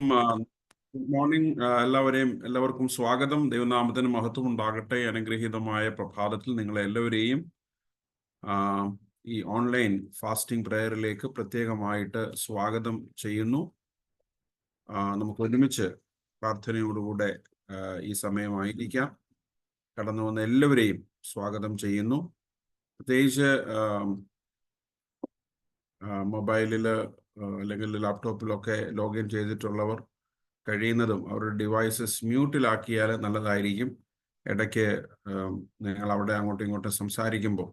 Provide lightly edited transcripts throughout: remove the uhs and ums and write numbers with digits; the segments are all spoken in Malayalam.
Good morning. എല്ലാവർക്കും സ്വാഗതം. ദൈവനാമത്തിന് മഹത്വം ഉണ്ടാകട്ടെ. അനുഗ്രഹീതമായ പ്രഭാതത്തിൽ നിങ്ങളെ എല്ലാവരെയും ഈ ഓൺലൈൻ ഫാസ്റ്റിംഗ് പ്രേയറിലേക്ക് പ്രത്യേകമായിട്ട് സ്വാഗതം ചെയ്യുന്നു. നമുക്ക് ഒരുമിച്ച് പ്രാർത്ഥനയോടുകൂടെ ഈ സമയമായിരിക്കാം. കടന്നു വന്ന എല്ലാവരെയും സ്വാഗതം ചെയ്യുന്നു. പ്രത്യേകിച്ച് മൊബൈലിൽ അല്ലെങ്കിൽ ലാപ്ടോപ്പിലൊക്കെ ലോഗിൻ ചെയ്തിട്ടുള്ളവർ കഴിയുന്നതും അവരുടെ ഡിവൈസസ് മ്യൂട്ടിലാക്കിയാൽ നല്ലതായിരിക്കും. ഇടയ്ക്ക് നിങ്ങൾ അവിടെ അങ്ങോട്ടും ഇങ്ങോട്ടും സംസാരിക്കുമ്പോൾ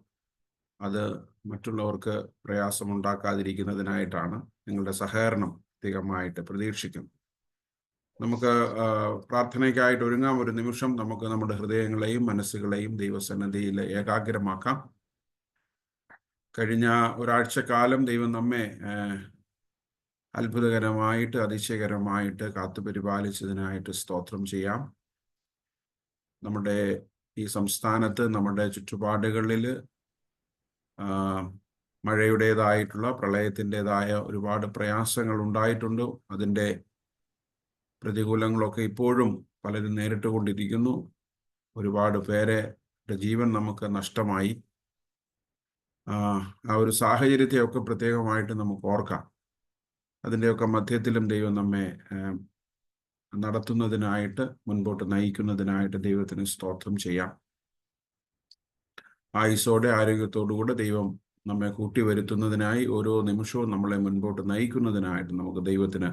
അത് മറ്റുള്ളവർക്ക് പ്രയാസമുണ്ടാക്കാതിരിക്കുന്നതിനായിട്ടാണ് നിങ്ങളുടെ സഹകരണം പ്രത്യേകമായിട്ട് പ്രതീക്ഷിക്കുന്നു. നമുക്ക് പ്രാർത്ഥനയ്ക്കായിട്ട് ഒരുങ്ങാം. ഒരു നിമിഷം നമുക്ക് നമ്മുടെ ഹൃദയങ്ങളെയും മനസ്സുകളെയും ദൈവസന്നിധിയിൽ ഏകാഗ്രമാക്കാം. കഴിഞ്ഞ ഒരാഴ്ചക്കാലം ദൈവം നമ്മെ അത്ഭുതകരമായിട്ട് അതിശയകരമായിട്ട് കാത്തുപരിപാലിച്ചതിനായിട്ട് സ്തോത്രം ചെയ്യാം. നമ്മുടെ ഈ സംസ്ഥാനത്ത് നമ്മുടെ ചുറ്റുപാടുകളിൽ മഴയുടേതായിട്ടുള്ള പ്രളയത്തിൻ്റെതായ ഒരുപാട് പ്രയാസങ്ങൾ ഉണ്ടായിട്ടുണ്ട്. അതിൻ്റെ പ്രതികൂലങ്ങളൊക്കെ ഇപ്പോഴും പലരും നേരിട്ട് കൊണ്ടിരിക്കുന്നു. ഒരുപാട് പേരുടെ ജീവൻ നമുക്ക് നഷ്ടമായി. ആ ഒരു സാഹചര്യത്തെയൊക്കെ പ്രത്യേകമായിട്ട് നമുക്ക് ഓർക്കാം. അതിൻ്റെയൊക്കെ മധ്യത്തിലും ദൈവം നമ്മെ നടത്തുന്നതിനായിട്ട് മുൻപോട്ട് നയിക്കുന്നതിനായിട്ട് ദൈവത്തിന് സ്തോത്രം ചെയ്യാം. ആയുസ്സോടെ ആരോഗ്യത്തോടുകൂടെ ദൈവം നമ്മെ കൂട്ടിവരുത്തുന്നതിനായി ഓരോ നിമിഷവും നമ്മളെ മുൻപോട്ട് നയിക്കുന്നതിനായിട്ട് നമുക്ക് ദൈവത്തിന്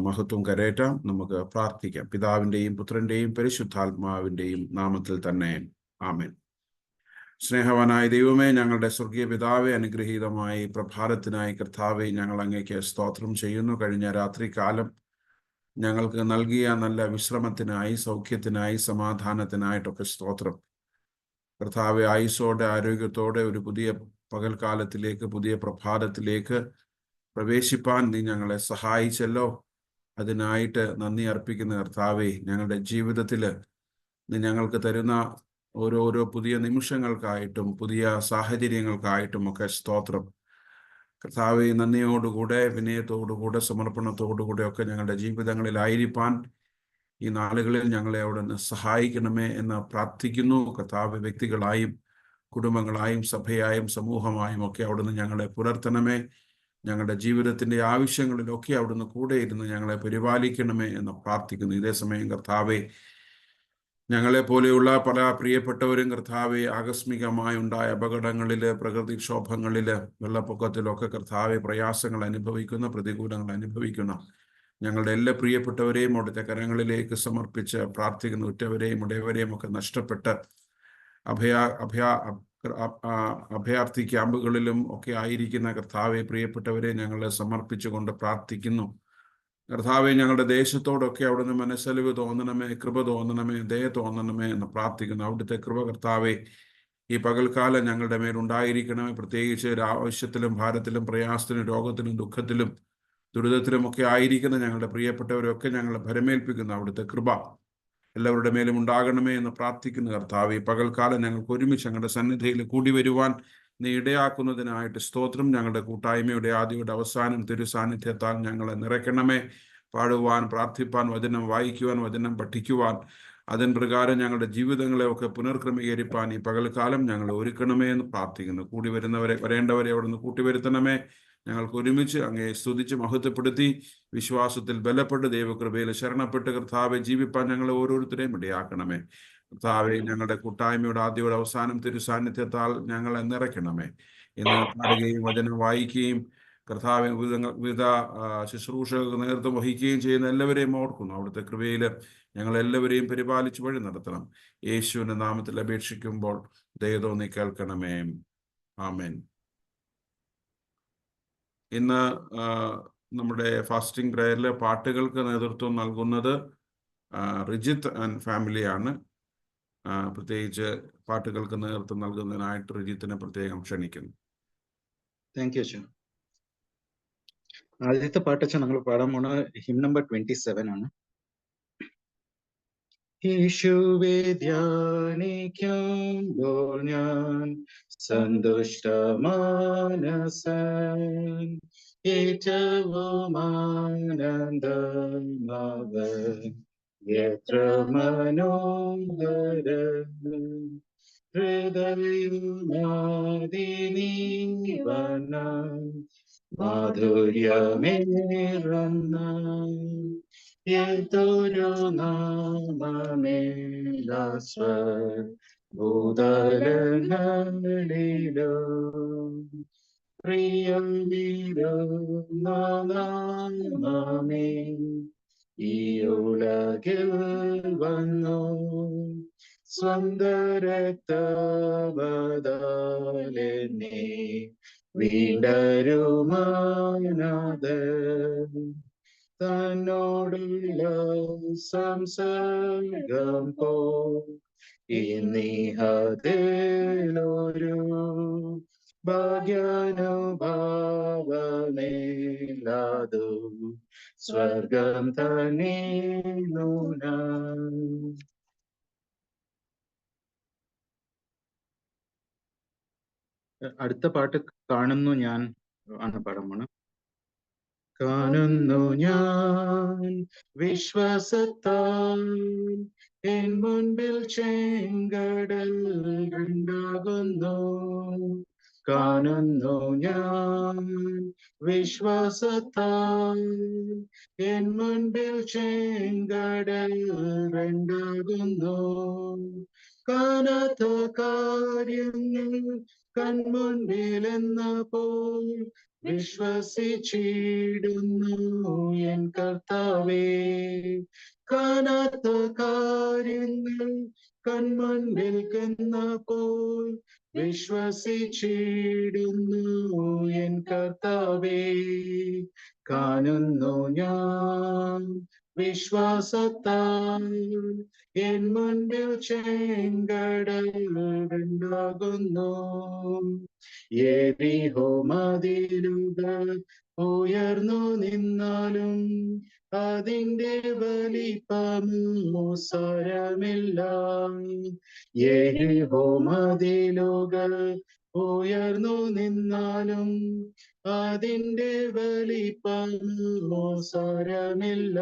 മഹത്വം കരേറ്റാം. നമുക്ക് പ്രാർത്ഥിക്കാം. പിതാവിൻ്റെയും പുത്രൻ്റെയും പരിശുദ്ധാത്മാവിൻ്റെയും നാമത്തിൽ തന്നെ ആമേൻ. സ്നേഹവാനായ ദൈവമേ, ഞങ്ങളുടെ സ്വർഗീയ പിതാവെ, അനുഗ്രഹീതമായി പ്രഭാതത്തിനായി കർത്താവെ ഞങ്ങൾ അങ്ങേക്ക് സ്തോത്രം ചെയ്യുന്നു. കഴിഞ്ഞ രാത്രികാലം ഞങ്ങൾക്ക് നൽകിയ നല്ല വിശ്രമത്തിനായി, സൗഖ്യത്തിനായി, സമാധാനത്തിനായിട്ടൊക്കെ സ്തോത്രം. കർത്താവെ, ആയുസ്സോടെ ആരോഗ്യത്തോടെ ഒരു പുതിയ പകൽക്കാലത്തിലേക്ക്, പുതിയ പ്രഭാതത്തിലേക്ക് പ്രവേശിപ്പാൻ നീ ഞങ്ങളെ സഹായിച്ചല്ലോ. അതിനായിട്ട് നന്ദി അർപ്പിക്കുന്ന കർത്താവെ, ഞങ്ങളുടെ ജീവിതത്തിൽ നീ ഞങ്ങൾക്ക് തരുന്ന ഓരോരോ പുതിയ നിമിഷങ്ങൾക്കായിട്ടും പുതിയ സാഹചര്യങ്ങൾക്കായിട്ടും ഒക്കെ സ്തോത്രം. കർത്താവെ, നന്ദിയോടുകൂടെ, വിനയത്തോടുകൂടെ, സമർപ്പണത്തോടുകൂടെ ഒക്കെ ഞങ്ങളുടെ ജീവിതങ്ങളിലായിരിക്കാൻ ഈ നാളുകളിൽ ഞങ്ങളെ അവിടുന്ന് സഹായിക്കണമേ എന്ന് പ്രാർത്ഥിക്കുന്നു. കർത്താവ്, വ്യക്തികളായും കുടുംബങ്ങളായും സഭയായും സമൂഹമായും ഒക്കെ അവിടുന്ന് ഞങ്ങളെ പുലർത്തണമേ. ഞങ്ങളുടെ ജീവിതത്തിൻ്റെ ആവശ്യങ്ങളിലൊക്കെ അവിടുന്ന് കൂടെ ഇരുന്ന് ഞങ്ങളെ പരിപാലിക്കണമേ എന്ന് പ്രാർത്ഥിക്കുന്നു. ഇതേ സമയം കർത്താവെ, ഞങ്ങളെ പോലെയുള്ള പല പ്രിയപ്പെട്ടവരും കർത്താവെ ആകസ്മികമായി ഉണ്ടായ അപകടങ്ങളിൽ, പ്രകൃതിക്ഷോഭങ്ങളിൽ, വെള്ളപ്പൊക്കത്തിലൊക്കെ കർത്താവെ പ്രയാസങ്ങൾ അനുഭവിക്കുന്ന, പ്രതികൂലങ്ങൾ അനുഭവിക്കുന്ന ഞങ്ങളുടെ എല്ലാ പ്രിയപ്പെട്ടവരെയും അവിടുത്തെ കരങ്ങളിലേക്ക് സമർപ്പിച്ച് പ്രാർത്ഥിക്കുന്ന. ഉറ്റവരെയും ഉടയവരെയും ഒക്കെ നഷ്ടപ്പെട്ട് അഭയാർത്ഥി ക്യാമ്പുകളിലും ഒക്കെ ആയിരിക്കുന്ന കർത്താവെ പ്രിയപ്പെട്ടവരെ ഞങ്ങൾ സമർപ്പിച്ചുകൊണ്ട് പ്രാർത്ഥിക്കുന്നു. കർത്താവെ, ഞങ്ങളുടെ ദേശത്തോടൊക്കെ അവിടുന്ന് മനസ്സലിവ് തോന്നണമേ, കൃപ തോന്നണമേ, ദയ തോന്നണമേ എന്ന് പ്രാർത്ഥിക്കുന്നു. അവിടുത്തെ കൃപ കർത്താവെ ഈ പകൽക്കാലം ഞങ്ങളുടെ മേലുണ്ടായിരിക്കണമേ. പ്രത്യേകിച്ച് ആവശ്യത്തിലും ഭാരത്തിലും പ്രയാസത്തിലും രോഗത്തിലും ദുഃഖത്തിലും ദുരിതത്തിലുമൊക്കെ ആയിരിക്കുന്ന ഞങ്ങളുടെ പ്രിയപ്പെട്ടവരൊക്കെ ഞങ്ങൾ ഭരമേൽപ്പിക്കുന്നു. അവിടുത്തെ കൃപ എല്ലാവരുടെ മേലും ഉണ്ടാകണമേ എന്ന് പ്രാർത്ഥിക്കുന്നു. കർത്താവ്, ഈ പകൽക്കാലം ഞങ്ങൾക്ക് ഒരുമിച്ച് ഞങ്ങളുടെ സന്നിധിയിൽ കൂടി വരുവാൻ നീ ഇടയാക്കുന്നതിനായിട്ട് സ്തോത്രം. ഞങ്ങളുടെ കൂട്ടായ്മയുടെ ആദ്യയുടെ അവസാനം തിരുസാന്നിധ്യത്താൽ ഞങ്ങളെ നിറയ്ക്കണമേ. പാടുവാൻ, പ്രാർത്ഥിപ്പാൻ, വചനം വായിക്കുവാൻ, വചനം പഠിക്കുവാൻ, അതിൻ പ്രകാരം ഞങ്ങളുടെ ജീവിതങ്ങളെ ഒക്കെ പുനർക്രമീകരിപ്പാൻ ഈ പകൽക്കാലം ഞങ്ങൾ ഒരുക്കണമേ എന്ന് പ്രാർത്ഥിക്കുന്നു. കൂടി വരേണ്ടവരെ അവിടുന്ന് കൂട്ടിവരുത്തണമേ. ഞങ്ങൾക്ക് ഒരുമിച്ച് അങ്ങയെ സ്തുതിച്ച് മഹത്വപ്പെടുത്തി വിശ്വാസത്തിൽ ബലപ്പെട്ട് ദൈവകൃപയിൽ ശരണപ്പെട്ട് കർത്താവെ ജീവിപ്പാൻ ഞങ്ങളെ ഓരോരുത്തരെയും ഇടയാക്കണമേ. കർത്താവെ, ഞങ്ങളുടെ കൂട്ടായ്മയുടെ ആദ്യയുടെ അവസാനം തിരുസാന്നിധ്യത്താൽ ഞങ്ങളെ നിറയ്ക്കണമേ. ഇന്ന് പാടുകയും വചനം വായിക്കുകയും കർത്താവിന് വിവിധ ശുശ്രൂഷകൾക്ക് നേതൃത്വം വഹിക്കുകയും ചെയ്യുന്ന എല്ലാവരെയും ഓർക്കുന്നു. അവിടുത്തെ കൃപയിൽ ഞങ്ങളെല്ലാവരെയും പരിപാലിച്ച് വഴി നടത്തണം. യേശുവിൻ്റെ നാമത്തിൽ അപേക്ഷിക്കുമ്പോൾ ദയ തോന്നി കേൾക്കണമേ. ആമേൻ. ഇന്ന് നമ്മുടെ ഫാസ്റ്റിംഗ് പ്രേയറിൽ പാട്ടുകൾക്ക് നേതൃത്വം നൽകുന്നത് റിജിത്ത് ആൻഡ് ഫാമിലിയാണ്. പ്രത്യേകിച്ച് പാട്ടുകൾക്ക് നേതൃത്വം നൽകുന്നതിനായിട്ട് റിജിത്തിനെ പ്രത്യേകം ക്ഷണിക്കുന്നു. താങ്ക് യു അച്ഛൻ. ആദ്യത്തെ പാട്ടച്ഛൻ ഞങ്ങൾ പാടാൻ പോണ ഹിം നമ്പർ 27 ആണ്. യേശുവേ ധ്യാനിക്കുമ്പോൾ ഞാൻ സന്തുഷ്ട മാനസൻ, ഏറ്റവും ആനന്ദമവൻ എത്ര മനോഹരം ഹൃദയമാതിനീവന മാധുര്യമേറുന്ന ഏതൊരു നാമമേലാസ്വഭൂതലങ്ങളിലോ പ്രിയമിരുന്നാമേ ഈ ഉലകിൽ വന്നു സ്വന്തരക്തബദാലെന്നെ വീണ്ടരുമാനാഥൻ തന്നോടുള്ള സംസർഗം പോ ഇന്നിഹത്തിലൊരു ഭാഗ്യാനുഭാവമേലാതു സ്വർഗം തന്നെ നൂന. അടുത്ത പാട്ട് കാണുന്നു ഞാൻ ആണ് പടമാണ്. കാണുന്നു ഞാൻ വിശ്വാസത്താൽ എൻ മുൻപിൽ ചെങ്കടൽ ഉണ്ടാകുന്നു. കാണുന്നു ഞാൻ വിശ്വാസത്താൽ എൻ മുൻപിൽ ചെങ്കടൽ ഉണ്ടാകുന്നു. കാണാത്ത കാര്യങ്ങൾ കൺമുൻപിലെന്നപ്പോൾ വിശ്വസിച്ചിടുന്നു എൻ കർത്താവേ. കാണാത്ത കാര്യങ്ങൾ കൺമുൻപിൽ കന്നപ്പോൾ വിശ്വസിച്ചിടുന്നു എൻ കർത്താവേ. കാണുന്നു ഞാൻ വിശ്വാസത്താൽ എൻ മുൻപിൽ ചെങ്കടൽ ഉണ്ടാകുന്നു. യെരിഹോ മതിലുകൾ ഉയർന്നു നിന്നാലും അതിന്റെ വലിപ്പമോ സാരമില്ല. യെരിഹോ മതിലുകൾ ഉയർന്നു നിന്നാലും അതിന്റെ വലിപ്പമോ സാരമില്ല.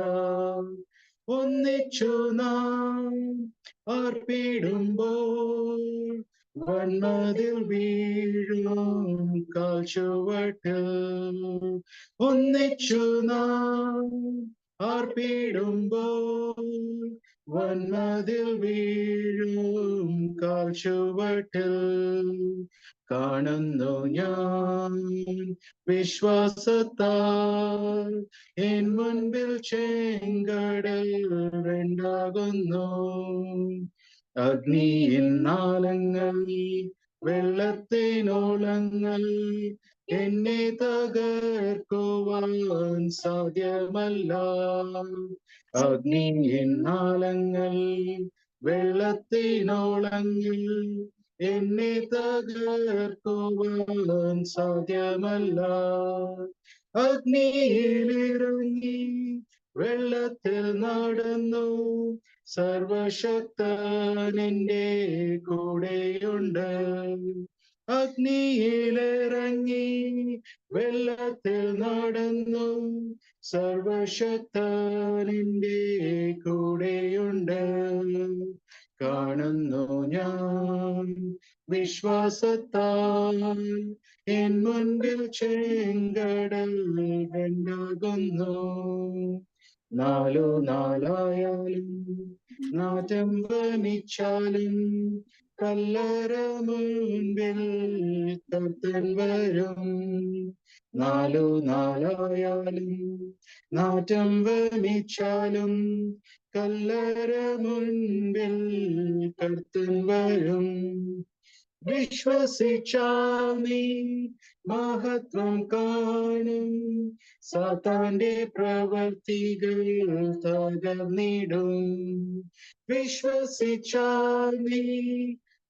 ഒന്നിച്ചു നാം അർപ്പിടുമ്പോൾ വന്മതിൽ വീഴും കാൽച്ചുവട്ടിൽ. ഒന്നിച്ചു നാം അർപ്പിടുമ്പോൾ വന്മതിൽ വീഴും കാൽച്ചുവട്ടിൽ. കാണുന്നു ഞാൻ വിശ്വാസത്താൽ എൻ മുൻപിൽ ചെങ്കടൽ ഉണ്ടാകുന്നു. അഗ്നിയിൻ നാളങ്ങൾ വെള്ളത്തിനോളങ്ങൾ എന്നെ തകർക്കുവാൻ സാധ്യമല്ല. അഗ്നിയിൻ നാളങ്ങൾ വെള്ളത്തിനോളങ്ങൾ എന്നെ തകർക്കുവാൻ സാധ്യമല്ല. അഗ്നിയിലിറങ്ങി വെള്ളത്തിൽ നടന്നു സർവശക്തൻ എൻ്റെ കൂടെയുണ്ട്. അഗ്നിയിലിറങ്ങി വെള്ളത്തിൽ നടന്നു സർവശക്തൻ എൻ്റെ കൂടെയുണ്ട്. കാണുന്നു ഞാൻ വിശ്വാസത്താൽ എൻ മുൻപിൽ ചെങ്കടൽ ഉണ്ടാകുന്നു. നാലു നാലായാലും നാറ്റം വമിച്ചാലും കല്ലറ മുൻപിൽ കർത്തൻ വരും. നാലു നാലായാലും നാറ്റം വമിച്ചാലും കല്ലറ മുൻപിൽ കർത്തൻ വരും. വിശ്വസിച്ചാൽ നീ മഹത്വം കാണും. സാത്താന്റെ പ്രവർത്തികൾ തകർന്നിടും. വിശ്വസിച്ചാൽ നീ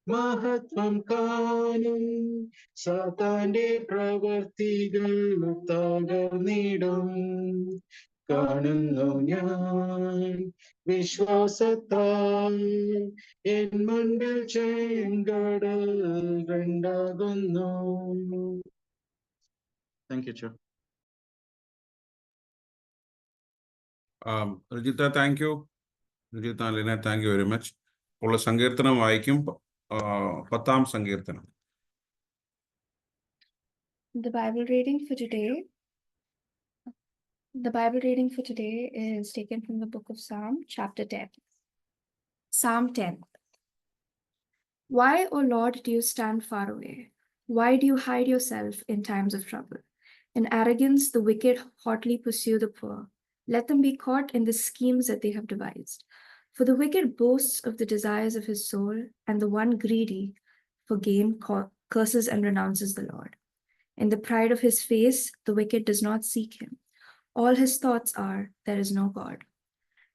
മഹത്വം കാണും. സാത്താന്റെ പ്രവർത്തികൾ തകർന്നിടും. കാണുന്നു ഞാൻ വിശ്വാസത്താൽ എൻ മുൻപിൽ ചെങ്കടൽ ഉണ്ടാകുന്നു. Thank you. Rajitha, thank you. Rajitha, Lina, thank you very much. ഉള്ള സങ്കീർത്തനം വായിക്കും. 10-ാം സങ്കീർത്തനം. The Bible reading for today is taken from the book of Psalm, chapter 10. Psalm 10. Why, O Lord, do you stand far away? Why do you hide yourself in times of trouble? In arrogance, the wicked hotly pursue the poor. Let them be caught in the schemes that they have devised. For the wicked boasts of the desires of his soul, and the one greedy for gain curses and renounces the Lord. In the pride of his face, the wicked does not seek him. All his thoughts are, there is no God.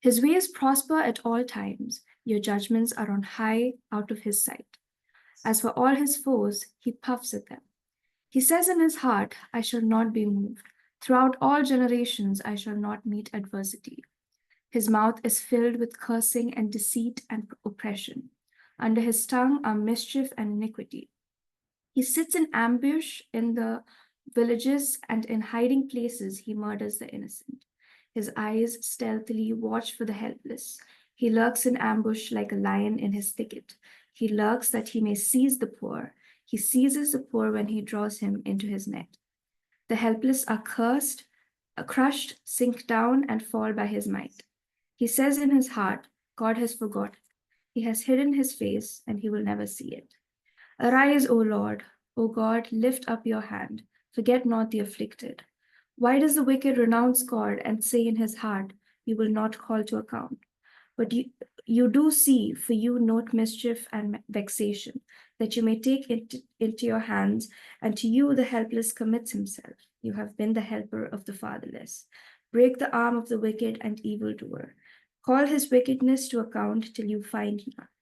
His ways prosper at all times. Your judgments are on high out of his sight. As for all his foes, he puffs at them. He says in his heart, I shall not be moved. Throughout all generations, I shall not meet adversity. His mouth is filled with cursing and deceit and oppression. Under his tongue are mischief and iniquity. He sits in ambush in the villages, and in hiding places he murders the innocent. His eyes stealthily watch for the helpless. He lurks in ambush like a lion in his thicket. He lurks that he may seize the poor. He seizes the poor when he draws him into his net. The helpless are crushed, sink down, and fall by his might. He says in his heart, God has forgotten. He has hidden his face, and he will never see it. Arise, O Lord, O God, lift up your hand. Forget not the afflicted. Why does the wicked renounce God and say in his heart, you will not call to account? But you do see, for you note mischief and vexation, that you may take it into your hands, and to you the helpless commits himself. You have been the helper of the fatherless. Break the arm of the wicked and evildoer. Call his wickedness to account till you find none.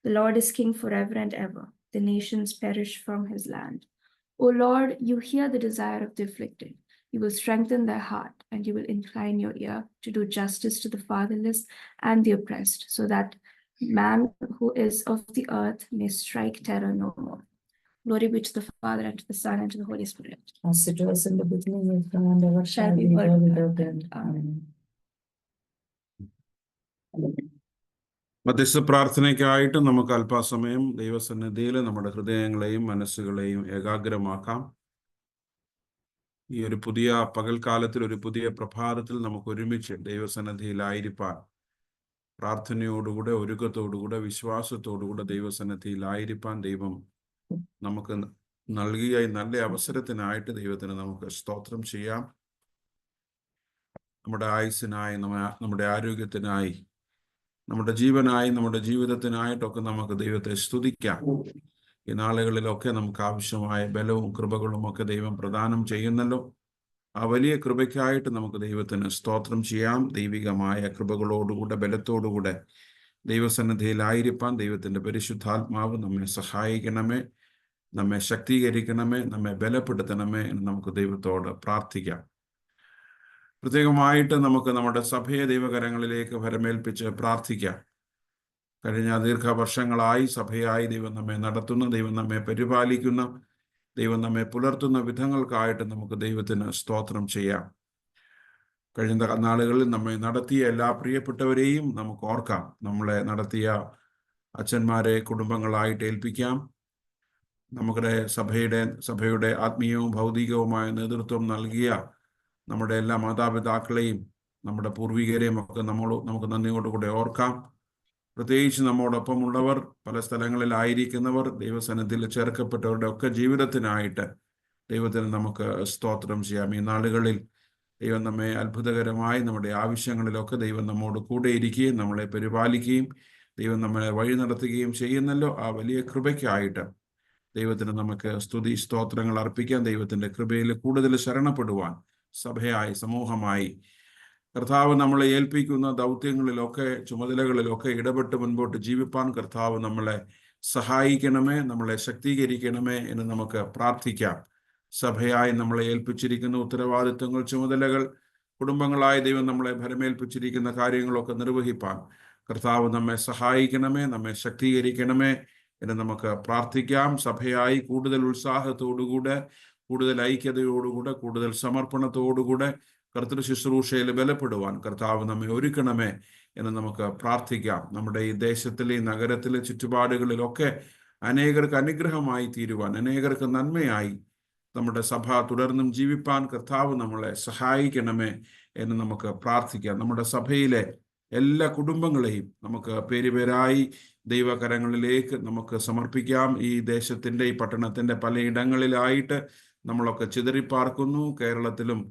The Lord is king forever and ever. The nations perish from his land. O Lord, you hear the desire of the afflicted. You will strengthen their heart, and you will incline your ear to do justice to the fatherless and the oppressed, so that man who is of the earth may strike terror no more. Glory be to the Father, and to the Son, and to the Holy Spirit. As it was in the beginning, is now, and ever Shall be, world world without without end. end. Amen. Amen. മധ്യസ്ഥ പ്രാർത്ഥനയ്ക്കായിട്ട് നമുക്ക് അല്പസമയം ദൈവസന്നിധിയിൽ നമ്മുടെ ഹൃദയങ്ങളെയും മനസ്സുകളെയും ഏകാഗ്രമാക്കാം. ഈ ഒരു പുതിയ പകൽക്കാലത്തിൽ, ഒരു പുതിയ പ്രഭാതത്തിൽ നമുക്ക് ഒരുമിച്ച് ദൈവസന്നിധിയിലായിരിക്കാൻ, പ്രാർത്ഥനയോടുകൂടെ, ഒരുക്കത്തോടുകൂടെ, വിശ്വാസത്തോടുകൂടെ ദൈവസന്നിധിയിലായിരിക്കാൻ ദൈവം നമുക്ക് നൽകിയ ഈ നല്ല അവസരത്തിനായിട്ട് ദൈവത്തിന് നമുക്ക് സ്തോത്രം ചെയ്യാം. നമ്മുടെ ആയുസ്സിനായി, നമ്മുടെ ആരോഗ്യത്തിനായി, നമ്മുടെ ജീവനായി, നമ്മുടെ ജീവിതത്തിനായിട്ടൊക്കെ നമുക്ക് ദൈവത്തെ സ്തുതിക്കാം. ഈ നാളുകളിലൊക്കെ നമുക്ക് ആവശ്യമായ ബലവും കൃപകളും ഒക്കെ ദൈവം പ്രദാനം ചെയ്യുന്നല്ലോ. ആ വലിയ കൃപയ്ക്കായിട്ട് നമുക്ക് ദൈവത്തിന് സ്തോത്രം ചെയ്യാം. ദൈവികമായ കൃപകളോടുകൂടെ, ബലത്തോടുകൂടെ ദൈവസന്നിധിയിലായിരിക്കാൻ ദൈവത്തിൻ്റെ പരിശുദ്ധാത്മാവ് നമ്മെ സഹായിക്കണമേ, നമ്മെ ശക്തീകരിക്കണമേ, നമ്മെ ബലപ്പെടുത്തണമേ എന്ന് നമുക്ക് ദൈവത്തോട് പ്രാർത്ഥിക്കാം. പ്രത്യേകമായിട്ട് നമുക്ക് നമ്മുടെ സഭയെ ദൈവകരങ്ങളിലേക്ക് ഭരമേൽപ്പിച്ച് പ്രാർത്ഥിക്കാം. കഴിഞ്ഞ ദീർഘവർഷങ്ങളായി സഭയായി ദൈവം നമ്മെ നടത്തുന്ന, ദൈവം നമ്മെ പരിപാലിക്കുന്ന, ദൈവം നമ്മെ പുലർത്തുന്ന വിധങ്ങൾക്കായിട്ട് നമുക്ക് ദൈവത്തിന് സ്തോത്രം ചെയ്യാം. കഴിഞ്ഞ നാളുകളിൽ നമ്മെ നടത്തിയ എല്ലാ പ്രിയപ്പെട്ടവരെയും നമുക്ക് ഓർക്കാം. നമ്മളെ നടത്തിയ അച്ഛന്മാരെ കുടുംബങ്ങളായിട്ട് ഏൽപ്പിക്കാം. നമ്മുടെ സഭയുടെ ആത്മീയവും ഭൗതികവുമായ നേതൃത്വം നൽകിയ നമ്മുടെ എല്ലാ മാതാപിതാക്കളെയും, നമ്മുടെ പൂർവികരെയും ഒക്കെ നമുക്ക് നന്ദിയോടുകൂടെ ഓർക്കാം. പ്രത്യേകിച്ച് നമ്മോടൊപ്പമുള്ളവർ, പല സ്ഥലങ്ങളിലായിരിക്കുന്നവർ, ദൈവസന്നിധിയിൽ ചേർക്കപ്പെട്ടവരുടെ ഒക്കെ ജീവിതത്തിനായിട്ട് ദൈവത്തിന് നമുക്ക് സ്തോത്രം ചെയ്യാം. ഈ നാളുകളിൽ ദൈവം നമ്മെ അത്ഭുതകരമായി നമ്മുടെ ആവശ്യങ്ങളിലൊക്കെ ദൈവം നമ്മോട് കൂടെ ഇരിക്കുകയും നമ്മളെ പരിപാലിക്കുകയും ദൈവം നമ്മളെ വഴി നടത്തുകയും ചെയ്യുന്നല്ലോ. ആ വലിയ കൃപയ്ക്കായിട്ട് ദൈവത്തിന് നമുക്ക് സ്തുതി സ്തോത്രങ്ങൾ അർപ്പിക്കാം. ദൈവത്തിൻ്റെ കൃപയിൽ കൂടുതൽ ശരണപ്പെടുവാൻ സഭയായി, സമൂഹമായി കർത്താവ് നമ്മളെ ഏൽപ്പിക്കുന്ന ദൗത്യങ്ങളിലൊക്കെ, ചുമതലകളിലൊക്കെ ഇടപെട്ട് മുൻപോട്ട് ജീവിപ്പാൻ കർത്താവ് നമ്മളെ സഹായിക്കണമേ, നമ്മളെ ശക്തീകരിക്കണമേ എന്ന് നമുക്ക് പ്രാർത്ഥിക്കാം. സഭയായി നമ്മളെ ഏൽപ്പിച്ചിരിക്കുന്ന ഉത്തരവാദിത്വങ്ങൾ, ചുമതലകൾ, കുടുംബങ്ങളായി ദൈവം നമ്മളെ ഭരമേൽപ്പിച്ചിരിക്കുന്ന കാര്യങ്ങളൊക്കെ നിർവഹിപ്പാൻ കർത്താവ് നമ്മെ സഹായിക്കണമേ, നമ്മെ ശക്തീകരിക്കണമേ എന്ന് നമുക്ക് പ്രാർത്ഥിക്കാം. സഭയായി കൂടുതൽ ഉത്സാഹത്തോടുകൂടെ, കൂടുതൽ ഐക്യതയോടുകൂടെ, കൂടുതൽ സമർപ്പണത്തോടുകൂടെ കർത്തൃ ശുശ്രൂഷയിൽ ബലപ്പെടുവാൻ കർത്താവ് നമ്മെ ഒരുക്കണമേ എന്ന് നമുക്ക് പ്രാർത്ഥിക്കാം. നമ്മുടെ ഈ ദേശത്തിലെ, ഈ നഗരത്തിലെ ചുറ്റുപാടുകളിലൊക്കെ അനേകർക്ക് അനുഗ്രഹമായി തീരുവാൻ, അനേകർക്ക് നന്മയായി നമ്മുടെ സഭ തുടർന്നും ജീവിപ്പാൻ കർത്താവ് നമ്മളെ സഹായിക്കണമേ എന്ന് നമുക്ക് പ്രാർത്ഥിക്കാം. നമ്മുടെ സഭയിലെ എല്ലാ കുടുംബങ്ങളെയും നമുക്ക് പേരുപേരായി ദൈവകരങ്ങളിലേക്ക് നമുക്ക് സമർപ്പിക്കാം. ഈ ദേശത്തിൻ്റെ, ഈ പട്ടണത്തിൻ്റെ പലയിടങ്ങളിലായിട്ട് നമ്മളൊക്കെ ചിതറിപ്പാർക്കുന്നു. കേരളത്തിലും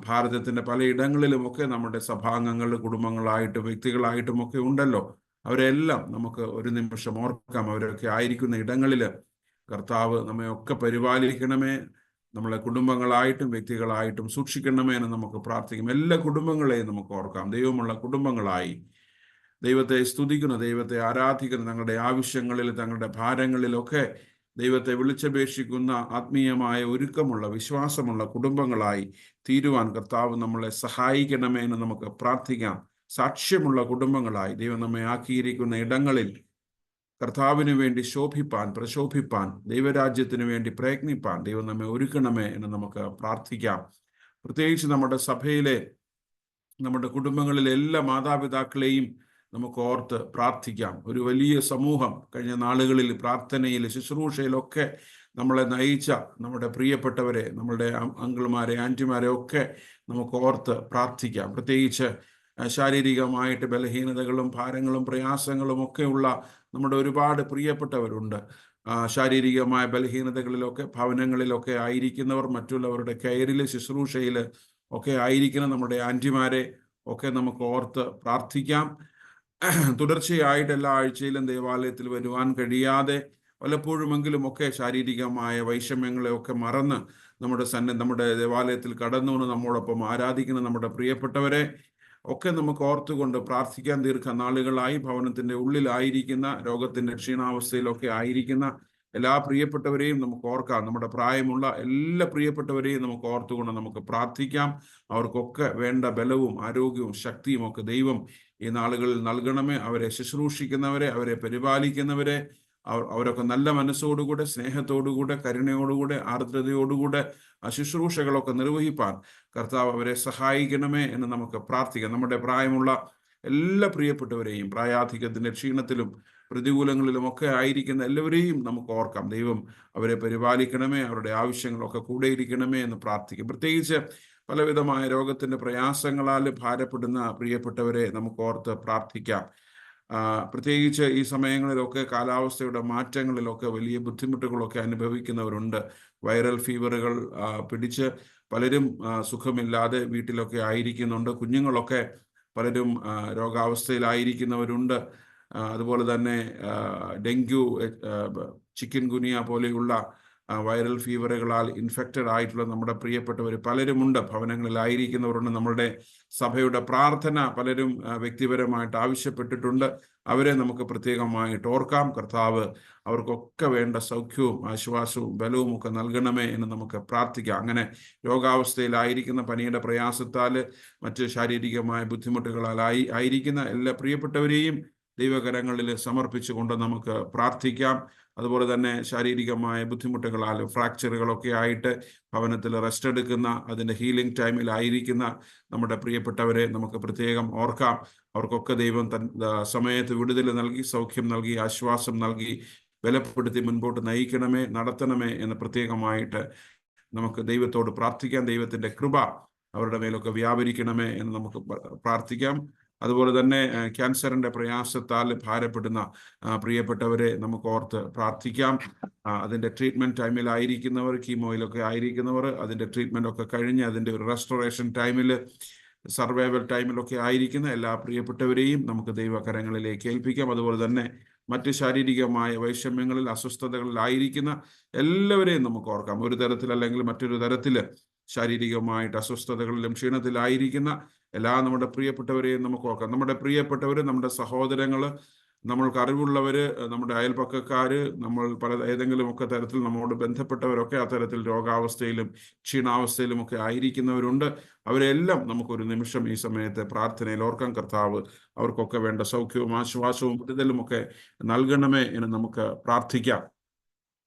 ഭാരതത്തിൻ്റെ പലയിടങ്ങളിലുമൊക്കെ നമ്മുടെ സഭാംഗങ്ങൾ കുടുംബങ്ങളായിട്ടും വ്യക്തികളായിട്ടുമൊക്കെ ഉണ്ടല്ലോ. അവരെല്ലാം നമുക്ക് ഒരു നിമിഷം ഓർക്കാം. അവരൊക്കെ ആയിരിക്കുന്ന ഇടങ്ങളിൽ കർത്താവ് നമ്മയൊക്കെ പരിപാലിക്കണമേ, നമ്മളെ കുടുംബങ്ങളായിട്ടും വ്യക്തികളായിട്ടും സൂക്ഷിക്കണമേ എന്ന് നമുക്ക് പ്രാർത്ഥിക്കും. എല്ലാ കുടുംബങ്ങളെയും നമുക്ക് ഓർക്കാം. ദൈവമുള്ള കുടുംബങ്ങളായി ദൈവത്തെ സ്തുതിക്കുന്ന, ദൈവത്തെ ആരാധിക്കുന്ന, തങ്ങളുടെ ആവശ്യങ്ങളിൽ, തങ്ങളുടെ ഭാരങ്ങളിലൊക്കെ ദൈവത്തെ വിളിച്ചപേക്ഷിക്കുന്ന ആത്മീയമായ ഒരുക്കമുള്ള, വിശ്വാസമുള്ള കുടുംബങ്ങളായി തീരുവാൻ കർത്താവ് നമ്മളെ സഹായിക്കണമേ എന്ന് നമുക്ക് പ്രാർത്ഥിക്കാം. സാക്ഷ്യമുള്ള കുടുംബങ്ങളായി ദൈവം നമ്മെ ആക്കിയിരിക്കുന്ന ഇടങ്ങളിൽ കർത്താവിന് വേണ്ടി ശോഭിപ്പാൻ, പ്രശോഭിപ്പാൻ, ദൈവരാജ്യത്തിന് വേണ്ടി പ്രയത്നിപ്പാൻ ദൈവം നമ്മെ ഒരുക്കണമേ എന്ന് നമുക്ക് പ്രാർത്ഥിക്കാം. പ്രത്യേകിച്ച് നമ്മുടെ സഭയിലെ, നമ്മുടെ കുടുംബങ്ങളിലെ എല്ലാ മാതാപിതാക്കളെയും നമുക്ക് ഓർത്ത് പ്രാർത്ഥിക്കാം. ഒരു വലിയ സമൂഹം കഴിഞ്ഞ നാളുകളിൽ പ്രാർത്ഥനയിൽ, ശുശ്രൂഷയിലൊക്കെ നമ്മളെ നയിച്ച നമ്മുടെ പ്രിയപ്പെട്ടവരെ, നമ്മളുടെ അങ്കിൾമാരെ, ആൻറ്റിമാരെ ഒക്കെ നമുക്ക് ഓർത്ത് പ്രാർത്ഥിക്കാം. പ്രത്യേകിച്ച് ശാരീരികമായിട്ട് ബലഹീനതകളും ഭാരങ്ങളും പ്രയാസങ്ങളും ഒക്കെയുള്ള നമ്മുടെ ഒരുപാട് പ്രിയപ്പെട്ടവരുണ്ട്. ശാരീരികമായ ബലഹീനതകളിലൊക്കെ, ഭവനങ്ങളിലൊക്കെ ആയിരിക്കുന്നവർ, മറ്റുള്ളവരുടെ കെയറിൽ, ശുശ്രൂഷയിൽ ഒക്കെ ആയിരിക്കുന്ന നമ്മുടെ ആൻറ്റിമാരെ ഒക്കെ നമുക്ക് ഓർത്ത് പ്രാർത്ഥിക്കാം. തുടർച്ചയായിട്ട് എല്ലാ ആഴ്ചയിലും ദേവാലയത്തിൽ വരുവാൻ കഴിയാതെ പലപ്പോഴുമെങ്കിലും ഒക്കെ ശാരീരികമായ വൈഷമ്യങ്ങളെ ഒക്കെ മറന്ന് നമ്മുടെ ദേവാലയത്തിൽ കടന്നുകൊണ്ട് നമ്മോടൊപ്പം ആരാധിക്കുന്ന നമ്മുടെ പ്രിയപ്പെട്ടവരെ ഒക്കെ നമുക്ക് ഓർത്തുകൊണ്ട് പ്രാർത്ഥിക്കാൻ. ദീർഘനാളുകളായി ഭവനത്തിൻ്റെ ഉള്ളിലായിരിക്കുന്ന, രോഗത്തിൻ്റെ ക്ഷീണാവസ്ഥയിലൊക്കെ ആയിരിക്കുന്ന എല്ലാ പ്രിയപ്പെട്ടവരെയും നമുക്ക് ഓർക്കാം. നമ്മുടെ പ്രായമുള്ള എല്ലാ പ്രിയപ്പെട്ടവരെയും നമുക്ക് ഓർത്തുകൊണ്ട് നമുക്ക് പ്രാർത്ഥിക്കാം. അവർക്കൊക്കെ വേണ്ട ബലവും ആരോഗ്യവും ശക്തിയും ഒക്കെ ദൈവം ഈ നാളുകളിൽ നൽകണമേ. അവരെ ശുശ്രൂഷിക്കുന്നവരെ, അവരെ പരിപാലിക്കുന്നവരെ, അവരൊക്കെ നല്ല മനസ്സോടുകൂടെ, സ്നേഹത്തോടുകൂടെ, കരുണയോടുകൂടെ, ആർദ്രതയോടുകൂടെ ആ ശുശ്രൂഷകളൊക്കെ നിർവഹിപ്പാൻ കർത്താവ് അവരെ സഹായിക്കണമേ എന്ന് നമുക്ക് പ്രാർത്ഥിക്കാം. നമ്മുടെ പ്രായമുള്ള എല്ലാ പ്രിയപ്പെട്ടവരെയും, പ്രായാധിക്യത്തിൻ്റെ ക്ഷീണത്തിലും പ്രതികൂലങ്ങളിലും ഒക്കെ ആയിരിക്കുന്ന എല്ലാവരെയും നമുക്ക് ഓർക്കാം. ദൈവം അവരെ പരിപാലിക്കണമേ, അവരുടെ ആവശ്യങ്ങളൊക്കെ കൂടെയിരിക്കണമേ എന്ന് പ്രാർത്ഥിക്കും. പ്രത്യേകിച്ച് പലവിധമായ രോഗത്തിൻ്റെ പ്രയാസങ്ങളാൽ ഭാരപ്പെടുന്ന പ്രിയപ്പെട്ടവരെ നമുക്ക് ഓർത്ത് പ്രാർത്ഥിക്കാം. പ്രത്യേകിച്ച് ഈ സമയങ്ങളിലൊക്കെ കാലാവസ്ഥയുടെ മാറ്റങ്ങളിലൊക്കെ വലിയ ബുദ്ധിമുട്ടുകളൊക്കെ അനുഭവിക്കുന്നവരുണ്ട്. വൈറൽ ഫീവറുകൾ പിടിച്ച് പലരും സുഖമില്ലാതെ വീട്ടിലൊക്കെ ആയിരിക്കുന്നുണ്ട്. കുഞ്ഞുങ്ങളൊക്കെ പലരും രോഗാവസ്ഥയിലായിരിക്കുന്നവരുണ്ട്. അതുപോലെ തന്നെ ഡെങ്കു, ചിക്കൻ ഗുനിയ പോലെയുള്ള വൈറൽ ഫീവറുകളാൽ ഇൻഫെക്റ്റഡ് ആയിട്ടുള്ള നമ്മുടെ പ്രിയപ്പെട്ടവർ പലരുമുണ്ട്. ഭവനങ്ങളിലായിരിക്കുന്നവരുണ്ട്. നമ്മളുടെ സഭയുടെ പ്രാർത്ഥന പലരും വ്യക്തിപരമായിട്ട് ആവശ്യപ്പെട്ടിട്ടുണ്ട്. അവരെ നമുക്ക് പ്രത്യേകമായിട്ട് ഓർക്കാം. കർത്താവ് അവർക്കൊക്കെ വേണ്ട സൗഖ്യവും ആശ്വാസവും ബലവും ഒക്കെ നൽകണമേ എന്ന് നമുക്ക് പ്രാർത്ഥിക്കാം. അങ്ങനെ രോഗാവസ്ഥയിലായിരിക്കുന്ന, പനിയുടെ പ്രയാസത്താൽ, മറ്റ് ശാരീരികമായ ബുദ്ധിമുട്ടുകളാൽ ആയിരിക്കുന്ന എല്ലാ പ്രിയപ്പെട്ടവരെയും ദൈവകരങ്ങളിൽ സമർപ്പിച്ചുകൊണ്ട് നമുക്ക് പ്രാർത്ഥിക്കാം. അതുപോലെ തന്നെ ശാരീരികമായ ബുദ്ധിമുട്ടുകളാൽ, ഫ്രാക്ചറുകളൊക്കെ ആയിട്ട് ഭവനത്തിൽ റെസ്റ്റ് എടുക്കുന്ന, അതിൻ്റെ ഹീലിംഗ് ടൈമിലായിരിക്കുന്ന നമ്മുടെ പ്രിയപ്പെട്ടവരെ നമുക്ക് പ്രത്യേകം ഓർക്കാം. അവർക്കൊക്കെ ദൈവം സമയത്ത് വിടുതൽ നൽകി, സൗഖ്യം നൽകി, ആശ്വാസം നൽകി, ബലപ്പെടുത്തി മുൻപോട്ട് നയിക്കണമേ, നടത്തണമേ എന്ന് പ്രത്യേകമായിട്ട് നമുക്ക് ദൈവത്തോട് പ്രാർത്ഥിക്കാം. ദൈവത്തിൻ്റെ കൃപ അവരുടെ മേലൊക്കെ വ്യാപരിക്കണമേ എന്ന് നമുക്ക് പ്രാർത്ഥിക്കാം. അതുപോലെ തന്നെ ക്യാൻസറിൻ്റെ പ്രയാസത്താൽ ഭാരപ്പെടുന്ന പ്രിയപ്പെട്ടവരെ നമുക്ക് ഓർത്ത് പ്രാർത്ഥിക്കാം. അതിൻ്റെ ട്രീറ്റ്മെൻറ്റ് ടൈമിലായിരിക്കുന്നവർ, കീമോയിലൊക്കെ ആയിരിക്കുന്നവർ, അതിൻ്റെ ട്രീറ്റ്മെൻറ്റൊക്കെ കഴിഞ്ഞ് അതിൻ്റെ ഒരു റെസ്റ്റോറേഷൻ ടൈമിൽ, സർവൈവൽ ടൈമിലൊക്കെ ആയിരിക്കുന്ന എല്ലാ പ്രിയപ്പെട്ടവരെയും നമുക്ക് ദൈവകരങ്ങളിലേക്ക് ഏൽപ്പിക്കാം. അതുപോലെ തന്നെ മറ്റ് ശാരീരികമായ വൈഷമ്യങ്ങളിൽ, അസ്വസ്ഥതകളിലായിരിക്കുന്ന എല്ലാവരെയും നമുക്ക് ഓർക്കാം. ഒരു തരത്തിൽ അല്ലെങ്കിൽ മറ്റൊരു തരത്തിൽ ശാരീരികമായിട്ട് അസ്വസ്ഥതകളിലും ക്ഷീണത്തിലായിരിക്കുന്ന എല്ലാ നമ്മുടെ പ്രിയപ്പെട്ടവരെയും നമുക്ക് ഓർക്കാം. നമ്മുടെ പ്രിയപ്പെട്ടവർ, നമ്മുടെ സഹോദരങ്ങൾ, നമ്മൾക്ക് അറിവുള്ളവർ, നമ്മുടെ അയൽപക്കക്കാർ, നമ്മൾ ഏതെങ്കിലുമൊക്കെ തരത്തിൽ നമ്മോട് ബന്ധപ്പെട്ടവരൊക്കെ അത്തരത്തിൽ രോഗാവസ്ഥയിലും ക്ഷീണാവസ്ഥയിലുമൊക്കെ ആയിരിക്കുന്നവരുണ്ട്. അവരെല്ലാം നമുക്കൊരു നിമിഷം ഈ സമയത്ത് പ്രാർത്ഥനയിൽ ഓർക്കാം. കർത്താവ് അവർക്കൊക്കെ വേണ്ട സൗഖ്യവും ആശ്വാസവും വിടുതലുമൊക്കെ നൽകണമേ എന്ന് നമുക്ക് പ്രാർത്ഥിക്കാം.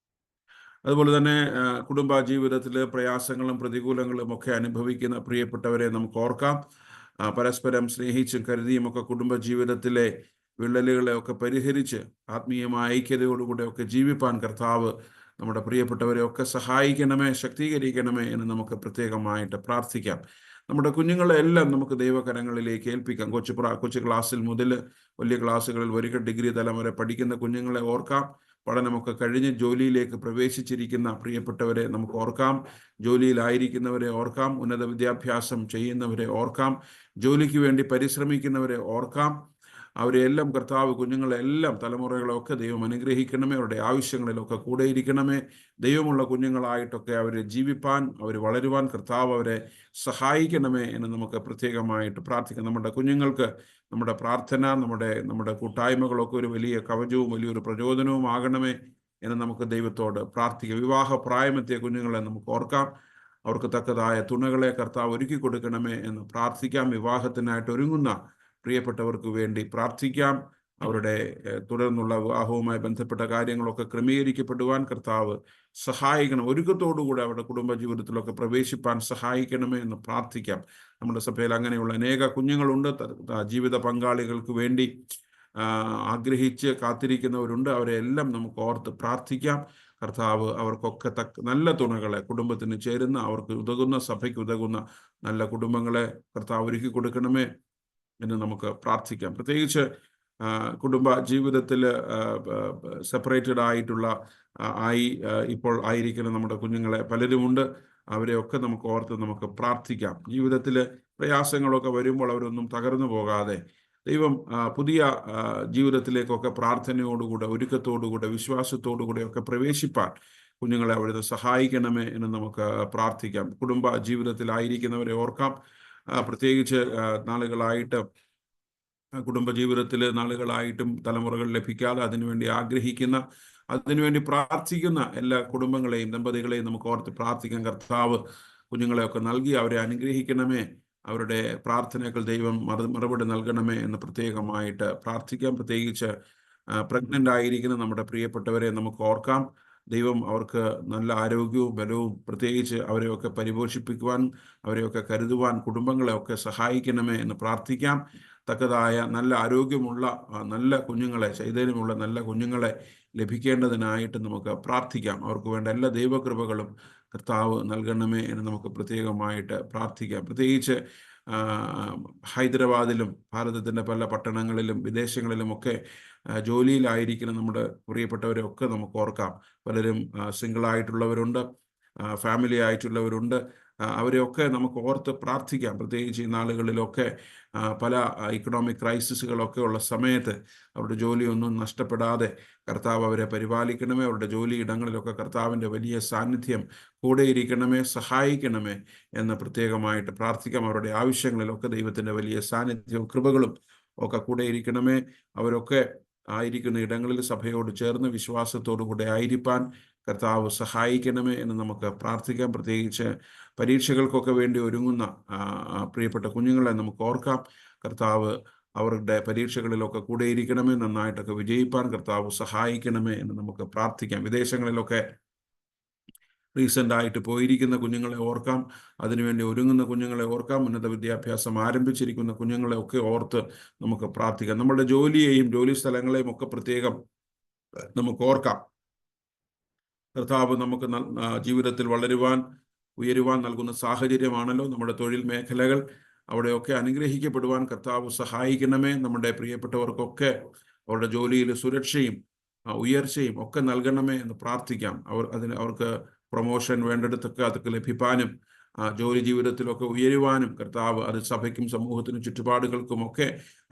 അതുപോലെ തന്നെ കുടുംബ ജീവിതത്തിൽ പ്രയാസങ്ങളും പ്രതികൂലങ്ങളും ഒക്കെ അനുഭവിക്കുന്ന പ്രിയപ്പെട്ടവരെ നമുക്ക് ഓർക്കാം. പരസ്പരം സ്നേഹിച്ചും കരുതിയും ഒക്കെ കുടുംബ ജീവിതത്തിലെ വിള്ളലുകളെ ഒക്കെ പരിഹരിച്ച് ആത്മീയമായ ഐക്യതയോടുകൂടെ ഒക്കെ ജീവിപ്പാൻ കർത്താവ് നമ്മുടെ പ്രിയപ്പെട്ടവരെ ഒക്കെ സഹായിക്കണമേ, ശക്തീകരിക്കണമേ എന്ന് നമുക്ക് പ്രത്യേകമായിട്ട് പ്രാർത്ഥിക്കാം. നമ്മുടെ കുഞ്ഞുങ്ങളെല്ലാം നമുക്ക് ദൈവകരങ്ങളിലേക്ക് ഏൽപ്പിക്കാം. കൊച്ചു ക്ലാസ്സിൽ മുതൽ വലിയ ക്ലാസ്സുകളിൽ വരിക ഡിഗ്രി തലം വരെ പഠിക്കുന്ന കുഞ്ഞുങ്ങളെ ഓർക്കാം. പഠനമൊക്കെ കഴിഞ്ഞ് ജോലിയിലേക്ക് പ്രവേശിച്ചിരിക്കുന്ന പ്രിയപ്പെട്ടവരെ നമുക്ക് ഓർക്കാം. ജോലിയിലായിരിക്കുന്നവരെ ഓർക്കാം. ഉന്നത വിദ്യാഭ്യാസം ചെയ്യുന്നവരെ ഓർക്കാം. ജോലിക്ക് വേണ്ടി പരിശ്രമിക്കുന്നവരെ ഓർക്കാം. അവരെല്ലാം കർത്താവ് കുഞ്ഞുങ്ങളെല്ലാം തലമുറകളൊക്കെ ദൈവം അനുഗ്രഹിക്കണമേ. അവരുടെ ആവശ്യങ്ങളിലൊക്കെ കൂടെയിരിക്കണമേ. ദൈവമുള്ള കുഞ്ഞുങ്ങളായിട്ടൊക്കെ അവർ ജീവിപ്പാൻ, അവർ വളരുവാൻ കർത്താവ് അവരെ സഹായിക്കണമേ എന്ന് നമുക്ക് പ്രത്യേകമായിട്ട് പ്രാർത്ഥിക്കാം. നമ്മുടെ കുഞ്ഞുങ്ങൾക്ക് നമ്മുടെ പ്രാർത്ഥന, നമ്മുടെ കൂട്ടായ്മകളൊക്കെ ഒരു വലിയ കവചവും വലിയൊരു പ്രചോദനവും ആകണമേ എന്ന് നമുക്ക് ദൈവത്തോട് പ്രാർത്ഥിക്കാം. വിവാഹ പ്രായമെത്തിയ കുഞ്ഞുങ്ങളെ നമുക്ക് ഓർക്കാം. അവർക്ക് തക്കതായ തുണകളെ കർത്താവ് ഒരുക്കി കൊടുക്കണമേ എന്ന് പ്രാർത്ഥിക്കാം. വിവാഹത്തിനായിട്ട് ഒരുങ്ങുന്ന പ്രിയപ്പെട്ടവർക്ക് വേണ്ടി പ്രാർത്ഥിക്കാം. അവരുടെ തുടർന്നുള്ള വിവാഹവുമായി ബന്ധപ്പെട്ട കാര്യങ്ങളൊക്കെ ക്രമീകരിക്കപ്പെടുവാൻ കർത്താവ് സഹായിക്കണം. ഒരുക്കത്തോടുകൂടി അവരുടെ കുടുംബ ജീവിതത്തിലൊക്കെ പ്രവേശിപ്പാൻ സഹായിക്കണമേ എന്ന് പ്രാർത്ഥിക്കാം. നമ്മുടെ സഭയിൽ അങ്ങനെയുള്ള അനേക കുഞ്ഞുങ്ങളുണ്ട്. ജീവിത പങ്കാളികൾക്ക് വേണ്ടി ആഗ്രഹിച്ച് കാത്തിരിക്കുന്നവരുണ്ട്. അവരെല്ലാം നമുക്ക് ഓർത്ത് പ്രാർത്ഥിക്കാം. കർത്താവ് അവർക്കൊക്കെ നല്ല തുണകളെ, കുടുംബത്തിന് ചേരുന്ന, അവർക്ക് ഉതകുന്ന, സഭയ്ക്ക് ഉതകുന്ന നല്ല കുടുംബങ്ങളെ കർത്താവ് ഒരുക്കി കൊടുക്കണമേ എന്ന് നമുക്ക് പ്രാർത്ഥിക്കാം. പ്രത്യേകിച്ച് കുടുംബ ജീവിതത്തിൽ സെപ്പറേറ്റഡ് ആയിട്ടുള്ള ഇപ്പോൾ ആയിരിക്കുന്ന നമ്മുടെ കുഞ്ഞുങ്ങളെ പലരുമുണ്ട്. അവരെയൊക്കെ നമുക്ക് ഓർത്ത് നമുക്ക് പ്രാർത്ഥിക്കാം. ജീവിതത്തിൽ പ്രയാസങ്ങളൊക്കെ വരുമ്പോൾ അവരൊന്നും തകർന്നു പോകാതെ ദൈവം പുതിയ ജീവിതത്തിലേക്കൊക്കെ പ്രാർത്ഥനയോടുകൂടെ, ഒരുക്കത്തോടുകൂടെ, വിശ്വാസത്തോടുകൂടെ ഒക്കെ പ്രവേശിപ്പാൻ കുഞ്ഞുങ്ങളെ അവിടുന്ന് സഹായിക്കണമേ എന്ന് നമുക്ക് പ്രാർത്ഥിക്കാം. കുടുംബ ജീവിതത്തിലായിരിക്കുന്നവരെ ഓർക്കാം. പ്രത്യേകിച്ച് നാളുകളായിട്ട് കുടുംബജീവിതത്തിൽ നാളുകളായിട്ടും തലമുറകൾ ലഭിക്കാതെ അതിനുവേണ്ടി ആഗ്രഹിക്കുന്ന, അതിനുവേണ്ടി പ്രാർത്ഥിക്കുന്ന എല്ലാ കുടുംബങ്ങളെയും, ദമ്പതികളെയും നമുക്ക് ഓർത്ത് പ്രാർത്ഥിക്കാൻ. കർത്താവ് കുഞ്ഞുങ്ങളെയൊക്കെ നൽകി അവരെ അനുഗ്രഹിക്കണമേ. അവരുടെ പ്രാർത്ഥനകൾ ദൈവം മറുപടി നൽകണമേ എന്ന് പ്രത്യേകമായിട്ട് പ്രാർത്ഥിക്കാം. പ്രത്യേകിച്ച് പ്രഗ്നൻ്റ് ആയിരിക്കുന്ന നമ്മുടെ പ്രിയപ്പെട്ടവരെ നമുക്ക് ഓർക്കാം. ദൈവം അവർക്ക് നല്ല ആരോഗ്യവും ബലവും, പ്രത്യേകിച്ച് അവരെയൊക്കെ പരിപോഷിപ്പിക്കുവാൻ, അവരെയൊക്കെ കരുതുവാൻ കുടുംബങ്ങളെയൊക്കെ സഹായിക്കണമേ എന്ന് പ്രാർത്ഥിക്കാം. തക്കതായ നല്ല ആരോഗ്യമുള്ള നല്ല കുഞ്ഞുങ്ങളെ, ചൈതന്യമുള്ള നല്ല കുഞ്ഞുങ്ങളെ ലഭിക്കേണ്ടതിനായിട്ട് നമുക്ക് പ്രാർത്ഥിക്കാം. അവർക്ക് വേണ്ട എല്ലാ ദൈവകൃപകളും കർത്താവ് നൽകണമേ എന്ന് നമുക്ക് പ്രത്യേകമായിട്ട് പ്രാർത്ഥിക്കാം. പ്രത്യേകിച്ച് ഹൈദരാബാദിലും ഭാരതത്തിൻ്റെ പല പട്ടണങ്ങളിലും വിദേശങ്ങളിലുമൊക്കെ ജോലിയിലായിരിക്കുന്ന നമ്മുടെ പ്രിയപ്പെട്ടവരെയൊക്കെ നമുക്ക് ഓർക്കാം. പലരും സിംഗിളായിട്ടുള്ളവരുണ്ട്, ഫാമിലി ആയിട്ടുള്ളവരുണ്ട്. അവരെയൊക്കെ നമുക്ക് ഓർത്ത് പ്രാർത്ഥിക്കാം. പ്രത്യേകിച്ച് ഈ നാളുകളിലൊക്കെ പല ഇക്കണോമിക് ക്രൈസിസുകളൊക്കെ ഉള്ള സമയത്ത് അവരുടെ ജോലിയൊന്നും നഷ്ടപ്പെടാതെ കർത്താവ് അവരെ പരിപാലിക്കണമേ. അവരുടെ ജോലി ഇടങ്ങളിലൊക്കെ കർത്താവിൻ്റെ വലിയ സാന്നിധ്യം കൂടെയിരിക്കണമേ, സഹായിക്കണമേ എന്ന് പ്രത്യേകമായിട്ട് പ്രാർത്ഥിക്കാം. അവരുടെ ആവശ്യങ്ങളിലൊക്കെ ദൈവത്തിൻ്റെ വലിയ സാന്നിധ്യവും കൃപകളും ഒക്കെ കൂടെയിരിക്കണമേ. അവരൊക്കെ ആയിരിക്കുന്ന ഇടങ്ങളിൽ സഭയോട് ചേർന്ന് വിശ്വാസത്തോടു കൂടെ ആയിരിക്കാൻ കർത്താവ് സഹായിക്കണമേ എന്ന് നമുക്ക് പ്രാർത്ഥിക്കാം. പ്രത്യേകിച്ച് പരീക്ഷകൾക്കൊക്കെ വേണ്ടി ഒരുങ്ങുന്ന പ്രിയപ്പെട്ട കുഞ്ഞുങ്ങളെ നമുക്ക് ഓർക്കാം. കർത്താവ് അവരുടെ പരീക്ഷകളിലൊക്കെ കൂടെയിരിക്കണമേ, നന്നായിട്ടൊക്കെ വിജയിപ്പാൻ കർത്താവ് സഹായിക്കണമേ എന്ന് നമുക്ക് പ്രാർത്ഥിക്കാം. വിദേശങ്ങളിലൊക്കെ റീസെൻ്റായിട്ട് പോയിരിക്കുന്ന കുഞ്ഞുങ്ങളെ ഓർക്കാം. അതിനുവേണ്ടി ഒരുങ്ങുന്ന കുഞ്ഞുങ്ങളെ ഓർക്കാം. ഉന്നത വിദ്യാഭ്യാസം ആരംഭിച്ചിരിക്കുന്ന കുഞ്ഞുങ്ങളെ ഒക്കെ ഓർത്ത് നമുക്ക് പ്രാർത്ഥിക്കാം. നമ്മുടെ ജോലിയെയും ജോലി സ്ഥലങ്ങളെയും ഒക്കെ പ്രത്യേകം നമുക്ക് ഓർക്കാം. കർത്താവ് നമുക്ക് ജീവിതത്തിൽ വളരുവാൻ, ഉയരുവാൻ നൽകുന്ന സാഹചര്യമാണല്ലോ നമ്മുടെ തൊഴിൽ മേഖലകൾ. അവിടെയൊക്കെ അനുഗ്രഹിക്കപ്പെടുവാൻ കർത്താവ് സഹായിക്കണമേ. നമ്മുടെ പ്രിയപ്പെട്ടവർക്കൊക്കെ അവരുടെ ജോലിയിൽ സുരക്ഷയും ഉയർച്ചയും ഒക്കെ നൽകണമേ എന്ന് പ്രാർത്ഥിക്കാം. അവർക്ക് പ്രൊമോഷൻ വേണ്ടിടത്തൊക്കെ അതൊക്കെ ലഭിക്കാനും ജോലി ജീവിതത്തിലൊക്കെ ഉയരുവാനും കർത്താവ് അത് സഭയ്ക്കും സമൂഹത്തിനും ചുറ്റുപാടുകൾക്കുമൊക്കെ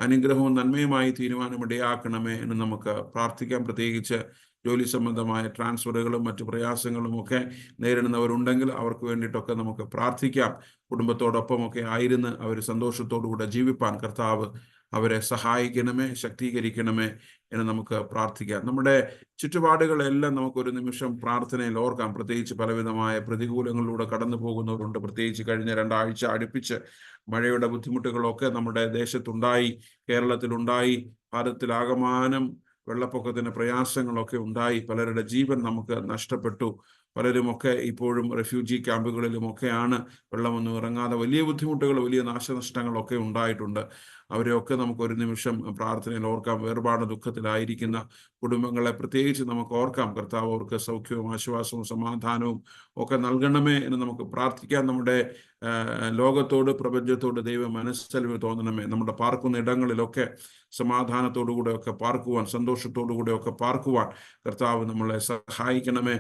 അനുഗ്രഹവും നന്മയുമായി തീരുമാനം ഇടയാക്കണമേ എന്ന് നമുക്ക് പ്രാർത്ഥിക്കാം. പ്രത്യേകിച്ച് ജോലി സംബന്ധമായ ട്രാൻസ്ഫറുകളും മറ്റു പ്രയാസങ്ങളും ഒക്കെ നേരിടുന്നവരുണ്ടെങ്കിൽ അവർക്ക് വേണ്ടിയിട്ടൊക്കെ നമുക്ക് പ്രാർത്ഥിക്കാം. കുടുംബത്തോടൊപ്പമൊക്കെ ആയിരുന്ന് അവർ സന്തോഷത്തോടുകൂടെ ജീവിപ്പാൻ കർത്താവ് അവരെ സഹായിക്കണമേ, ശക്തീകരിക്കണമേ എന്ന് നമുക്ക് പ്രാർത്ഥിക്കാം. നമ്മുടെ ചുറ്റുപാടുകളെല്ലാം നമുക്കൊരു നിമിഷം പ്രാർത്ഥനയിൽ ഓർക്കാം. പ്രത്യേകിച്ച് പലവിധമായ പ്രതികൂലങ്ങളിലൂടെ കടന്നു പോകുന്നവരുണ്ട്. പ്രത്യേകിച്ച് കഴിഞ്ഞ 2 ആഴ്ച അടുപ്പിച്ച് മഴയുടെ ബുദ്ധിമുട്ടുകളൊക്കെ നമ്മുടെ ദേശത്തുണ്ടായി, കേരളത്തിലുണ്ടായി. ഭാരതത്തിലാകമാനം വെള്ളപ്പൊക്കത്തിന് പ്രയാസങ്ങളൊക്കെ ഉണ്ടായി. പലരുടെ ജീവൻ നമുക്ക് നഷ്ടപ്പെട്ടു. പലരുമൊക്കെ ഇപ്പോഴും റെഫ്യൂജി ക്യാമ്പുകളിലുമൊക്കെയാണ്. വെള്ളമൊന്നും ഇറങ്ങാതെ വലിയ ബുദ്ധിമുട്ടുകൾ, വലിയ നാശനഷ്ടങ്ങളൊക്കെ ഉണ്ടായിട്ടുണ്ട്. അവരെയൊക്കെ നമുക്ക് ഒരു നിമിഷം പ്രാർത്ഥനയിൽ ഓർക്കാം. വേർപാട് ദുഃഖത്തിലായിരിക്കുന്ന കുടുംബങ്ങളെ പ്രത്യേകിച്ച് നമുക്ക് ഓർക്കാം. കർത്താവ് അവർക്ക് സൗഖ്യവും ആശ്വാസവും സമാധാനവും ഒക്കെ നൽകണമേ എന്ന് നമുക്ക് പ്രാർത്ഥിക്കാം. നമ്മുടെ ലോകത്തോട്, പ്രപഞ്ചത്തോട് ദൈവം മനസ്സലിവ് തോന്നണമേ. നമ്മുടെ പാർക്കുന്ന ഇടങ്ങളിലൊക്കെ സമാധാനത്തോടുകൂടെ ഒക്കെ പാർക്കുവാൻ, സന്തോഷത്തോടുകൂടെ ഒക്കെ പാർക്കുവാൻ കർത്താവ് നമ്മളെ സഹായിക്കണമേ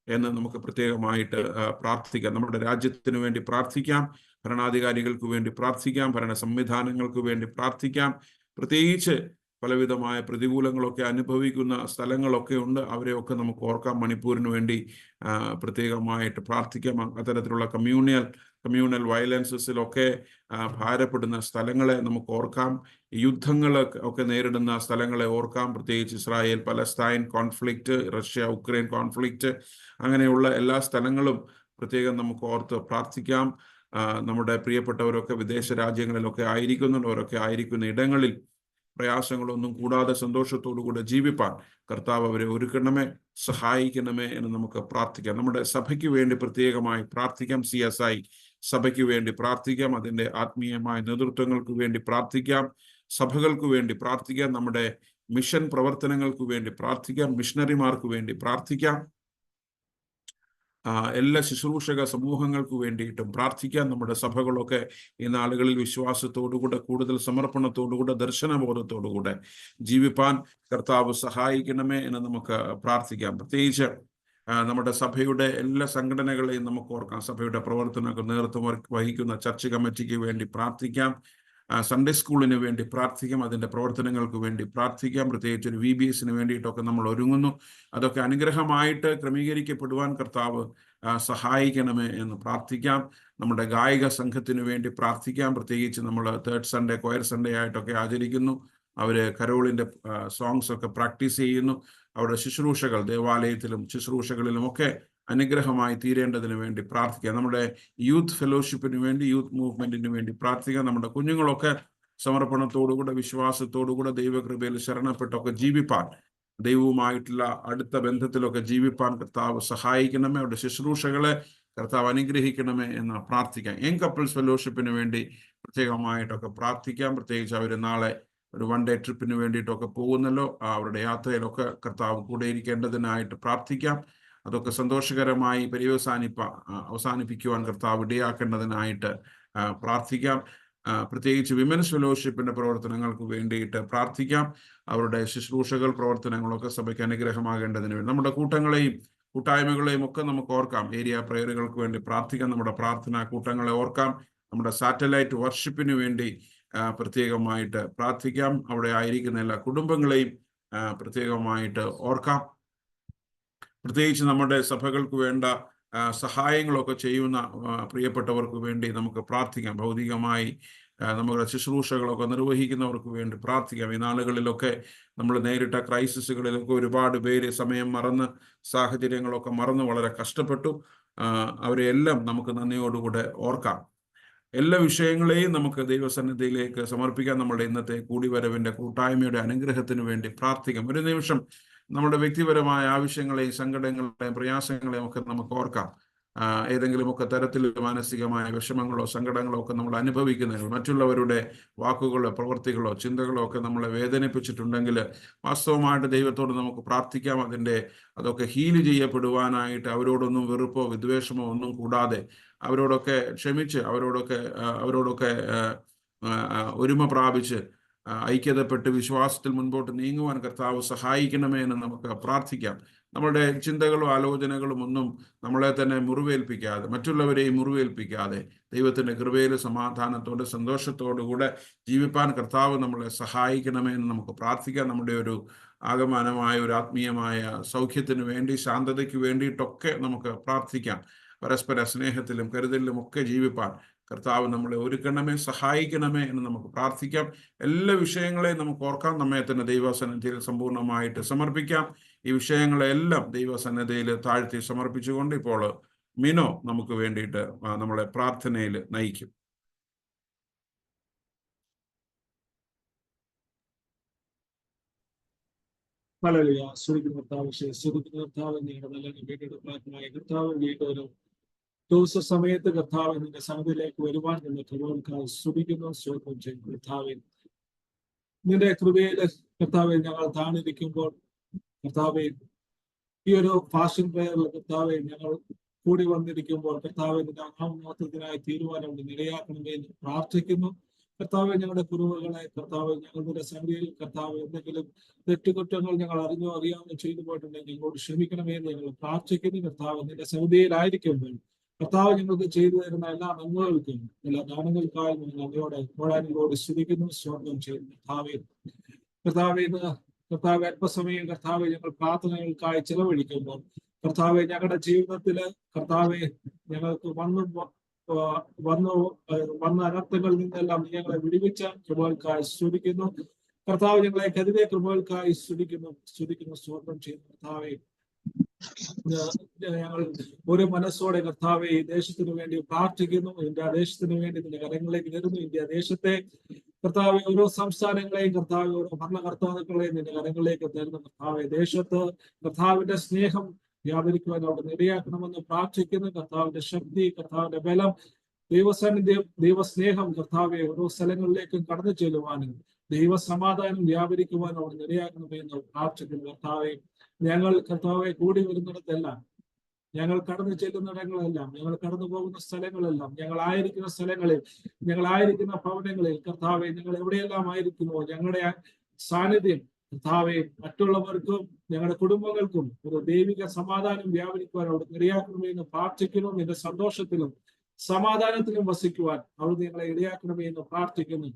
എന്ന് നമുക്ക് പ്രത്യേകമായിട്ട് പ്രാർത്ഥിക്കാം. നമ്മുടെ രാജ്യത്തിന് വേണ്ടി പ്രാർത്ഥിക്കാം, ഭരണാധികാരികൾക്ക് വേണ്ടി പ്രാർത്ഥിക്കാം, ഭരണ സംവിധാനങ്ങൾക്ക് വേണ്ടി പ്രാർത്ഥിക്കാം. പ്രത്യേകിച്ച് പലവിധമായ പ്രതികൂലങ്ങളൊക്കെ അനുഭവിക്കുന്ന സ്ഥലങ്ങളൊക്കെ ഉണ്ട്. അവരെയൊക്കെ നമുക്ക് ഓർക്കാം. മണിപ്പൂരിന് വേണ്ടി പ്രത്യേകമായിട്ട് പ്രാർത്ഥിക്കാം. അത്തരത്തിലുള്ള കമ്മ്യൂണൽ വയലൻസസിലൊക്കെ ഭാരപ്പെടുന്ന സ്ഥലങ്ങളെ നമുക്ക് ഓർക്കാം. യുദ്ധങ്ങളൊക്കെ നേരിടുന്ന സ്ഥലങ്ങളെ ഓർക്കാം. പ്രത്യേകിച്ച് Israel Palestine conflict, Russia Ukraine conflict, അങ്ങനെയുള്ള എല്ലാ സ്ഥലങ്ങളും പ്രത്യേകം നമുക്ക് ഓർത്ത് പ്രാർത്ഥിക്കാം. നമ്മുടെ പ്രിയപ്പെട്ടവരൊക്കെ വിദേശ രാജ്യങ്ങളിലൊക്കെ ആയിരിക്കുന്നവരൊക്കെ ആയിരിക്കുന്ന ഇടങ്ങളിൽ പ്രയാസങ്ങളൊന്നും കൂടാതെ സന്തോഷത്തോടുകൂടെ ജീവിപ്പാൻ കർത്താവ് അവരെ ഒരുക്കണമേ, സഹായിക്കണമേ എന്ന് നമുക്ക് പ്രാർത്ഥിക്കാം. നമ്മുടെ സഭയ്ക്ക് വേണ്ടി പ്രത്യേകമായി പ്രാർത്ഥിക്കാം. CSI സഭയ്ക്ക് വേണ്ടി പ്രാർത്ഥിക്കാം. അതിൻ്റെ ആത്മീയമായ നേതൃത്വങ്ങൾക്ക് വേണ്ടി പ്രാർത്ഥിക്കാം. സഭകൾക്ക് വേണ്ടി പ്രാർത്ഥിക്കാം. നമ്മുടെ മിഷൻ പ്രവർത്തനങ്ങൾക്ക് വേണ്ടി പ്രാർത്ഥിക്കാം. മിഷണറിമാർക്ക് വേണ്ടി പ്രാർത്ഥിക്കാം. എല്ലാ ശുശ്രൂഷക സമൂഹങ്ങൾക്ക് വേണ്ടിയിട്ടും പ്രാർത്ഥിക്കാൻ. നമ്മുടെ സഭകളൊക്കെ ഈ നാളുകളിൽ വിശ്വാസത്തോടുകൂടെ, കൂടുതൽ സമർപ്പണത്തോടുകൂടെ, ദർശനബോധത്തോടുകൂടെ ജീവിപ്പാൻ കർത്താവ് സഹായിക്കണമേ എന്ന് നമുക്ക് പ്രാർത്ഥിക്കാം. പ്രത്യേകിച്ച് നമ്മുടെ സഭയുടെ എല്ലാ സംഘടനകളെയും നമുക്ക് ഓർക്കാം. സഭയുടെ പ്രവർത്തനങ്ങൾക്ക് നേതൃത്വം വഹിക്കുന്ന ചർച്ച് കമ്മിറ്റിക്ക് വേണ്ടി പ്രാർത്ഥിക്കാം. സൺഡേ സ്കൂളിന് വേണ്ടി പ്രാർത്ഥിക്കാം. അതിൻ്റെ പ്രവർത്തനങ്ങൾക്ക് വേണ്ടി പ്രാർത്ഥിക്കാം. പ്രത്യേകിച്ച് ഒരു VBSന് വേണ്ടിയിട്ടൊക്കെ നമ്മൾ ഒരുങ്ങുന്നു. അതൊക്കെ അനുഗ്രഹമായിട്ട് ക്രമീകരിക്കപ്പെടുവാൻ കർത്താവ് സഹായിക്കണമേ എന്ന് പ്രാർത്ഥിക്കാം. നമ്മുടെ ഗായിക സംഘത്തിന് വേണ്ടി പ്രാർത്ഥിക്കാം. പ്രത്യേകിച്ച് നമ്മൾ തേർഡ് സൺഡേ കൊയർ സൺഡേ ആയിട്ടൊക്കെ ആചരിക്കുന്നു. അവർ കരോളിൻ്റെ സോങ്സ് ഒക്കെ പ്രാക്ടീസ് ചെയ്യുന്നു. അവരുടെ ശുശ്രൂഷകൾ ദേവാലയത്തിലും ശുശ്രൂഷകളിലുമൊക്കെ അനുഗ്രഹമായി തീരേണ്ടതിന് വേണ്ടി പ്രാർത്ഥിക്കാം. നമ്മുടെ യൂത്ത് ഫെലോഷിപ്പിന് വേണ്ടി, യൂത്ത് മൂവ്മെന്റിന് വേണ്ടി പ്രാർത്ഥിക്കാം. നമ്മുടെ കുഞ്ഞുങ്ങളൊക്കെ സമർപ്പണത്തോടുകൂടെ, വിശ്വാസത്തോടുകൂടെ, ദൈവകൃപയിൽ ശരണപ്പെട്ടൊക്കെ ജീവിപ്പാൻ, ദൈവവുമായിട്ടുള്ള അടുത്ത ബന്ധത്തിലൊക്കെ ജീവിപ്പാൻ കർത്താവ് സഹായിക്കണമേ. അവരുടെ ശുശ്രൂഷകളെ കർത്താവ് അനുഗ്രഹിക്കണമേ എന്ന് പ്രാർത്ഥിക്കാം. യങ് കപ്പിൾസ് ഫെലോഷിപ്പിന് വേണ്ടി പ്രത്യേകമായിട്ടൊക്കെ പ്രാർത്ഥിക്കാം. പ്രത്യേകിച്ച് അവർ നാളെ ഒരു 1 ഡേ ട്രിപ്പിന് വേണ്ടിയിട്ടൊക്കെ പോകുന്നല്ലോ. അവരുടെ യാത്രയിലൊക്കെ കർത്താവ് കൂടെ ഇരിക്കേണ്ടതിനായിട്ട് പ്രാർത്ഥിക്കാം. അതൊക്കെ സന്തോഷകരമായി അവസാനിപ്പിക്കുവാൻ കർത്താവ് ഇടയാക്കേണ്ടതിനായിട്ട് പ്രാർത്ഥിക്കാം. പ്രത്യേകിച്ച് വിമൻസ് ഫെലോഷിപ്പിന്റെ പ്രവർത്തനങ്ങൾക്ക് വേണ്ടിയിട്ട് പ്രാർത്ഥിക്കാം. അവരുടെ ശുശ്രൂഷകൾ, പ്രവർത്തനങ്ങളൊക്കെ സഭയ്ക്ക് അനുഗ്രഹമാകേണ്ടതിന് വേണ്ടി നമ്മുടെ കൂട്ടങ്ങളെയും കൂട്ടായ്മകളെയും ഒക്കെ നമുക്ക് ഓർക്കാം. ഏരിയ പ്രയറുകൾക്ക് വേണ്ടി പ്രാർത്ഥിക്കാം. നമ്മുടെ പ്രാർത്ഥനാ കൂട്ടങ്ങളെ ഓർക്കാം. നമ്മുടെ സാറ്റലൈറ്റ് വർഷിപ്പിന് വേണ്ടി പ്രത്യേകമായിട്ട് പ്രാർത്ഥിക്കാം. അവിടെ ആയിരിക്കുന്ന എല്ലാ കുടുംബങ്ങളെയും പ്രത്യേകമായിട്ട് ഓർക്കാം. പ്രത്യേകിച്ച് നമ്മുടെ സഭകൾക്ക് വേണ്ട സഹായങ്ങളൊക്കെ ചെയ്യുന്ന പ്രിയപ്പെട്ടവർക്ക് വേണ്ടി നമുക്ക് പ്രാർത്ഥിക്കാം. ഭൗതികമായി നമ്മുടെ ശുശ്രൂഷകളൊക്കെ നിർവഹിക്കുന്നവർക്ക് വേണ്ടി പ്രാർത്ഥിക്കാം. ഈ നാളുകളിലൊക്കെ നമ്മൾ നേരിട്ട ക്രൈസിസുകളിലൊക്കെ ഒരുപാട് പേര് സമയം മറന്ന്, സാഹചര്യങ്ങളൊക്കെ മറന്ന് വളരെ കഷ്ടപ്പെട്ടു. അവരെയെല്ലാം നമുക്ക് നന്ദിയോടുകൂടെ ഓർക്കാം. എല്ലാ വിഷയങ്ങളെയും നമുക്ക് ദൈവസന്നിധിയിലേക്ക് സമർപ്പിക്കാം. നമ്മുടെ ഇന്നത്തെ കൂടിവരവിൻ്റെ കൂട്ടായ്മയുടെ അനുഗ്രഹത്തിന് വേണ്ടി പ്രാർത്ഥിക്കാം. ഒരു നിമിഷം നമ്മുടെ വ്യക്തിപരമായ ആവശ്യങ്ങളെയും സങ്കടങ്ങളെയും പ്രയാസങ്ങളെയും ഒക്കെ നമുക്ക് ഓർക്കാം. ഏതെങ്കിലുമൊക്കെ തരത്തിൽ മാനസികമായ വിഷമങ്ങളോ സങ്കടങ്ങളോ ഒക്കെ നമ്മൾ അനുഭവിക്കുന്നതിന്, മറ്റുള്ളവരുടെ വാക്കുകളോ പ്രവൃത്തികളോ ചിന്തകളോ ഒക്കെ നമ്മളെ വേദനിപ്പിച്ചിട്ടുണ്ടെങ്കിൽ വാസ്തവമായിട്ട് ദൈവത്തോട് നമുക്ക് പ്രാർത്ഥിക്കാം. അതൊക്കെ ഹീല് ചെയ്യപ്പെടുവാനായിട്ട് അവരോടൊന്നും വെറുപ്പോ വിദ്വേഷമോ ഒന്നും കൂടാതെ അവരോടൊക്കെ ക്ഷമിച്ച് അവരോടൊക്കെ ഒരുമ പ്രാപിച്ച് ഐക്യതപ്പെട്ട് വിശ്വാസത്തിൽ മുൻപോട്ട് നീങ്ങുവാൻ കർത്താവ് സഹായിക്കണമേ എന്ന് നമുക്ക് പ്രാർത്ഥിക്കാം. നമ്മുടെ ചിന്തകളും ആലോചനകളും ഒന്നും നമ്മളെ തന്നെ മുറിവേൽപ്പിക്കാതെ, മറ്റുള്ളവരെയും മുറിവേൽപ്പിക്കാതെ ദൈവത്തിൻ്റെ കൃപയിൽ സമാധാനത്തോടെ സന്തോഷത്തോടുകൂടെ ജീവിപ്പാൻ കർത്താവ് നമ്മളെ സഹായിക്കണമേ എന്ന് നമുക്ക് പ്രാർത്ഥിക്കാം. നമ്മുടെ ഒരു ആകമാനമായ ഒരു ആത്മീയമായ സൗഖ്യത്തിന് വേണ്ടി, ശാന്തതയ്ക്ക് വേണ്ടിയിട്ടൊക്കെ നമുക്ക് പ്രാർത്ഥിക്കാം. പരസ്പര സ്നേഹത്തിലും കരുതലിലും ഒക്കെ ജീവിപ്പാൻ കർത്താവ് നമ്മളെ ഒരുക്കണമേ, സഹായിക്കണമേ എന്ന് നമുക്ക് പ്രാർത്ഥിക്കാം. എല്ലാ വിഷയങ്ങളെയും നമുക്ക് ഓർക്കാം. നമ്മെ തന്നെ ദൈവസന്നിധിയിൽ സമ്പൂർണ്ണമായിട്ട് സമർപ്പിക്കാം. ഈ വിഷയങ്ങളെല്ലാം ദൈവസന്നിധിയിൽ താഴ്ത്തി സമർപ്പിച്ചുകൊണ്ട് ഇപ്പോൾ മിനോ നമുക്ക് വേണ്ടിയിട്ട് നമ്മളെ പ്രാർത്ഥനയിൽ നയിക്കും. ഹല്ലേലൂയ. സ്തുതിക്കുന്ന കർത്താവ്, സ്തുതിക്കുന്ന കർത്താവ്, നിങ്ങളുടെ നല്ല വീണ്ടെടുപ്പാനായ കർത്താവ്, വീണ്ടും ഒരു ദിവസ സമയത്ത് കർത്താവ് നിന്റെ സന്നിധിയിലേക്ക് വരുവാൻ നിന്റെ കൃപകൾക്കായി സ്തുതിക്കുന്നു, സ്തോത്രം ചെയ്യുന്നു. കർത്താവെ, നിന്റെ കൃപയില് കർത്താവെ ഞങ്ങൾ താണിരിക്കുമ്പോൾ കർത്താവെ, ഈ ഒരു ഫാസ്റ്റിംഗ് പ്രയറിൽ കർത്താവെ ഞങ്ങൾ കൂടി വന്നിരിക്കുമ്പോൾ കർത്താവെ നിന്റെ നാമമഹത്വത്തിനായി തീരുമാനം നിലയാക്കണമെന്ന് പ്രാർത്ഥിക്കുന്നു. കർത്താവെ, ഞങ്ങളുടെ കുറവുകളെ കർത്താവ് ഞങ്ങളുടെ സന്നിധിയിൽ കർത്താവ് എന്തെങ്കിലും തെറ്റുകുറ്റങ്ങൾ ഞങ്ങൾ അറിഞ്ഞോ അറിയാമോ ചെയ്തു പോയിട്ടുണ്ടെങ്കിൽ ഞങ്ങളോട് ക്ഷമിക്കണമേ എന്ന് ഞങ്ങൾ പ്രാർത്ഥിക്കുന്നു. കർത്താവ് നിന്റെ സന്നിധിയിലായിരിക്കുമ്പോൾ കർത്താവ് ഞങ്ങൾക്ക് ചെയ്തു തരുന്ന എല്ലാ നന്മകൾക്കും എല്ലാ ദാനങ്ങൾക്കായും നന്ദിയോടെ പോരാനികളോട് സ്തുതിക്കുന്നു, സ്തോത്രം ചെയ്യുന്നു. കർത്താവെ ഇന്ന് കർത്താവ് അല്പസമയം കർത്താവ് ഞങ്ങൾ പ്രാർത്ഥനകൾക്കായി ചിലവഴിക്കുമ്പോൾ കർത്താവെ ഞങ്ങളുടെ ജീവിതത്തില് കർത്താവെ ഞങ്ങൾക്ക് വന്ന അനർത്ഥങ്ങളിൽ നിന്നെല്ലാം ഞങ്ങളെ വിടുവിച്ച കൃപകൾക്കായി സ്തുതിക്കുന്നു. കർത്താവ് ഞങ്ങളെ കരുതിയ കൃപകൾക്കായി സ്തുതിക്കുന്നു, സ്തോത്രം ചെയ്യുന്നു. കർത്താവെ, ഞങ്ങൾ ഒരു മനസ്സോടെ കർത്താവെ ഈ ദേശത്തിന് വേണ്ടി പ്രാർത്ഥിക്കുന്നു. ഇന്ത്യ ദേശത്തിന് വേണ്ടി നിന്റെ കരങ്ങളിലേക്ക് തരുന്നു. ഇന്ത്യ ദേശത്തെ കർത്താവെ ഓരോ സംസ്ഥാനങ്ങളെയും കർത്താവെ ഓരോ ഭരണകർത്താക്കളെയും നിന്റെ കരങ്ങളിലേക്ക് തരുന്നു. കർത്താവെ, ദേശത്ത് കർത്താവിന്റെ സ്നേഹം വ്യാപരിക്കുവാൻ അവിടെ ഇടയാക്കണമെന്ന് പ്രാർത്ഥിക്കുന്നു. കർത്താവിന്റെ ശക്തി, കർത്താവിന്റെ ബലം, ദൈവസാന്നിധ്യം, ദൈവസ്നേഹം കർത്താവെ ഓരോ സ്ഥലങ്ങളിലേക്കും കടന്നു ചെല്ലുവാനും ദൈവസമാധാനം വ്യാപരിക്കുവാൻ അവിടെ ഇടയാക്കണമെന്ന് പ്രാർത്ഥിക്കുന്നു. കർത്താവെ, ഞങ്ങൾ കർത്താവെ കൂടി വരുന്നിടത്തെല്ലാം, ഞങ്ങൾ കടന്നു ചെല്ലുന്നിടങ്ങളെല്ലാം, ഞങ്ങൾ കടന്നു പോകുന്ന സ്ഥലങ്ങളെല്ലാം, ഞങ്ങളായിരിക്കുന്ന സ്ഥലങ്ങളിൽ, ഞങ്ങളായിരിക്കുന്ന ഭവനങ്ങളിൽ കർത്താവെ ഞങ്ങൾ എവിടെയെല്ലാം ആയിരിക്കുന്നുവോ ഞങ്ങളുടെ സാന്നിധ്യം കർത്താവെ മറ്റുള്ളവർക്കും ഞങ്ങളുടെ കുടുംബങ്ങൾക്കും ഒരു ദൈവിക സമാധാനം വ്യാപരിക്കുവാൻ അവിടെ ഇടയാക്കണമെന്ന് പ്രാർത്ഥിക്കുന്നു. നിന്റെ സന്തോഷത്തിലും സമാധാനത്തിലും വസിക്കുവാൻ അവിടുന്ന് ഞങ്ങളെ ഇടയാക്കണമേ എന്ന് പ്രാർത്ഥിക്കുന്നു.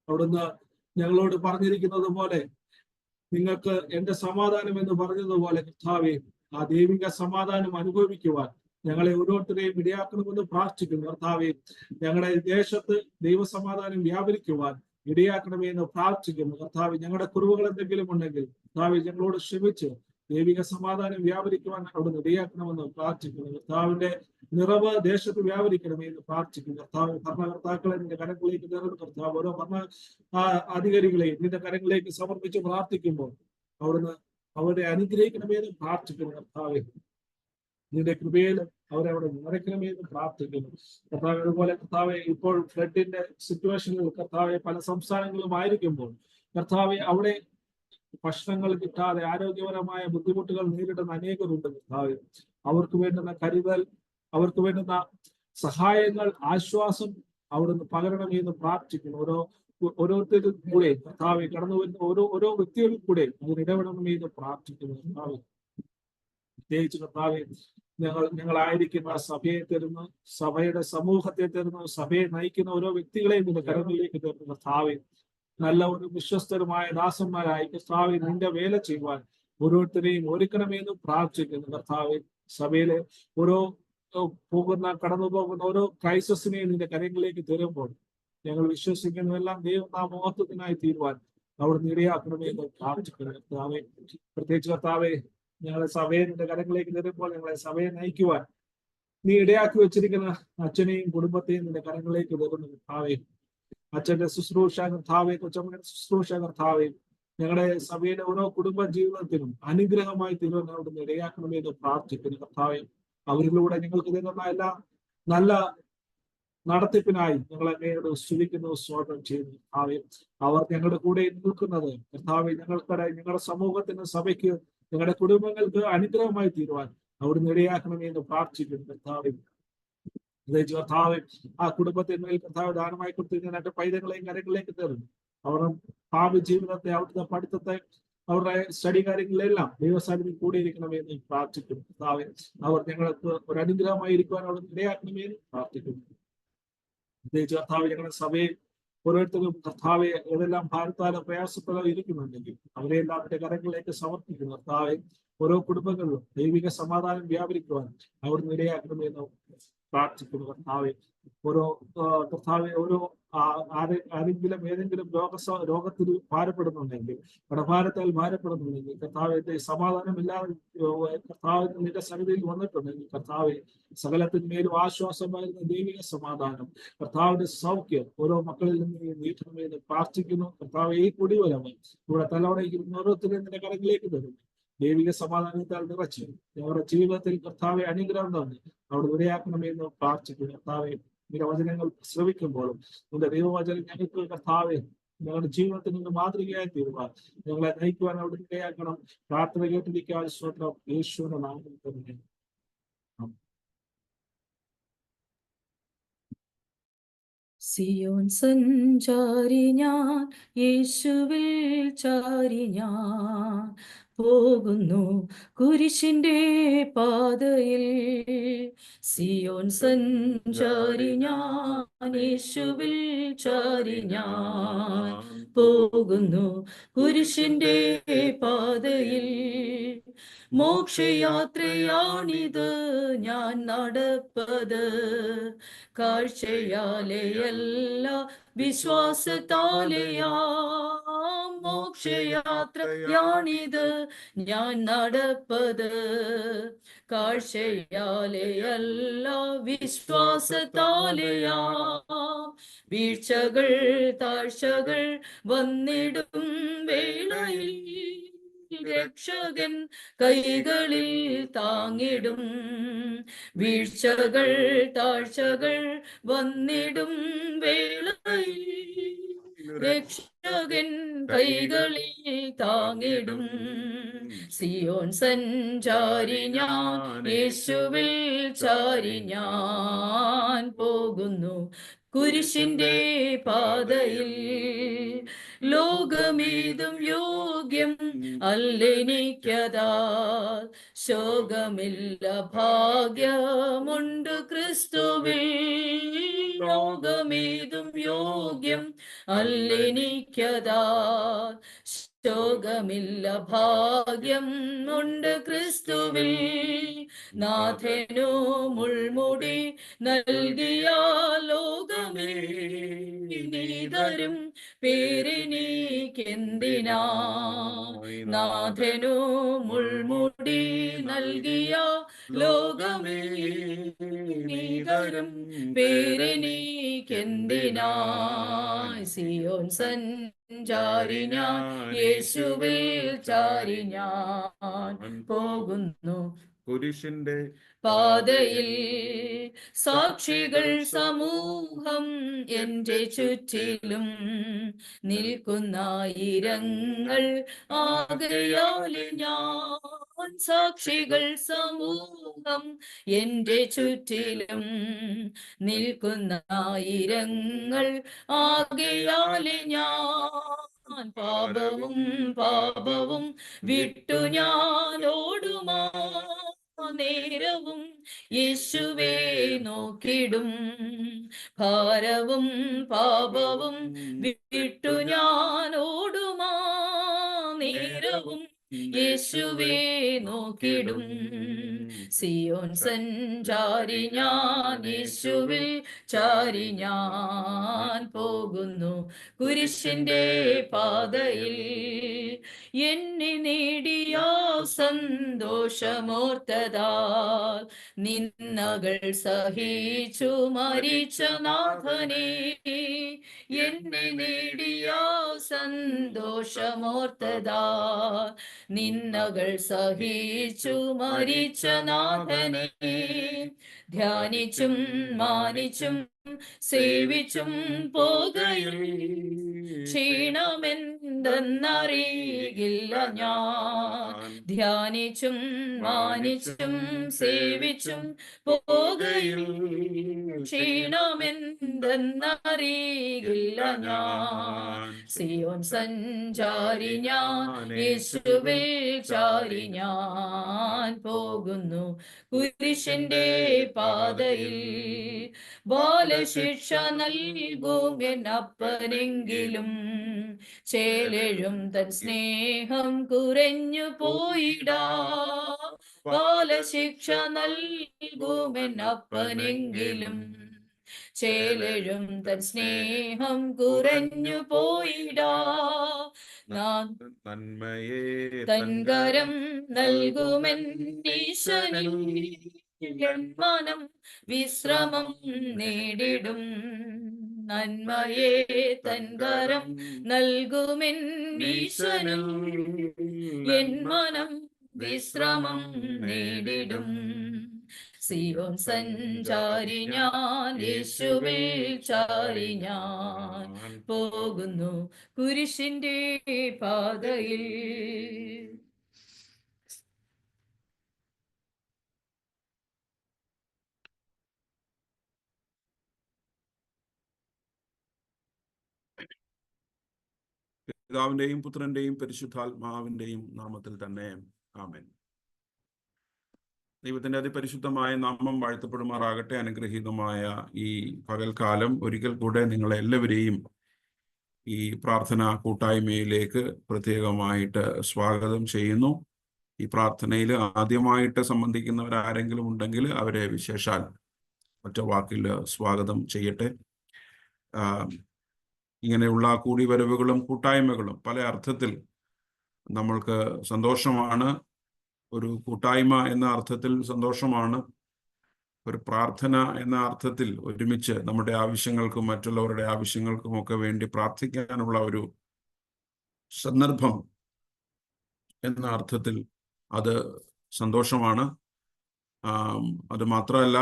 അവിടുന്ന് ഞങ്ങളോട് പറഞ്ഞിരിക്കുന്നത് പോലെ, നിങ്ങൾക്ക് എന്റെ സമാധാനം എന്ന് പറഞ്ഞതുപോലെ കർത്താവെ ആ ദൈവിക സമാധാനം അനുഭവിക്കുവാൻ ഞങ്ങളെ ഓരോരുത്തരെയും ഇടയാക്കണമെന്ന് പ്രാർത്ഥിക്കുന്നു. കർത്താവെ, ഞങ്ങളുടെ ദേശത്ത് ദൈവസമാധാനം വ്യാപരിക്കുവാൻ ഇടയാക്കണമേ എന്ന് പ്രാർത്ഥിക്കുന്നു. കർത്താവ്, ഞങ്ങളുടെ കുറവുകൾ എന്തെങ്കിലും ഉണ്ടെങ്കിൽ കർത്താവ് ഞങ്ങളോട് ക്ഷമിച്ച് ദൈവിക സമാധാനം വ്യാപരിക്കുവാൻ അവിടുന്ന് ഇടയാക്കണമെന്ന് പ്രാർത്ഥിക്കുന്നു. കർത്താവിന്റെ നിറവ് ദേശത്ത് വ്യാപരിക്കണമേ എന്ന് പ്രാർത്ഥിക്കുന്നു. കർത്താവ്, ഭരണകർത്താക്കളെ നിന്റെ കരങ്ങളിലേക്ക് തരുന്നു. കർത്താവ്, ഓരോ ഭരണ അധികാരികളെയും നിന്റെ കരങ്ങളിലേക്ക് സമർപ്പിച്ച് പ്രാർത്ഥിക്കുമ്പോൾ അവിടുന്ന് അവരെ അനുഗ്രഹിക്കണമേ എന്ന് പ്രാർത്ഥിക്കുന്നു. കർത്താവ്, നിന്റെ കൃപയിൽ അവരെ അവിടെ നിറയ്ക്കണമേ എന്ന് പ്രാർത്ഥിക്കുന്നു. കർത്താവ്, അതുപോലെ കർത്താവെ ഇപ്പോൾ ഫ്ലഡിന്റെ സിറ്റുവേഷനിൽ കർത്താവെ പല സംസ്ഥാനങ്ങളും ആയിരിക്കുമ്പോൾ കർത്താവെ അവിടെ ഭക്ഷണങ്ങൾ കിട്ടാതെ ആരോഗ്യപരമായ ബുദ്ധിമുട്ടുകൾ നേരിടുന്ന അനേകരുണ്ട്. കർത്താവെ, അവർക്ക് വേണ്ടുന്ന കരുതൽ, അവർക്ക് വേണ്ടുന്ന സഹായങ്ങൾ, ആശ്വാസം അവിടുന്ന് പകരണമേ എന്ന് പ്രാർത്ഥിക്കുന്നു. ഓരോരുത്തരും കൂടെ കർത്താവെ കടന്നു വരുന്ന ഓരോ വ്യക്തികളും കൂടെ അതിനിടപെടണമേ എന്ന് പ്രാർത്ഥിക്കുന്നു. കർത്താവെ, പ്രത്യേകിച്ച് കർത്താവെ ഞങ്ങളായിരിക്കുന്ന സഭയെ തരുന്നു, സഭയുടെ സമൂഹത്തെ തരുന്നു, സഭയെ നയിക്കുന്ന ഓരോ വ്യക്തികളെയും നിന്റെ കരങ്ങളിലേക്ക് തരുന്നു. കർത്താവെ, നല്ല ഒരു വിശ്വസ്തരുമായ ദാസന്മാരായി കർത്താവെ നിന്റെ വേല ചെയ്യുവാൻ ഓരോരുത്തരെയും ഒരുക്കണമെന്ന് പ്രാർത്ഥിക്കുന്നു. കർത്താവെ, സഭയിലെ ഓരോ കടന്നു പോകുന്ന ഓരോ ക്രൈസിസിനെയും നിന്റെ കരങ്ങളിലേക്ക് തരുമ്പോൾ ഞങ്ങൾ വിശ്വസിക്കുന്നതെല്ലാം ദൈവനാമമഹത്വത്തിനായി തീരുവാൻ അവിടുന്ന് ഇടയാക്കണമെന്ന് പ്രാർത്ഥിക്കുന്നു. കർത്താവെ, പ്രത്യേകിച്ച് കർത്താവെ, ഞങ്ങളെ സഭയെ നിന്റെ കരങ്ങളിലേക്ക് തരുമ്പോൾ ഞങ്ങളെ സഭയെ നയിക്കുവാൻ നീ ഇടയാക്കി വെച്ചിരിക്കുന്ന അച്ഛനെയും കുടുംബത്തെയും നിന്റെ കരങ്ങളിലേക്ക് തരുന്നു. കർത്താവെ, അച്ഛന്റെ ശുശ്രൂഷ കർത്താവെ, കൊച്ചമ്മയുടെ ശുശ്രൂഷ കർത്താവെ, ഞങ്ങളുടെ സഭയുടെ ഓരോ കുടുംബ ജീവിതത്തിനും അനുഗ്രഹമായി തീരുവാൻ അവിടുന്ന് ഇടയാക്കണമെന്ന് പ്രാർത്ഥിക്കുന്നു. കർത്താവെ, അവരിലൂടെ ഞങ്ങൾക്ക് തരുന്ന എല്ലാ നല്ല നടത്തിപ്പിനായി ഞങ്ങളെ അങ്ങയോട് സ്തുതിക്കുന്നു, സ്വാഗതം ചെയ്യുന്നു. അവർ ഞങ്ങളുടെ കൂടെ നിൽക്കുന്നത് കർത്താവെ ഞങ്ങളുടെ സമൂഹത്തിന്, സഭയ്ക്ക്, ഞങ്ങളുടെ കുടുംബങ്ങൾക്ക് അനുഗ്രഹമായി തീരുവാൻ അവിടുന്ന് ഇടയാക്കണമെന്ന് പ്രാർത്ഥിക്കുന്നു. കർത്താവെ, കർത്താവ് ആ കുടുംബത്തിന്മേൽ കർത്താവ് ദാനമായി കൊടുത്തിരുന്ന രണ്ട് പൈതങ്ങളെയും കരങ്ങളിലേക്ക് തരുന്നു. അവർ ഭാവി ജീവിതത്തെ, അവിടുത്തെ പഠിത്തത്തെ, അവരുടെ സ്റ്റഡി കാര്യങ്ങളിലെല്ലാം ദൈവസാന്നിധ്യം കൂടിയിരിക്കണമെന്ന് പ്രാർത്ഥിക്കുന്നു. കർത്താവെ, അവർ ഞങ്ങൾക്ക് ഒരു അനുഗ്രഹമായിരിക്കുവാൻ അവിടുന്ന് ഇടയാക്കണമെന്ന് പ്രാർത്ഥിക്കുന്നു. പ്രത്യേകിച്ച് കർത്താവ് ഞങ്ങളുടെ സഭയിൽ ഓരോരുത്തരും കർത്താവെ ഏതെല്ലാം ഭാരത്താലോ പ്രയാസത്താലോ ഇരിക്കുന്നുണ്ടെങ്കിൽ അവരെല്ലാം അവരുടെ കരങ്ങളിലേക്ക് സമർപ്പിക്കുന്നു. കർത്താവെ, ഓരോ കുടുംബങ്ങളിലും ദൈവിക സമാധാനം വ്യാപരിക്കുവാൻ അവിടുന്ന് ഇടയാക്കണമെന്ന് പ്രാർത്ഥിക്കുന്നു കർത്താവെ. ഓരോ കർത്താവെ, ഓരോ ആരെങ്കിലും ഏതെങ്കിലും രോഗത്തിൽ ഭാരപ്പെടുന്നുണ്ടെങ്കിൽ, കടഭാരത്താൽ ഭാരപ്പെടുന്നുണ്ടെങ്കിൽ കർത്താവെ, സമാധാനമില്ലാതെ കർത്താവ് നിന്റെ സന്നിധിയിൽ വന്നിട്ടുണ്ടെങ്കിൽ കർത്താവെ, സകലത്തിന്മേലും ആശ്വാസമായിരുന്ന ദൈവിക സമാധാനം, കർത്താവിന്റെ സൗഖ്യം ഓരോ മക്കളിൽ നിന്ന് നീട്ടണമെന്ന് പ്രാർത്ഥിക്കുന്നു കർത്താവെ. ഈ കുടിവരവ് ഇവിടെ തലവണയ്ക്ക് ഓരോരുത്തരും നിന്റെ കരങ്ങളിലേക്ക് തരുന്നു. ദൈവിക സമാധാനത്താൽ നിറച്ച് ഞങ്ങളുടെ ജീവിതത്തിൽ കർത്താവെ അനുഗ്രഹം തന്നെ അവിടെ ഇടയാക്കണമെന്ന് പ്രാർത്ഥിക്കുന്നു കർത്താവെ. നിന്റെ വചനങ്ങൾ ശ്രവിക്കുമ്പോഴും നിന്റെ ദൈവവചനം ഞങ്ങൾക്ക് കർത്താവെ ഞങ്ങളുടെ ജീവിതത്തിൽ നിന്ന് മാതൃകയായി തീരുവാൻ ഞങ്ങളെ നയിക്കുവാൻ അവിടെ ഇടയാക്കണം. പ്രാർത്ഥന കേട്ടിരിക്കാൻ സ്വന്തം യേശുവിന്റെ നാമത്തിൽ തന്നെ. സിയോൻ സഞ്ചാരി ഞാൻ, യേശുവിൽ ചാരി ഞാൻ പോകുന്നു കുരിശിന്റെ പാതയിൽ. സിയോൻ സഞ്ചാരി ഞാൻ, യേശുവിൽ ചാരി ഞാൻ പോകുന്നു കുരിശിന്റെ പാതയിൽ. മോക്ഷയാത്രയാണിത് ഞാൻ നടപ്പത്, കാഴ്ചയാലെയല്ല വിശ്വാസത്താലെയാം. മോക്ഷയാത്രയാണിത് ഞാൻ നടപ്പത്, കാഴ്ചയാലെയല്ല വിശ്വാസത്താലെയാം. വീഴ്ചകൾ താഴ്ചകൾ വന്നിടും വേളയിൽ രക്ഷകൻ കൈകളിൽ താങ്ങിടും. വീഴ്ചകൾ താഴ്ചകൾ വന്നിടും വേളയിൽ രക്ഷകൻ കൈകളിൽ താങ്ങിടും. സിയോൻ സഞ്ചാരി ഞാൻ, യേശുവിൽ ചാരി ഞാൻ പോകുന്നു കുരിശിന്റെ പാതയിൽ. ലോകമേതും യോഗ്യം അല്ലെനിക്കതാ, ശോകമില്ല ഭാഗ്യമുണ്ട് ക്രിസ്തുവിൽ. ലോകമേതും യോഗ്യം അല്ലെനിക്കതാ, ശോകമില്ല ഭാഗ്യം ഉണ്ട് ക്രിസ്തുവിൽ. നാഥനോ മുൾമുടി നൽകിയ ലോകമേ, നീതരും പേരെനിക്കെന്തിനാ. നാഥനോ മുൾമുടി നൽകിയ ലോകമേ, നീതരും പേരെനിക്കെന്തിനാ. സിയോൻ സഞ്ചാരി ഞാൻ, യേശുവിൽ ചാരി ഞാൻ പോകുന്നു കുരിശിന്റെ പാതയിൽ. സാക്ഷികൾ സമൂഹം എന്റെ ചുറ്റിലും നിൽക്കുന്നായിരങ്ങൾ ആകയാലെ ഞാൻ. സാക്ഷികൾ സമൂഹം എന്റെ ചുറ്റിലും നിൽക്കുന്നായിരങ്ങൾ ആകയാലെ ഞാൻ. പാപവും വിട്ടു ഞാൻ ഓടുമാ നേരവും യേശുവേ നോക്കിടും. ഭാരവും പാപവും വിട്ടു ഞാൻ ഓടുമാ നേരവും യേശുവേ നോക്കിടും. സിയോൻ സഞ്ചാരി ഞാൻ, യേശുവിൽ ചാരി ഞാൻ പോകുന്നു കുരിശിന്റെ പാതയിൽ. എന്നെ നേടിയ സന്തോഷമോർത്തതാൽ നിന്നകൾ സഹിച്ചു മരിച്ച നാഥനേ. എന്നെ നേടിയ സന്തോഷമോർത്തതാൽ നിന്നകൾ സഹിച്ചു മരിച്ച നാഥനേ. ധ്യാനിച്ചും മാനിച്ചും സേവിച്ചും പോകയിൽ ക്ഷീണമെന്തെന്നറിയില്ല ഞാൻ. ധ്യാനിച്ചും മാനിച്ചും സേവിച്ചും പോകയിൽ ക്ഷീണമെന്തെന്നറിയില്ല ഞാൻ. സിയോൻ സഞ്ചാരി ഞാൻ, യേശുവിൽ ചാരി ഞാൻ പോകുന്നു കുരിശിന്റെ പാതയിൽ. ബാലശിക്ഷ നൽകും എന്നപ്പനെങ്കിലും ചേലെഴും തൻ സ്നേഹം കുറഞ്ഞു പോയിടാ. ബാലശിക്ഷ നൽകുമെന്നപ്പനെങ്കിലും ചേലഴും തൻ സ്നേഹം കുറഞ്ഞു പോയിടാ. നന്മയെ തൻകരം നൽകുമെന്നീശനിൽ മനം വിശ്രമം നേടിടും. നന്മയെ തൻകരം നൽകുമെന്നീശനിൽ എൻ മനം വിശ്രമം നേടിടും. സിയോൻ സഞ്ചാരി ഞാൻ, യേശുവിൽ ചാരി ഞാൻ പോകുന്നു കുരിശിന്റെ പാതയിൽ. പിതാവിന്റെയും പുത്രന്റെയും പരിശുദ്ധാത്മാവിന്റെയും നാമത്തിൽ തന്നെ ആമേൻ. ദൈവത്തിന്റെ അതിപരിശുദ്ധമായ നാമം വാഴ്ത്തപ്പെടുമാറാകട്ടെ. അനുഗ്രഹീതമായ ഈ പകൽക്കാലം ഒരിക്കൽ കൂടെ നിങ്ങളെ എല്ലാവരെയും ഈ പ്രാർത്ഥനാ കൂട്ടായ്മയിലേക്ക് പ്രത്യേകമായിട്ട് സ്വാഗതം ചെയ്യുന്നു. ഈ പ്രാർത്ഥനയിൽ ആദ്യമായിട്ട് സംബന്ധിക്കുന്നവരാരെങ്കിലും ഉണ്ടെങ്കിൽ അവരെ വിശേഷാൽ ഒറ്റ വാക്കിൽ സ്വാഗതം ചെയ്യട്ടെ. ഇങ്ങനെയുള്ള കൂടിവരവുകളും കൂട്ടായ്മകളും പല അർത്ഥത്തിൽ നമ്മൾക്ക് സന്തോഷമാണ്. ഒരു കൂട്ടായ്മ എന്ന അർത്ഥത്തിൽ സന്തോഷമാണ്. ഒരു പ്രാർത്ഥന എന്ന അർത്ഥത്തിൽ ഒരുമിച്ച് നമ്മുടെ ആവശ്യങ്ങൾക്കും മറ്റുള്ളവരുടെ ആവശ്യങ്ങൾക്കും ഒക്കെ വേണ്ടി പ്രാർത്ഥിക്കാനുള്ള ഒരു സന്ദർഭം എന്ന അർത്ഥത്തിൽ അത് സന്തോഷമാണ്. അത് മാത്രമല്ല,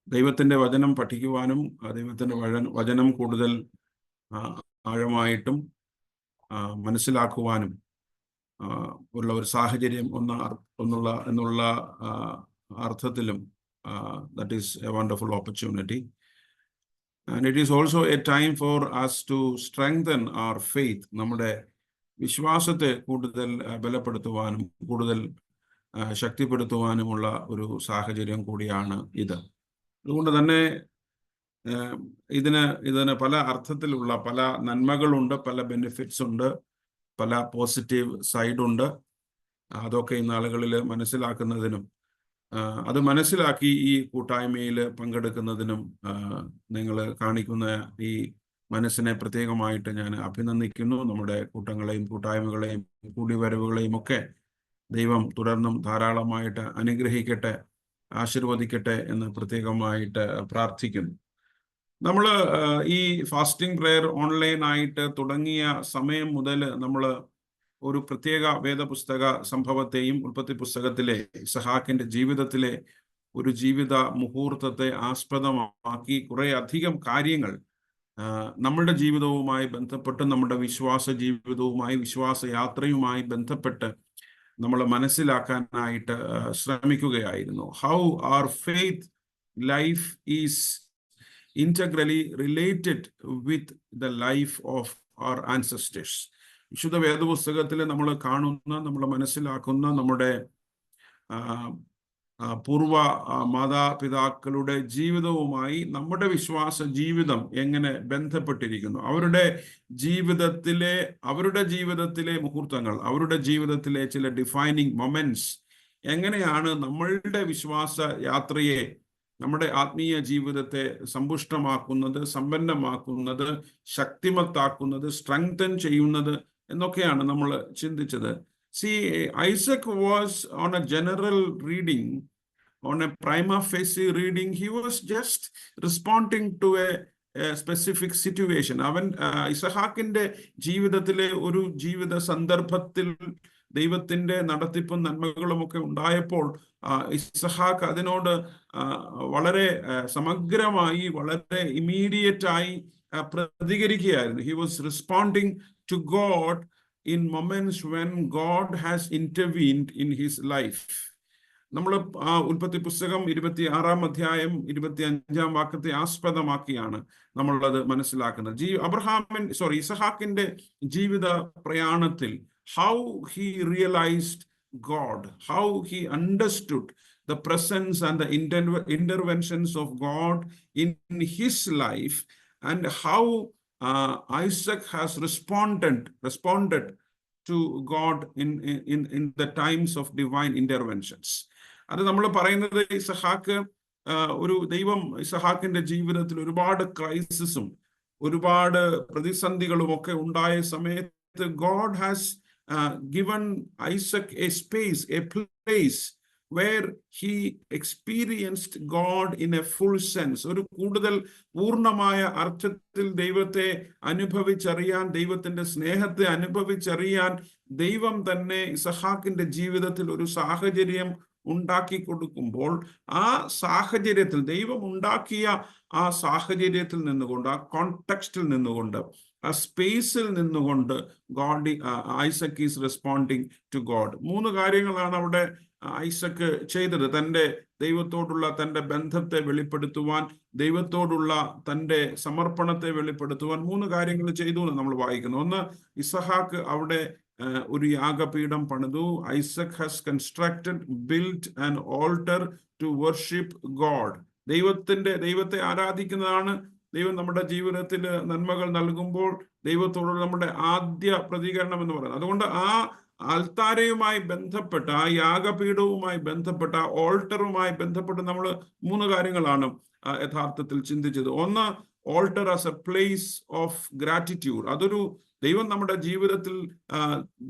ദൈവത്തിൻ്റെ വചനം പഠിക്കുവാനും ദൈവത്തിൻ്റെ വചനം കൂടുതൽ ആഴമായിട്ടും മനസ്സിലാക്കുവാനും ഉള്ള ഒരു സാഹചര്യം എന്നുള്ള അർത്ഥത്തിലും that is a wonderful opportunity. And it is also a time for us to strengthen our faith. നമ്മുടെ വിശ്വാസത്തെ കൂടുതൽ ബലപ്പെടുത്തുവാനും കൂടുതൽ ശക്തിപ്പെടുത്തുവാനുമുള്ള ഒരു സാഹചര്യം കൂടിയാണ് ഇത്. അതുകൊണ്ട് തന്നെ ഇതിന് പല അർത്ഥത്തിലുള്ള പല നന്മകളുണ്ട്, പല ബെനിഫിറ്റ്സ് ഉണ്ട്, പല പോസിറ്റീവ് സൈഡുണ്ട്. അതൊക്കെ ഈ നാളുകളിൽ മനസ്സിലാക്കുന്നതിനും അത് മനസ്സിലാക്കി ഈ കൂട്ടായ്മയിൽ പങ്കെടുക്കുന്നതിനും നിങ്ങൾ കാണിക്കുന്ന ഈ മനസ്സിനെ പ്രത്യേകമായിട്ട് ഞാൻ അഭിനന്ദിക്കുന്നു. നമ്മുടെ കൂട്ടങ്ങളെയും കൂട്ടായ്മകളെയും കൂടിവരവുകളെയും ഒക്കെ ദൈവം തുടർന്നും ധാരാളമായിട്ട് അനുഗ്രഹിക്കട്ടെ, ആശീർവദിക്കട്ടെ എന്ന് പ്രത്യേകമായിട്ട് പ്രാർത്ഥിക്കുന്നു. നമ്മൾ ഈ ഫാസ്റ്റിംഗ് പ്രെയർ ഓൺലൈനായിട്ട് തുടങ്ങിയ സമയം മുതൽ നമ്മൾ ഒരു പ്രത്യേക വേദപുസ്തക സംഭവത്തെയും ഉൽപ്പത്തി പുസ്തകത്തിലെ ഇസഹാക്കിന്റെ ജീവിതത്തിലെ ഒരു ജീവിത മുഹൂർത്തത്തെ ആസ്പദമാക്കി കുറെ അധികം കാര്യങ്ങൾ നമ്മളുടെ ജീവിതവുമായി ബന്ധപ്പെട്ട്, നമ്മുടെ വിശ്വാസ ജീവിതവുമായി വിശ്വാസയാത്രയുമായി ബന്ധപ്പെട്ട് നമ്മൾ മനസ്സിലാക്കാനായിട്ട് ശ്രമിക്കുകയായിരുന്നു. How our faith life is integrally related with the life of our ancestors. വിശുദ്ധ വേദപുസ്തകത്തിൽ നമ്മൾ കാണുന്ന, നമ്മൾ മനസ്സിലാക്കുന്ന നമ്മുടെ പൂർവ മാതാപിതാക്കളുടെ ജീവിതവുമായി നമ്മുടെ വിശ്വാസ ജീവിതം എങ്ങനെ ബന്ധപ്പെട്ടിരിക്കുന്നു, അവരുടെ ജീവിതത്തിലെ മുഹൂർത്തങ്ങൾ, അവരുടെ ജീവിതത്തിലെ ചില ഡിഫൈനിങ് മൊമെന്റ്സ് എങ്ങനെയാണ് നമ്മളുടെ വിശ്വാസ യാത്രയെ, നമ്മുടെ ആത്മീയ ജീവിതത്തെ സമ്പുഷ്ടമാക്കുന്നത്, സമ്പന്നമാക്കുന്നത്, ശക്തിമത്താക്കുന്നത്, സ്ട്രെങ്തൻ ചെയ്യുന്നത് എന്നൊക്കെയാണ് നമ്മൾ ചിന്തിച്ചത്. See, Isaac was on a general reading, on a prima facie reading. He was just responding to a specific situation. അവൻ ഇസഹാക്കിന്റെ ജീവിതത്തിലെ ഒരു ജീവിത സന്ദർഭത്തിൽ ദൈവത്തിന്റെ നടത്തിപ്പും നന്മകളും ഒക്കെ ഉണ്ടായപ്പോൾ ഇസഹാക്ക് അതിനോട് വളരെ സമഗ്രമായി, വളരെ ഇമ്മീഡിയറ്റ് ആയി പ്രതികരിക്കുകയായിരുന്നു. He was responding to God in moments when God has intervened in his life. നമ്മൾ ഉൽപ്പത്തി പുസ്തകം 26-ാം അധ്യായം 25-ാം വാക്യത്തെ ആസ്പദമാക്കിയാണ് നമ്മളത് മനസ്സിലാക്കുന്നത്. ഇസഹാക്കിന്റെ ജീവിത പ്രയാണത്തിൽ how he realized God, how he understood the presence and the interventions of God in his life, and how Isaac has responded to God in the times of divine interventions. അത് നമ്മൾ പറയുന്നത് ഇസഹാക്ക് ഒരു ദൈവം ഇസഹാക്കിന്റെ ജീവിതത്തിൽ ഒരുപാട് ക്രൈസിസും ഒരുപാട് പ്രതിസന്ധികളും ഒക്കെ ഉണ്ടായ സമയത്ത് God has given Isaac a space, a place where he experienced God in a full sense. ഒരു കൂടുതൽ പൂർണ്ണമായ അർത്ഥത്തിൽ ദൈവത്തെ അനുഭവിച്ചറിയാൻ, ദൈവത്തിന്റെ സ്നേഹത്തെ അനുഭവിച്ചറിയാൻ ദൈവം തന്നെ ഇസഹാക്കിന്റെ ജീവിതത്തിൽ ഒരു സാഹചര്യം ഉണ്ടാക്കി കൊടുക്കുമ്പോൾ, ആ സാഹചര്യത്തിൽ ദൈവം ഉണ്ടാക്കിയ ആ സാഹചര്യത്തിൽ നിന്നുകൊണ്ട്, ആ കോണ്ടെക്സ്റ്റിൽ നിന്നുകൊണ്ട്, ആ സ്പേസിൽ നിന്നുകൊണ്ട് Isaac is responding to God. 3 കാര്യങ്ങളാണ് അവിടെ ഐസക് ചെയ്തത്. തൻ്റെ ദൈവത്തോടുള്ള തൻ്റെ ബന്ധത്തെ വെളിപ്പെടുത്തുവാൻ, ദൈവത്തോടുള്ള തൻ്റെ സമർപ്പണത്തെ വെളിപ്പെടുത്തുവാൻ 3 കാര്യങ്ങൾ ചെയ്തു എന്ന് നമ്മൾ വായിക്കുന്നു. ഒന്ന്, ഇസഹാക്ക് അവിടെ ഒരു യാഗപീഠം പണിതു. Isaac has constructed, built an altar to worship God. ദൈവത്തെ ആരാധിക്കുന്നതാണ് ദൈവം നമ്മുടെ ജീവിതത്തിൽ നന്മകൾ നൽകുമ്പോൾ ദൈവത്തോടുള്ള നമ്മുടെ ആദ്യ പ്രതികരണം എന്ന് പറയുന്നത്. അതുകൊണ്ട് ആ അൽത്താരയുമായി ബന്ധപ്പെട്ട, ആ യാഗപീഠവുമായി ബന്ധപ്പെട്ട, ആ ഓൾട്ടറുമായി ബന്ധപ്പെട്ട് നമ്മൾ 3 കാര്യങ്ങളാണ് യഥാർത്ഥത്തിൽ ചിന്തിച്ചത്. ഒന്ന്, alter as A place of gratitude. അതൊരു ദൈവം നമ്മുടെ ജീവിതത്തിൽ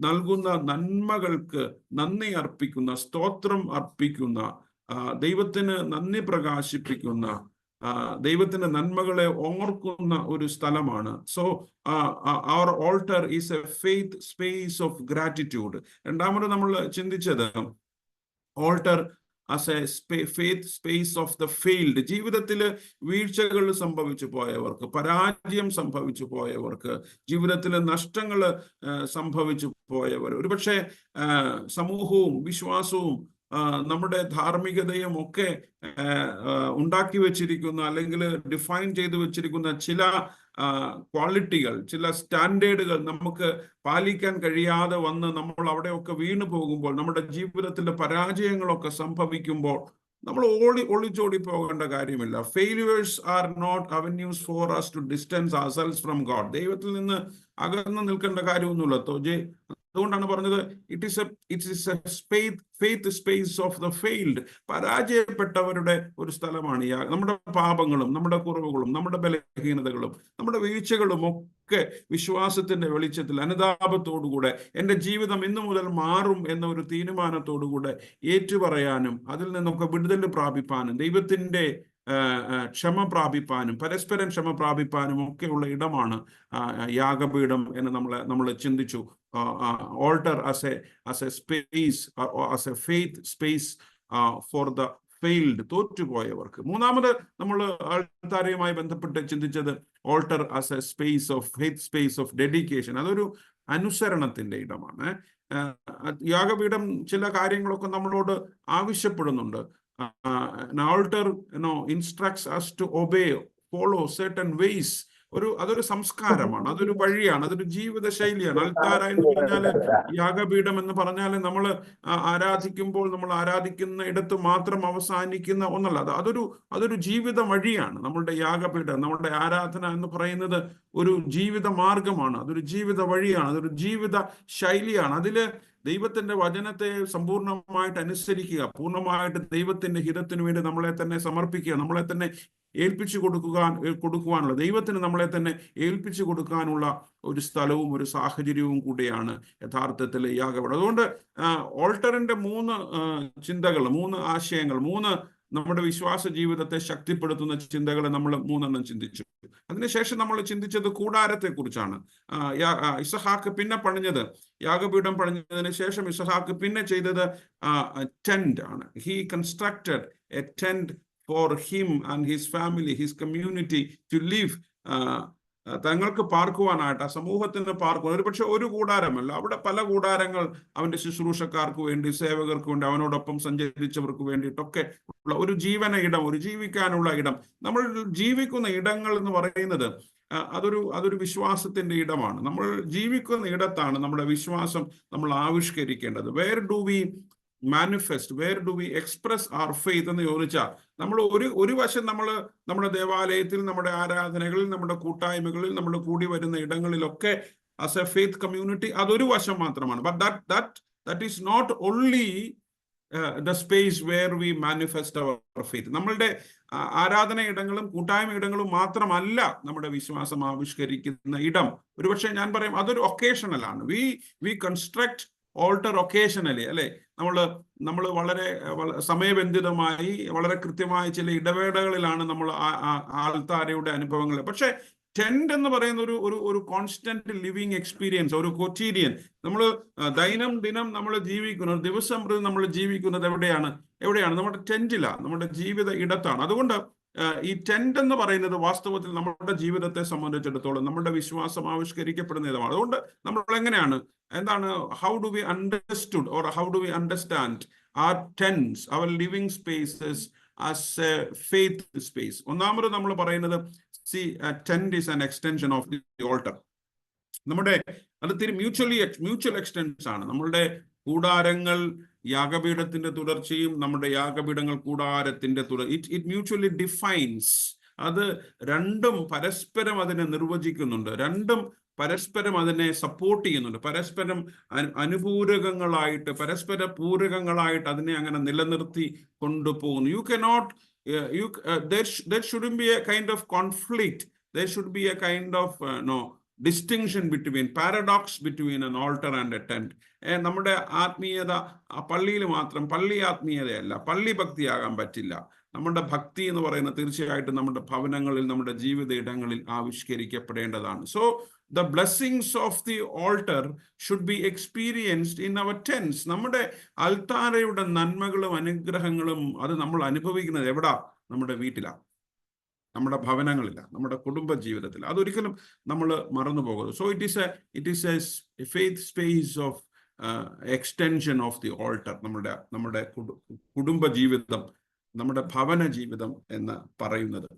നൽകുന്ന നന്മകൾക്ക് നന്ദി അർപ്പിക്കുന്ന, സ്തോത്രം അർപ്പിക്കുന്ന, ദൈവത്തിന് നന്ദി പ്രകാശിപ്പിക്കുന്ന, ദൈവത്തിന്റെ നന്മകളെ ഓർക്കുന്ന ഒരു സ്ഥലമാണ്. So our altar is a faith space of gratitude. രണ്ടാമത് നമ്മൾ ചിന്തിച്ചത് altar as a faith space of the failed. ജീവിതത്തിൽ വീഴ്ചകൾ സംഭവിച്ചു പോയവർക്ക്, പരാജയം സംഭവിച്ചു പോയവർക്ക്, ജീവിതത്തിൽ നഷ്ടങ്ങൾ സംഭവിച്ചു പോയവർ, ഒരുപക്ഷെ സമൂഹവും വിശ്വാസവും നമ്മുടെ ധാർമ്മികതയും ഒക്കെ ഉണ്ടാക്കി വെച്ചിരിക്കുന്ന, അല്ലെങ്കിൽ ഡിഫൈൻ ചെയ്തു വെച്ചിരിക്കുന്ന ചില ക്വാളിറ്റികൾ, ചില സ്റ്റാൻഡേർഡുകൾ നമുക്ക് പാലിക്കാൻ കഴിയാതെ വന്ന് നമ്മൾ അവിടെയൊക്കെ വീണു പോകുമ്പോൾ, നമ്മുടെ ജീവിതത്തിലെ പരാജയങ്ങളൊക്കെ സംഭവിക്കുമ്പോൾ നമ്മൾ ഒളിച്ചോടി പോകേണ്ട കാര്യമില്ല. Failures are not avenues for us to distance ourselves from God. ദൈവത്തിൽ നിന്ന് അകന്ന് നിൽക്കേണ്ട കാര്യമൊന്നുമില്ല. അതുകൊണ്ടാണ് പറഞ്ഞത് it is a faith space of the failed. പരാജയപ്പെട്ടവരുടെ ഒരു സ്ഥലമാണ്. നമ്മുടെ പാപങ്ങളും നമ്മുടെ കുറവുകളും നമ്മുടെ ബലഹീനതകളും നമ്മുടെ വീഴ്ചകളും ഒക്കെ വിശ്വാസത്തിന്റെ വെളിച്ചത്തിൽ അനുതാപത്തോടുകൂടെ എൻ്റെ ജീവിതം ഇന്നു മുതൽ മാറും എന്ന ഒരു തീരുമാനത്തോടുകൂടെ ഏറ്റുപറയാനും അതിൽ നിന്നൊക്കെ വിടുതൽ പ്രാപിപ്പാനും ദൈവത്തിന്റെ ക്ഷമ പ്രാപിപ്പാനും പരസ്പരം ക്ഷമ പ്രാപിപ്പാനും ഒക്കെയുള്ള ഇടമാണ് യാഗപീഠം എന്ന് നമ്മൾ ചിന്തിച്ചു. Altar as a space, as a faith space for the failed, തോറ്റുപോയവർക്ക്. മൂന്നാമത് നമ്മൾ ആൾത്താരയുമായി ബന്ധപ്പെട്ട് ചിന്തിച്ചത് altar as A space of faith, space of dedication. അതൊരു അനുസരണത്തിന്റെ ഇടമാണ്. യാഗപീഠം ചില കാര്യങ്ങളൊക്കെ നമ്മളോട് ആവശ്യപ്പെടുന്നുണ്ട്. Altar instructs us to obey, follow certain ways. അതൊരു സംസ്കാരമാണ്, അതൊരു വഴിയാണ്, അതൊരു ജീവിത ശൈലിയാണ്. അൽത്താര എന്ന് പറഞ്ഞാല്, യാഗപീഠം എന്ന് പറഞ്ഞാല് നമ്മൾ ആരാധിക്കുമ്പോൾ നമ്മൾ ആരാധിക്കുന്ന ഇടത്ത് മാത്രം അവസാനിക്കുന്ന ഒന്നല്ല. അതൊരു ജീവിത വഴിയാണ്. നമ്മളുടെ യാഗപീഠം, നമ്മുടെ ആരാധന എന്ന് പറയുന്നത് ഒരു ജീവിത മാർഗമാണ്, അതൊരു ജീവിത വഴിയാണ്, അതൊരു ജീവിത ശൈലിയാണ്. അതില് ദൈവത്തിന്റെ വചനത്തെ സമ്പൂർണമായിട്ട് അനുസരിക്കുക, പൂർണ്ണമായിട്ട് ദൈവത്തിന്റെ ഹിതത്തിന് വേണ്ടി നമ്മളെ തന്നെ സമർപ്പിക്കുക, നമ്മളെ തന്നെ ഏൽപ്പിച്ചു കൊടുക്കുവാനുള്ള, ദൈവത്തിന് നമ്മളെ തന്നെ ഏൽപ്പിച്ചു കൊടുക്കാനുള്ള ഒരു സ്ഥലവും ഒരു സാഹചര്യവും കൂടിയാണ് യഥാർത്ഥത്തിൽ യാഗപീഠം. അതുകൊണ്ട് ഓൾട്ടറിന്റെ 3 ചിന്തകൾ, 3 ആശയങ്ങൾ, 3 നമ്മുടെ വിശ്വാസ ജീവിതത്തെ ശക്തിപ്പെടുത്തുന്ന ചിന്തകളെ നമ്മൾ 3 ചിന്തിച്ചു. അതിനുശേഷം നമ്മൾ ചിന്തിച്ചത് കൂടാരത്തെ കുറിച്ചാണ്. ഇസഹാക്ക് പിന്നെ പണിഞ്ഞത്, യാഗപീഠം പണിഞ്ഞതിന് ശേഷം ഇസഹാക്ക് പിന്നെ ചെയ്തത് ടെന്റ് ആണ്. He constructed A tent for him and his family, his community to live. തങ്ങൾക്ക് പാർക്കുവാനായിട്ട്, ആ സമൂഹത്തിന് പാർക്കുവാൻ. ഒരുപക്ഷെ ഒരു കൂടാരമല്ല, അവിടെ പല കൂടാരങ്ങൾ അവന്റെ ശുശ്രൂഷക്കാർക്ക് വേണ്ടി, സേവകർക്ക് വേണ്ടി, അവനോടൊപ്പം സഞ്ചരിച്ചവർക്ക് വേണ്ടിയിട്ടൊക്കെ ഉള്ള ഒരു ജീവന ഇടം, ഒരു ജീവിക്കാനുള്ള ഇടം. നമ്മൾ ജീവിക്കുന്ന ഇടങ്ങൾ എന്ന് പറയുന്നത് അതൊരു വിശ്വാസത്തിന്റെ ഇടമാണ്. നമ്മൾ ജീവിക്കുന്ന ഇടത്താണ് നമ്മുടെ വിശ്വാസം നമ്മൾ ആവിഷ്കരിക്കേണ്ടത്. Where do we manifest, where do we express our faith എന്ന് ചോദിച്ചാൽ, നമ്മൾ ഒരു വശം നമ്മൾ നമ്മുടെ ദേവാലയത്തിൽ, നമ്മുടെ ആരാധനകളിൽ, നമ്മുടെ കൂട്ടായ്മകളിൽ, നമ്മൾ കൂടി വരുന്ന ഇടങ്ങളിലൊക്കെ ആസ് എ ഫെയ്ത്ത് കമ്മ്യൂണിറ്റി, അതൊരു വശം മാത്രമാണ്. But that is not only the space where we manifest our faith. നമ്മളുടെ ആരാധന ഇടങ്ങളും കൂട്ടായ്മ ഇടങ്ങളും മാത്രമല്ല നമ്മുടെ വിശ്വാസം ആവിഷ്കരിക്കുന്ന ഇടം. ഒരുപക്ഷെ ഞാൻ പറയും അതൊരു ഒക്കേഷണലാണ്. വി കൺസ്ട്രക്ട് ഓൾട്ടർ ഒക്കേഷനലി, അല്ലെ? നമ്മൾ വളരെ സമയബന്ധിതമായി, വളരെ കൃത്യമായ ചില ഇടവേളകളിലാണ് നമ്മൾ ആൾത്താരയുടെ അനുഭവങ്ങൾ. പക്ഷെ ടെന്റ് എന്ന് പറയുന്ന ഒരു കോൺസ്റ്റന്റ് ലിവിങ് എക്സ്പീരിയൻസ്, ഒരു കൊറ്റീരിയൻ. നമ്മൾ ദിനം നമ്മൾ ജീവിക്കുന്നത്, ദിവസം പ്രതി നമ്മൾ ജീവിക്കുന്നത് എവിടെയാണ്? നമ്മുടെ ടെന്റിലാണ്, നമ്മുടെ ജീവിത ഇടത്താണ്. അതുകൊണ്ട് ഈ ടെന്റ് എന്ന് പറയുന്നത് വാസ്തവത്തിൽ നമ്മുടെ ജീവിതത്തെ സംബന്ധിച്ചിടത്തോളം നമ്മുടെ വിശ്വാസം ആവിഷ്കരിക്കപ്പെടുന്ന ഇടമാണ്. അതുകൊണ്ട് നമ്മൾ എങ്ങനെയാണ്, എന്താണ്, how do we understood or how do we understand our tents, our living spaces as a faith space? ഒന്നാമത് നമ്മൾ പറയുന്നത്, tent is an extension of the altar. നമ്മുടെ അത് മ്യൂച്വൽ എക്സ്റ്റൻസ് ആണ്. നമ്മളുടെ കൂടാരങ്ങൾ യാഗപീഠത്തിന്റെ തുടർച്ചയും നമ്മുടെ യാഗപീഠങ്ങൾ കൂടാരത്തിന്റെ ഇറ്റ് മ്യൂച്വലി ഡിഫൈൻസ്. അത് രണ്ടും പരസ്പരം അതിനെ നിർവചിക്കുന്നുണ്ട്, രണ്ടും പരസ്പരം അതിനെ സപ്പോർട്ട് ചെയ്യുന്നുണ്ട്, പരസ്പരം അനുപൂരകങ്ങളായിട്ട്, പരസ്പര പൂരകങ്ങളായിട്ട് അതിനെ അങ്ങനെ നിലനിർത്തി കൊണ്ടുപോകുന്നു. You cannot there shouldn't be a kind of conflict, there should be a kind of distinction between, paradox between an altar and a tent. നമ്മുടെ ആത്മീയത പള്ളിയിൽ മാത്രം പള്ളി ആത്മീയതയല്ല, പള്ളി ഭക്തിയാകാൻ പറ്റില്ല. നമ്മുടെ ഭക്തി എന്ന് പറയുന്നത് തീർച്ചയായിട്ടും നമ്മുടെ ഭവനങ്ങളിൽ, നമ്മുടെ ജീവിത ഇടങ്ങളിൽ ആവിഷ്കരിക്കപ്പെടേണ്ടതാണ്. So the blessings of the altar should be experienced in our tents. നമ്മുടെ അൽത്താരയുടെ നന്മകളും അനുഗ്രഹങ്ങളും അത് നമ്മൾ അനുഭവിക്കുന്നത് എവിടാ? നമ്മുടെ വീട്ടിലാണ്, നമ്മുടെ ഭവനങ്ങളില്ല, നമ്മുടെ കുടുംബ ജീവിതത്തിൽ. അതൊരിക്കലും നമ്മൾ മറന്നു പോകരുത്. So it is a faith space of extension of the alter. നമ്മുടെ കുടുംബ ജീവിതം, നമ്മുടെ ഭവന ജീവിതം എന്ന് പറയുന്നത്.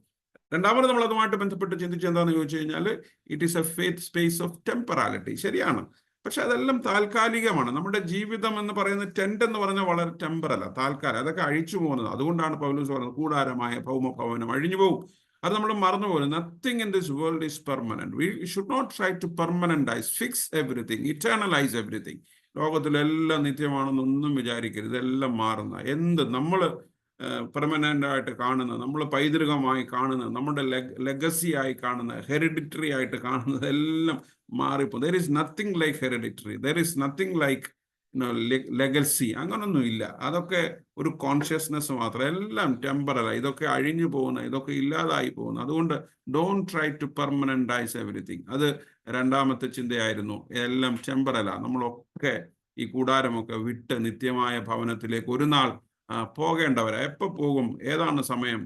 രണ്ടാമത് നമ്മൾ അതുമായിട്ട് ബന്ധപ്പെട്ട് ചിന്തിച്ച് എന്താണെന്ന് ചോദിച്ചു കഴിഞ്ഞാൽ, it is a faith space of temporality. ശരിയാണ്, പക്ഷെ അതെല്ലാം താൽക്കാലികമാണ്. നമ്മുടെ ജീവിതം എന്ന് പറയുന്നത്, ടെന്റ് എന്ന് പറഞ്ഞാൽ വളരെ ടെമ്പറല്ല, താൽക്കാലം. അതൊക്കെ അഴിച്ചു പോകുന്നത്. അതുകൊണ്ടാണ് പൗലോസ് പറയുന്നത് കൂടാരമായ ഭൗമഭവനം അഴിഞ്ഞു പോകും. അത് നമ്മൾ മറന്നു പോകും. Nothing in this world is permanent. We should not try to permanentise, fix everything, eternalise everything. ലോകത്തിലെല്ലാം നിത്യമാണെന്നൊന്നും വിചാരിക്കരുത്. ഇതെല്ലാം മാറുന്ന, എന്ത് നമ്മൾ പെർമനന്റ് ആയിട്ട് കാണുന്ന, നമ്മൾ പൈതൃകമായി കാണുന്ന, നമ്മുടെ ലെഗസി ആയി കാണുന്ന, ഹെറിഡിറ്ററി ആയിട്ട് കാണുന്നത് എല്ലാം മാറിപ്പോ. There is nothing like hereditary, there is nothing like legacy. അങ്ങനൊന്നും ഇല്ല. അതൊക്കെ ഒരു കോൺഷ്യസ്നെസ് മാത്രം. എല്ലാം ടെമ്പറൽ. ഇതൊക്കെ അഴിഞ്ഞു പോകുന്ന, ഇതൊക്കെ ഇല്ലാതായി പോകുന്നു. അതുകൊണ്ട് ഡോണ്ട് ട്രൈ ടു പെർമനന്റൈസ് എവറിത്തിങ്. അത് രണ്ടാമത്തെ ചിന്തയായിരുന്നു. എല്ലാം ടെമ്പറലാ. നമ്മളൊക്കെ ഈ കൂടാരമൊക്കെ വിട്ട് നിത്യമായ ഭവനത്തിലേക്ക് ഒരു നാൾ പോകേണ്ടവരാ. എപ്പോൾ പോകും, ഏതാണ് സമയം,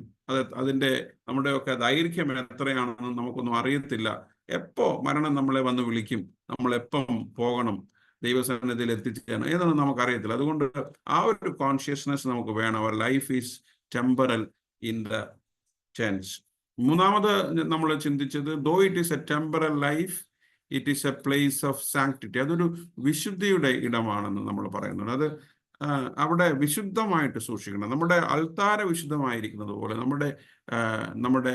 അതിൻ്റെ നമ്മുടെയൊക്കെ ദൈർഘ്യം എത്രയാണെന്ന് നമുക്കൊന്നും അറിയത്തില്ല. എപ്പോ മരണം നമ്മളെ വന്ന് വിളിക്കും, നമ്മളെപ്പം പോകണം, ദൈവസന്നിധിയിൽ എത്തിച്ചേരണം, ഏതൊന്നും നമുക്കറിയത്തില്ല. അതുകൊണ്ട് ആ ഒരു കോൺഷ്യസ്നെസ് നമുക്ക് വേണം. Our life is temporal in the tense. മൂന്നാമത് നമ്മൾ ചിന്തിച്ചത്, though it is a temporal life, it is a place of sanctity. അതൊരു വിശുദ്ധിയുടെ ഇടമാണെന്ന് നമ്മൾ പറയുന്നുണ്ട്. അത് അവിടെ വിശുദ്ധമായിട്ട് സൂക്ഷിക്കണം. നമ്മുടെ അൾത്താര വിശുദ്ധമായിരിക്കുന്നത് പോലെ നമ്മുടെ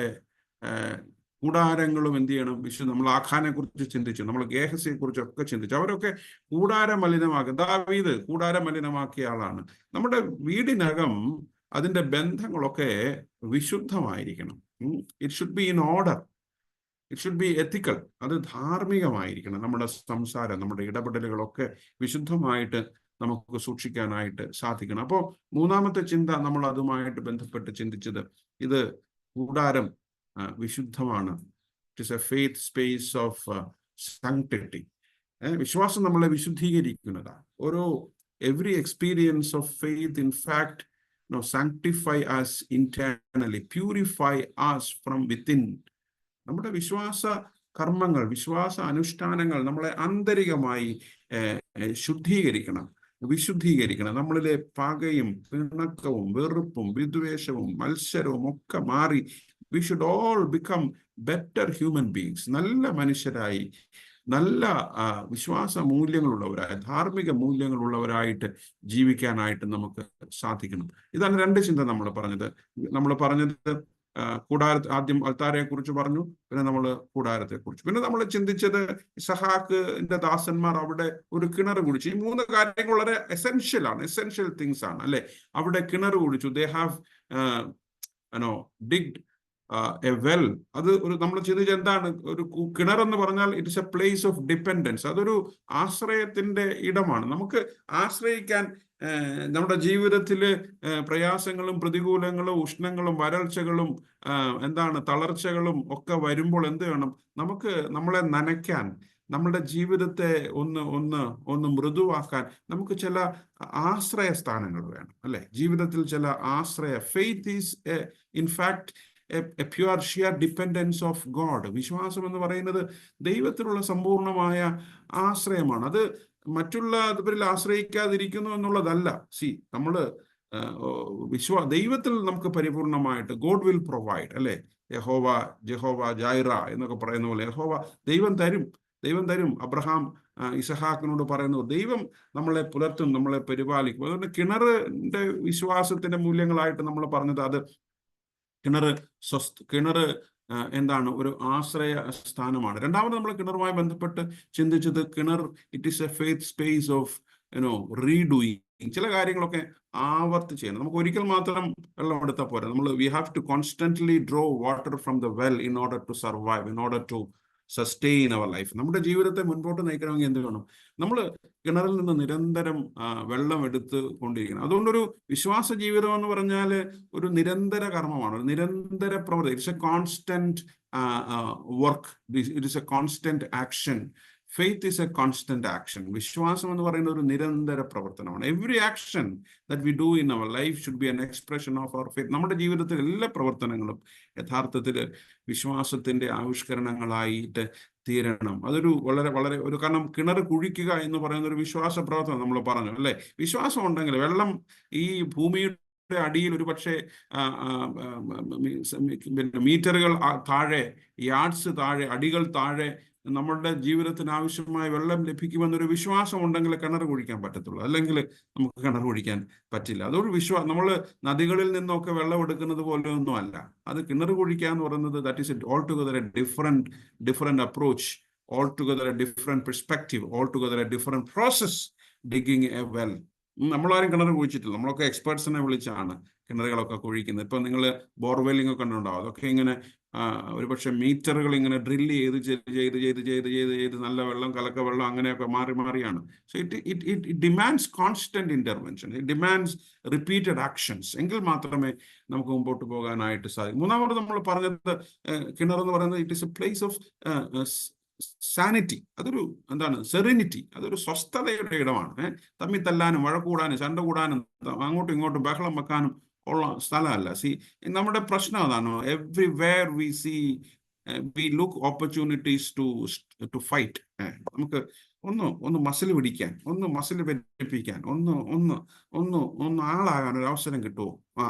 കൂടാരങ്ങളും എന്ത് ചെയ്യണം? നമ്മൾ ആഖാനെ കുറിച്ച് ചിന്തിച്ചു, നമ്മൾ ഗേഹസിയെ കുറിച്ചൊക്കെ ചിന്തിച്ചു. അവരൊക്കെ കൂടാര മലിനമാക്കി. ദാവീദ് കൂടാര മലിനമാക്കിയ ആളാണ്. നമ്മുടെ വീടിനകം അതിൻ്റെ ബന്ധങ്ങളൊക്കെ വിശുദ്ധമായിരിക്കണം. It should be in order, it should be ethical. അത് ധാർമ്മികമായിരിക്കണം. നമ്മുടെ സംസാരം, നമ്മുടെ ഇടപെടലുകളൊക്കെ വിശുദ്ധമായിട്ട് നമുക്ക് സൂക്ഷിക്കാനായിട്ട് സാധിക്കണം. അപ്പോൾ മൂന്നാമത്തെ ചിന്ത നമ്മൾ അതുമായിട്ട് ബന്ധപ്പെട്ട് ചിന്തിച്ചത്, ഇത് കൂടാരം വിശുദ്ധമാണ്. It is a faith space of sanctity. വിശ്വാസം നമ്മളെ വിശുദ്ധീകരിക്കുന്നതാണ്. Every experience of faith in fact sanctify us internally, purify us from within. നമ്മുടെ വിശ്വാസ കർമ്മങ്ങൾ, വിശ്വാസ അനുഷ്ഠാനങ്ങൾ നമ്മളെ ആന്തരികമായി ശുദ്ധീകരിക്കണം, വിശുദ്ധീകരിക്കണം. നമ്മളിലെ പകയും പിണക്കവും വെറുപ്പും വിദ്വേഷവും മത്സരവും ഒക്കെ മാറി, we should all become better human beings. നല്ല മനുഷ്യരായി നല്ല വിശ്വാസ മൂല്യങ്ങളുള്ളവരായി, ധാർമ്മിക മൂല്യങ്ങളുള്ളവരായിട്ട് ജീവിക്കാനായിട്ട് നമുക്ക് സാധിക്കണം. ഇതാണ് രണ്ട് ചിന്ത നമ്മൾ പറഞ്ഞത്. ആദ്യം അൽത്താരയെ കുറിച്ച് പറഞ്ഞു, പിന്നെ നമ്മൾ കൂടാരത്തെ കുറിച്ച്, പിന്നെ നമ്മൾ ചിന്തിച്ചത് ഇസഹാക്കിന്റെ ദാസന്മാർ അവിടെ ഒരു കിണർ കുഴിച്ചു. ഈ മൂന്ന് കാര്യങ്ങൾ വളരെ എസെൻഷ്യൽ തിങ്സ് ആണ് അല്ലെ. അവിടെ കിണർ കുഴിച്ചു. They have digged a well. അത് നമ്മൾ ചിന്തിച്ച എന്താണ് ഒരു കിണർ എന്ന് പറഞ്ഞാൽ it is a place of dependence. അതൊരു ആശ്രയത്തിന്റെ ഇടമാണ്. നമുക്ക് ആശ്രയിക്കാൻ നമ്മുടെ ജീവിതത്തില് പ്രയാസങ്ങളും പ്രതികൂലങ്ങളും ഉഷ്ണങ്ങളും വരൾച്ചകളും തളർച്ചകളും ഒക്കെ വരുമ്പോൾ എന്ത് വേണം? നമുക്ക് നമ്മളെ നനയ്ക്കാൻ, നമ്മളുടെ ജീവിതത്തെ ഒന്ന് മൃദുവാക്കാൻ നമുക്ക് ചില ആശ്രയ സ്ഥാനങ്ങൾ വേണം അല്ലെ. ജീവിതത്തിൽ ചില faith is in fact A pure shear dependence of God. വിശ്വാസം എന്ന് പറയുന്നത് ദൈവത്തിലുള്ള സമ്പൂർണമായ ആശ്രയമാണ്. അത് മറ്റുള്ളവരിൽ ആശ്രയിക്കാതിരിക്കുന്നു എന്നുള്ളതല്ല. നമ്മള് ദൈവത്തിൽ നമുക്ക് പരിപൂർണമായിട്ട് ഗോഡ് വിൽ പ്രൊവൈഡ് അല്ലെ. ജഹോവ ജൈറ എന്നൊക്കെ പറയുന്ന പോലെ ദൈവം തരും. അബ്രഹാം ഇസഹാക്കിനോട് പറയുന്നു, ദൈവം നമ്മളെ പുലർത്തും, നമ്മളെ പരിപാലിക്കും. അതുകൊണ്ട് കിണറിന്റെ വിശ്വാസത്തിന്റെ മൂല്യങ്ങളായിട്ട് നമ്മൾ പറഞ്ഞത് അത് കിണർ എന്താണ്? ഒരു ആശ്രയ സ്ഥാനമാണ്. രണ്ടാമത് നമ്മൾ കിണറുമായി ബന്ധപ്പെട്ട് ചിന്തിച്ചത് കിണർ it is a faith space of redoing. ചില കാര്യങ്ങളൊക്കെ ആവർത്തി ചെയ്യണം. നമുക്ക് ഒരിക്കൽ മാത്രം വെള്ളം എടുത്താൽ പോരാ. We have to constantly draw water from the well in order to survive, in order to sustain our life. നമ്മുടെ ജീവിതത്തെ മുൻപോട്ട് നയിക്കണമെങ്കിൽ എന്ത് വേണം? നമ്മൾ കിണറിൽ നിന്ന് നിരന്തരം വെള്ളം എടുത്ത് കൊണ്ടിരിക്കണം. അതുകൊണ്ടൊരു വിശ്വാസ ജീവിതം എന്ന് പറഞ്ഞാൽ ഒരു നിരന്തര കർമ്മമാണ്, ഒരു നിരന്തര പ്രവൃത്തി. It's a constant work, it is a constant action. Faith is a constant action. വിശ്വാസം എന്ന് പറയുന്ന ഒരു നിരന്തര പ്രവർത്തനമാണ്. Every action that we do in our life should be an expression of our faith. നമ്മുടെ ജീവിതത്തിലെ എല്ലാ പ്രവർത്തനങ്ങളും യഥാർത്ഥത്തിൽ വിശ്വാസത്തിന്റെ ആവിഷ്കരണങ്ങളായിട്ട് തീരണം. അതൊരു വളരെ കാരണം കിണർ കുഴിക്കുക എന്ന് പറയുന്ന ഒരു വിശ്വാസ പ്രവർത്തനം നമ്മൾ പറഞ്ഞു അല്ലെ. വിശ്വാസം ഉണ്ടെങ്കിൽ വെള്ളം ഈ ഭൂമിയുടെ അടിയിൽ ഒരു പക്ഷേ മീറ്ററുകൾ താഴെ, യാർഡ്സ് താഴെ, അടികൾ താഴെ നമ്മളുടെ ജീവിതത്തിന് ആവശ്യമായ വെള്ളം ലഭിക്കുമെന്നൊരു വിശ്വാസം ഉണ്ടെങ്കിൽ കിണർ കുഴിക്കാൻ പറ്റത്തുള്ളൂ. അല്ലെങ്കിൽ നമുക്ക് കിണർ കുഴിക്കാൻ പറ്റില്ല. അതൊരു നമ്മൾ നദികളിൽ നിന്നൊക്കെ വെള്ളം എടുക്കുന്നത് പോലെ ഒന്നും അല്ല. അത് കിണർ കുഴിക്കുക എന്ന് പറയുന്നത് that is all together A different approach, all together A different perspective, all together A different process digging A well. നമ്മളാരും കിണർ കുഴിച്ചിട്ടില്ല. നമ്മളൊക്കെ എക്സ്പേർട്സിനെ വിളിച്ചാണ് കിണറുകളൊക്കെ കുഴിക്കുന്നത്. ഇപ്പൊ നിങ്ങൾ ബോർവെല്ലിംഗ് ഒക്കെ ഉണ്ടാവും. അതൊക്കെ ഇങ്ങനെ ഒരുപക്ഷെ മീറ്ററുകൾ ഇങ്ങനെ ഡ്രില്ല് ചെയ്ത് നല്ല വെള്ളം, കലക്ക വെള്ളം അങ്ങനെയൊക്കെ മാറിയാണ്. So it demands constant intervention, it demands repeated actions. എങ്കിൽ മാത്രമേ നമുക്ക് മുമ്പോട്ട് പോകാനായിട്ട് സാധിക്കും. മൂന്നാമത് നമ്മൾ പറഞ്ഞത് കിണർ എന്ന് പറയുന്നത് it is a place of sanity. അതൊരു സെറിനിറ്റി, അതൊരു സ്വസ്ഥതയുടെ ഇടമാണ്. തമ്മിൽ തല്ലാനും വഴക്കൂടാനും ചണ്ട കൂടാനും അങ്ങോട്ടും ഇങ്ങോട്ടും ബഹളം വെക്കാനും ഉള്ള സ്ഥലമല്ല. നമ്മുടെ പ്രശ്നം അതാണ്. Everywhere we look opportunities to fight. നമുക്ക് ഒന്ന് മസിൽ പിടിക്കാൻ, ഒന്ന് മസിൽ പെരുപ്പിക്കാൻ, ഒന്ന് ആളാകാൻ ഒരു അവസരം കിട്ടുമോ?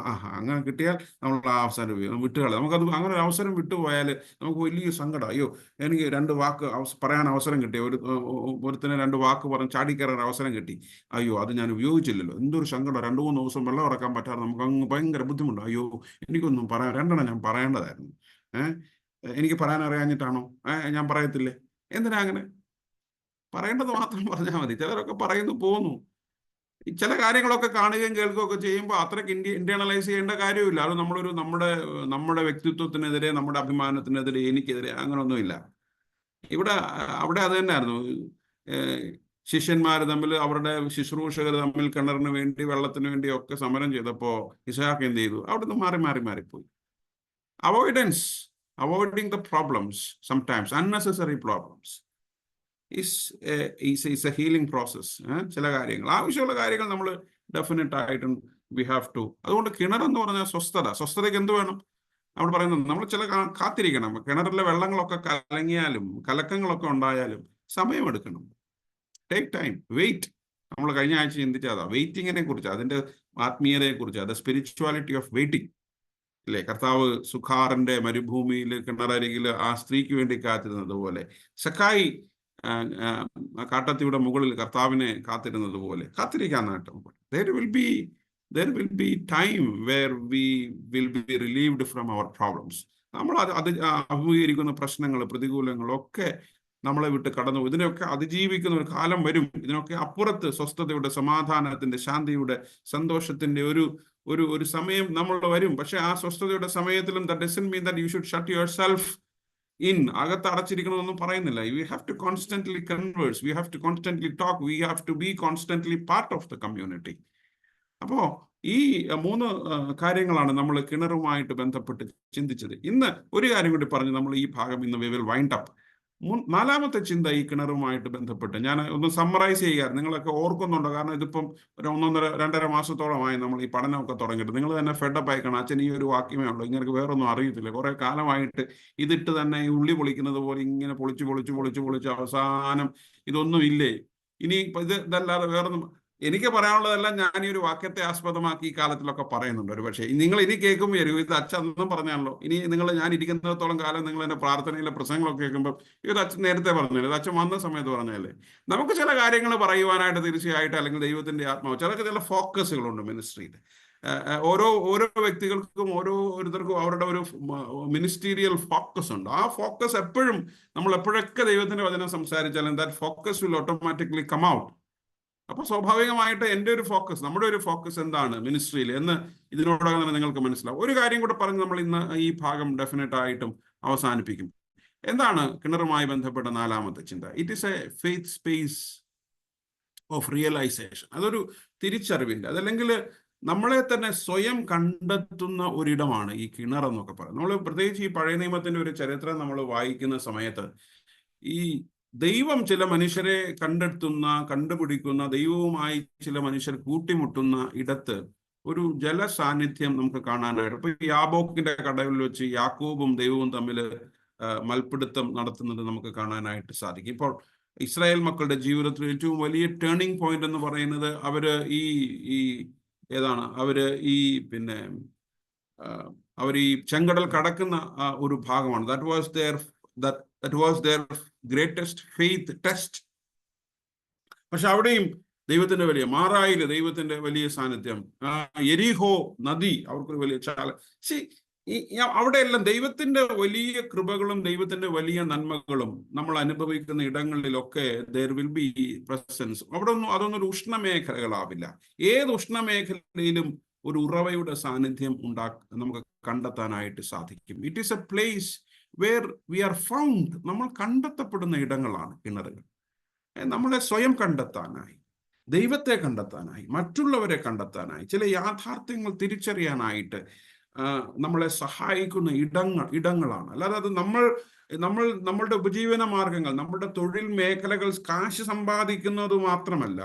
അങ്ങനെ കിട്ടിയാൽ നമ്മൾ ആ അവസരം വിട്ടുകളയാം. നമുക്കത് അങ്ങനെ ഒരു അവസരം വിട്ടുപോയാൽ നമുക്ക് വലിയ സങ്കടം. അയ്യോ, എനിക്ക് 2 വാക്ക് പറയാൻ അവസരം കിട്ടി, ഒരുത്തിന് 2 വാക്ക് പറഞ്ഞ് ചാടിക്കയറാൻ അവസരം കിട്ടി, അയ്യോ അത് ഞാൻ ഉപയോഗിച്ചില്ലല്ലോ, എന്തൊരു സങ്കടം. 2-3 ദിവസം വെള്ളം ഇറക്കാൻ പറ്റാതെ നമുക്ക് അങ്ങ് ഭയങ്കര ബുദ്ധിമുട്ട്. അയ്യോ എനിക്കൊന്നും പറയാൻ 2 ഞാൻ പറയേണ്ടതായിരുന്നു. എനിക്ക് പറയാൻ അറിയാഞ്ഞിട്ടാണോ? ഞാൻ പറയത്തില്ലേ? എന്തിനാ അങ്ങനെ? പറയേണ്ടത് മാത്രം പറഞ്ഞാൽ മതി. ചിലരൊക്കെ പറയുന്നു പോകുന്നു. ചില കാര്യങ്ങളൊക്കെ കാണുകയും കേൾക്കുകയൊക്കെ ചെയ്യുമ്പോൾ അത്രയ്ക്ക് ഇന്റേണലൈസ് ചെയ്യേണ്ട കാര്യമില്ല. അത് നമ്മുടെ വ്യക്തിത്വത്തിനെതിരെ, നമ്മുടെ അഭിമാനത്തിനെതിരെ, എനിക്കെതിരെ അങ്ങനൊന്നുമില്ല. അവിടെ അത് തന്നെയായിരുന്നു. ശിഷ്യന്മാർ തമ്മിൽ, അവരുടെ ശുശ്രൂഷകർ തമ്മിൽ കിണറിന് വേണ്ടി, വെള്ളത്തിന് വേണ്ടി ഒക്കെ സമരം ചെയ്തപ്പോ ഇസ്ഹാക്ക് എന്ത് ചെയ്തു? അവിടുന്ന് മാറിപ്പോയി. avoiding the problems, sometimes unnecessary problems is a healing process. ചില കാര്യങ്ങൾ, ആവശ്യമുള്ള കാര്യങ്ങൾ നമ്മൾ ഡെഫിനറ്റ് ആയിട്ടും we have to. അതുകൊണ്ട് കിണർ എന്ന് പറഞ്ഞാൽ സ്വസ്ഥതയ്ക്ക് എന്ത് വേണം? അവിടെ പറയുന്നത് നമ്മൾ കാത്തിരിക്കണം. കിണറിലെ വെള്ളങ്ങളൊക്കെ കലക്കങ്ങളൊക്കെ ഉണ്ടായാലും സമയമെടുക്കണം. Take time, wait. നമ്മൾ കഴിഞ്ഞ ആഴ്ച ചിന്തിച്ചതാ വെയിറ്റിങ്ങിനെ കുറിച്ച്, അതിന്റെ ആത്മീയതയെ കുറിച്ച്, അത് സ്പിരിച്വാലിറ്റി ഓഫ് വെയിറ്റിംഗ് അല്ലേ. കർത്താവ് സുഖാറിന്റെ മരുഭൂമിയിൽ കിണറരികിൽ ആ സ്ത്രീക്ക് വേണ്ടി കാത്തിരുന്നത് പോലെ സക്കായി കാട്ടത്തിയുടെ മുകളിൽ കർത്താവിനെ കാത്തിരുന്നത് പോലെ കാത്തിരിക്കാനായിട്ട് there will be time where we will be relieved from our problems. നമ്മൾ അത് അഭിമുഖീകരിക്കുന്ന പ്രശ്നങ്ങൾ, പ്രതികൂലങ്ങളൊക്കെ നമ്മളെ വിട്ട് കടന്നു. ഇതിനൊക്കെ അതിജീവിക്കുന്ന ഒരു കാലം വരും. ഇതിനൊക്കെ അപ്പുറത്ത് സ്വസ്ഥതയുടെ, സമാധാനത്തിന്റെ, ശാന്തിയുടെ, സന്തോഷത്തിന്റെ ഒരു സമയം നമ്മൾ വരും. പക്ഷെ ആ സ്വസ്ഥതയുടെ സമയത്തിലും that doesn't mean that you should shut yourself in. അകത്ത് അടച്ചിരിക്കണമെന്നൊന്നും പറയുന്നില്ല. We have to constantly converse, we have to constantly talk, we have to be constantly part of the community. അപ്പോ ഈ 3 കാര്യങ്ങളാണ് നമ്മൾ കിണറുമായിട്ട് ബന്ധപ്പെട്ട് ചിന്തിച്ചത്. ഇന്ന് ഒരു കാര്യം കൂടി പറഞ്ഞ് നമ്മൾ ഈ ഭാഗം ഇന്ന് we will wind up. 4ാമത്തെ ചിന്ത ഈ കിണറുമായിട്ട് ബന്ധപ്പെട്ട് ഞാൻ ഒന്ന് സമ്മറൈസ് ചെയ്യുക. നിങ്ങളൊക്കെ ഓർക്കുന്നുണ്ടോ? കാരണം ഇതിപ്പം ഒരു 1.5 മാസത്തോളമായി നമ്മൾ ഈ പഠനമൊക്കെ തുടങ്ങിയിട്ട്. നിങ്ങൾ തന്നെ ഫെഡപ്പ് ആയിക്കണം, അച്ഛൻ ഈ ഒരു വാക്യമേ ഉള്ളൂ, ഇങ്ങനെ വേറൊന്നും അറിയത്തില്ല, കുറെ കാലമായിട്ട് ഇതിട്ട് തന്നെ ഈ ഉള്ളി പൊളിക്കുന്നത് പോലെ ഇങ്ങനെ പൊളിച്ച് അവസാനം ഇതൊന്നും ഇല്ലേ, ഇനി ഇതല്ലാതെ വേറൊന്നും. എനിക്ക് പറയാനുള്ളതെല്ലാം ഞാൻ ഈ ഒരു വാക്യത്തെ ആസ്പദമാക്കി ഈ കാലത്തിലൊക്കെ പറയുന്നുണ്ട്. ഒരു പക്ഷേ നിങ്ങൾ ഇനി കേൾക്കുമ്പോൾ വരും, ഇത് അച്ഛൻ അന്നും പറഞ്ഞാണല്ലോ. ഇനി ഞാൻ ഇരിക്കുന്നിടത്തോളം കാലം നിങ്ങൾ എൻ്റെ പ്രാർത്ഥനയിലെ പ്രസംഗങ്ങളൊക്കെ കേൾക്കുമ്പോൾ ഇത് അച്ഛൻ നേരത്തെ പറഞ്ഞല്ലേ, ഇത് അച്ഛൻ വന്ന സമയത്ത് പറഞ്ഞല്ലേ. നമുക്ക് ചില കാര്യങ്ങൾ പറയുവാനായിട്ട് തീർച്ചയായിട്ടും, അല്ലെങ്കിൽ ദൈവത്തിന്റെ ആത്മാവ്, ചില ഫോക്കസുകളുണ്ട് മിനിസ്ട്രിയിൽ. ഓരോ വ്യക്തികൾക്കും ഓരോരുത്തർക്കും അവരുടെ ഒരു മിനിസ്റ്റീരിയൽ ഫോക്കസ് ഉണ്ട്. ആ ഫോക്കസ് എപ്പോഴും നമ്മൾ എപ്പോഴൊക്കെ ദൈവത്തിന്റെ വചനം സംസാരിച്ചാലും that focus will automatically come out. അപ്പൊ സ്വാഭാവികമായിട്ട് എൻ്റെ ഒരു ഫോക്കസ്, നമ്മുടെ ഒരു ഫോക്കസ് എന്താണ് മിനിസ്ട്രിയിൽ എന്ന് ഇതിനോടകം തന്നെ നിങ്ങൾക്ക് മനസ്സിലാവും. ഒരു കാര്യം കൂടെ പറഞ്ഞ് നമ്മൾ ഇന്ന് ഈ ഭാഗം ഡെഫിനറ്റ് ആയിട്ടും അവസാനിപ്പിക്കും. എന്താണ് കിണറുമായി ബന്ധപ്പെട്ട 4ാമത്തെ ചിന്ത? It is a faith space of realization. അതൊരു തിരിച്ചറിവിൻ്റെ, അതല്ലെങ്കിൽ നമ്മളെ തന്നെ സ്വയം കണ്ടെത്തുന്ന ഒരിടമാണ് ഈ കിണർ എന്നൊക്കെ പറയുന്നത്. നമ്മൾ പ്രത്യേകിച്ച് ഈ പഴയ നിയമത്തിന്റെ ഒരു ചരിത്രം നമ്മൾ വായിക്കുന്ന സമയത്ത് ഈ ദൈവം ചില മനുഷ്യരെ കണ്ടുപിടിക്കുന്ന, ദൈവവുമായി ചില മനുഷ്യർ കൂട്ടിമുട്ടുന്ന ഇടത്ത് ഒരു ജലസാന്നിധ്യം നമുക്ക് കാണാനായിട്ട്. ഇപ്പൊ യാബോക്കിന്റെ കടവിൽ വെച്ച് യാക്കോബും ദൈവവും തമ്മിൽ മൽപ്പിടുത്തം നടത്തുന്നത് നമുക്ക് കാണാനായിട്ട് സാധിക്കും. ഇപ്പോൾ ഇസ്രായേൽ മക്കളുടെ ജീവിതത്തിൽ ഏറ്റവും വലിയ ടേണിംഗ് പോയിന്റ് എന്ന് പറയുന്നത് അവര് അവർ ഈ ചെങ്കടൽ കടക്കുന്ന ഒരു ഭാഗമാണ്. That was their greatest faith test. പക്ഷെ അവിടെയും ദൈവത്തിന്റെ വലിയ മാറായില് ദൈവത്തിന്റെ വലിയ സാന്നിധ്യം, യെരിഹോ നദി അവർക്കൊരു വലിയ അവിടെയെല്ലാം ദൈവത്തിന്റെ വലിയ കൃപകളും ദൈവത്തിന്റെ വലിയ നന്മകളും നമ്മൾ അനുഭവിക്കുന്ന ഇടങ്ങളിലൊക്കെ there will be presence. അതൊന്നും ഒരു ഉഷ്ണമേഖലകളാവില്ല. ഏത് ഉഷ്ണമേഖലയിലും ഒരു ഉറവയുടെ സാന്നിധ്യം നമുക്ക് കണ്ടെത്താനായിട്ട് സാധിക്കും. It is a place where we are found. നമ്മൾ കണ്ടെത്തപ്പെടുന്ന ഇടങ്ങളാണ് കിണറുകൾ. നമ്മളെ സ്വയം കണ്ടെത്താനായി, ദൈവത്തെ കണ്ടെത്താനായി, മറ്റുള്ളവരെ കണ്ടെത്താനായി, ചില യാഥാർത്ഥ്യങ്ങൾ തിരിച്ചറിയാനായിട്ട് നമ്മളെ സഹായിക്കുന്ന ഇടങ്ങളാണ്. അല്ലാതെ അത് നമ്മളുടെ ഉപജീവന മാർഗങ്ങൾ, നമ്മുടെ തൊഴിൽ മേഖലകൾ, കാശ് സമ്പാദിക്കുന്നത് മാത്രമല്ല,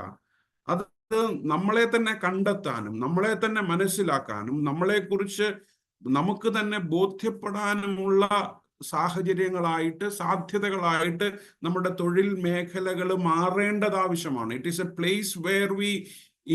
അത് നമ്മളെ തന്നെ കണ്ടെത്താനും, നമ്മളെ തന്നെ മനസ്സിലാക്കാനും, നമ്മളെക്കുറിച്ച് നമുക്ക് തന്നെ ബോധ്യപ്പെടാനുമുള്ള സാഹചര്യങ്ങളായിട്ട്, സാധ്യതകളായിട്ട് നമ്മുടെ തൊഴിൽ മേഖലകൾ മാറേണ്ടത് ആവശ്യമാണ്. It is a place where we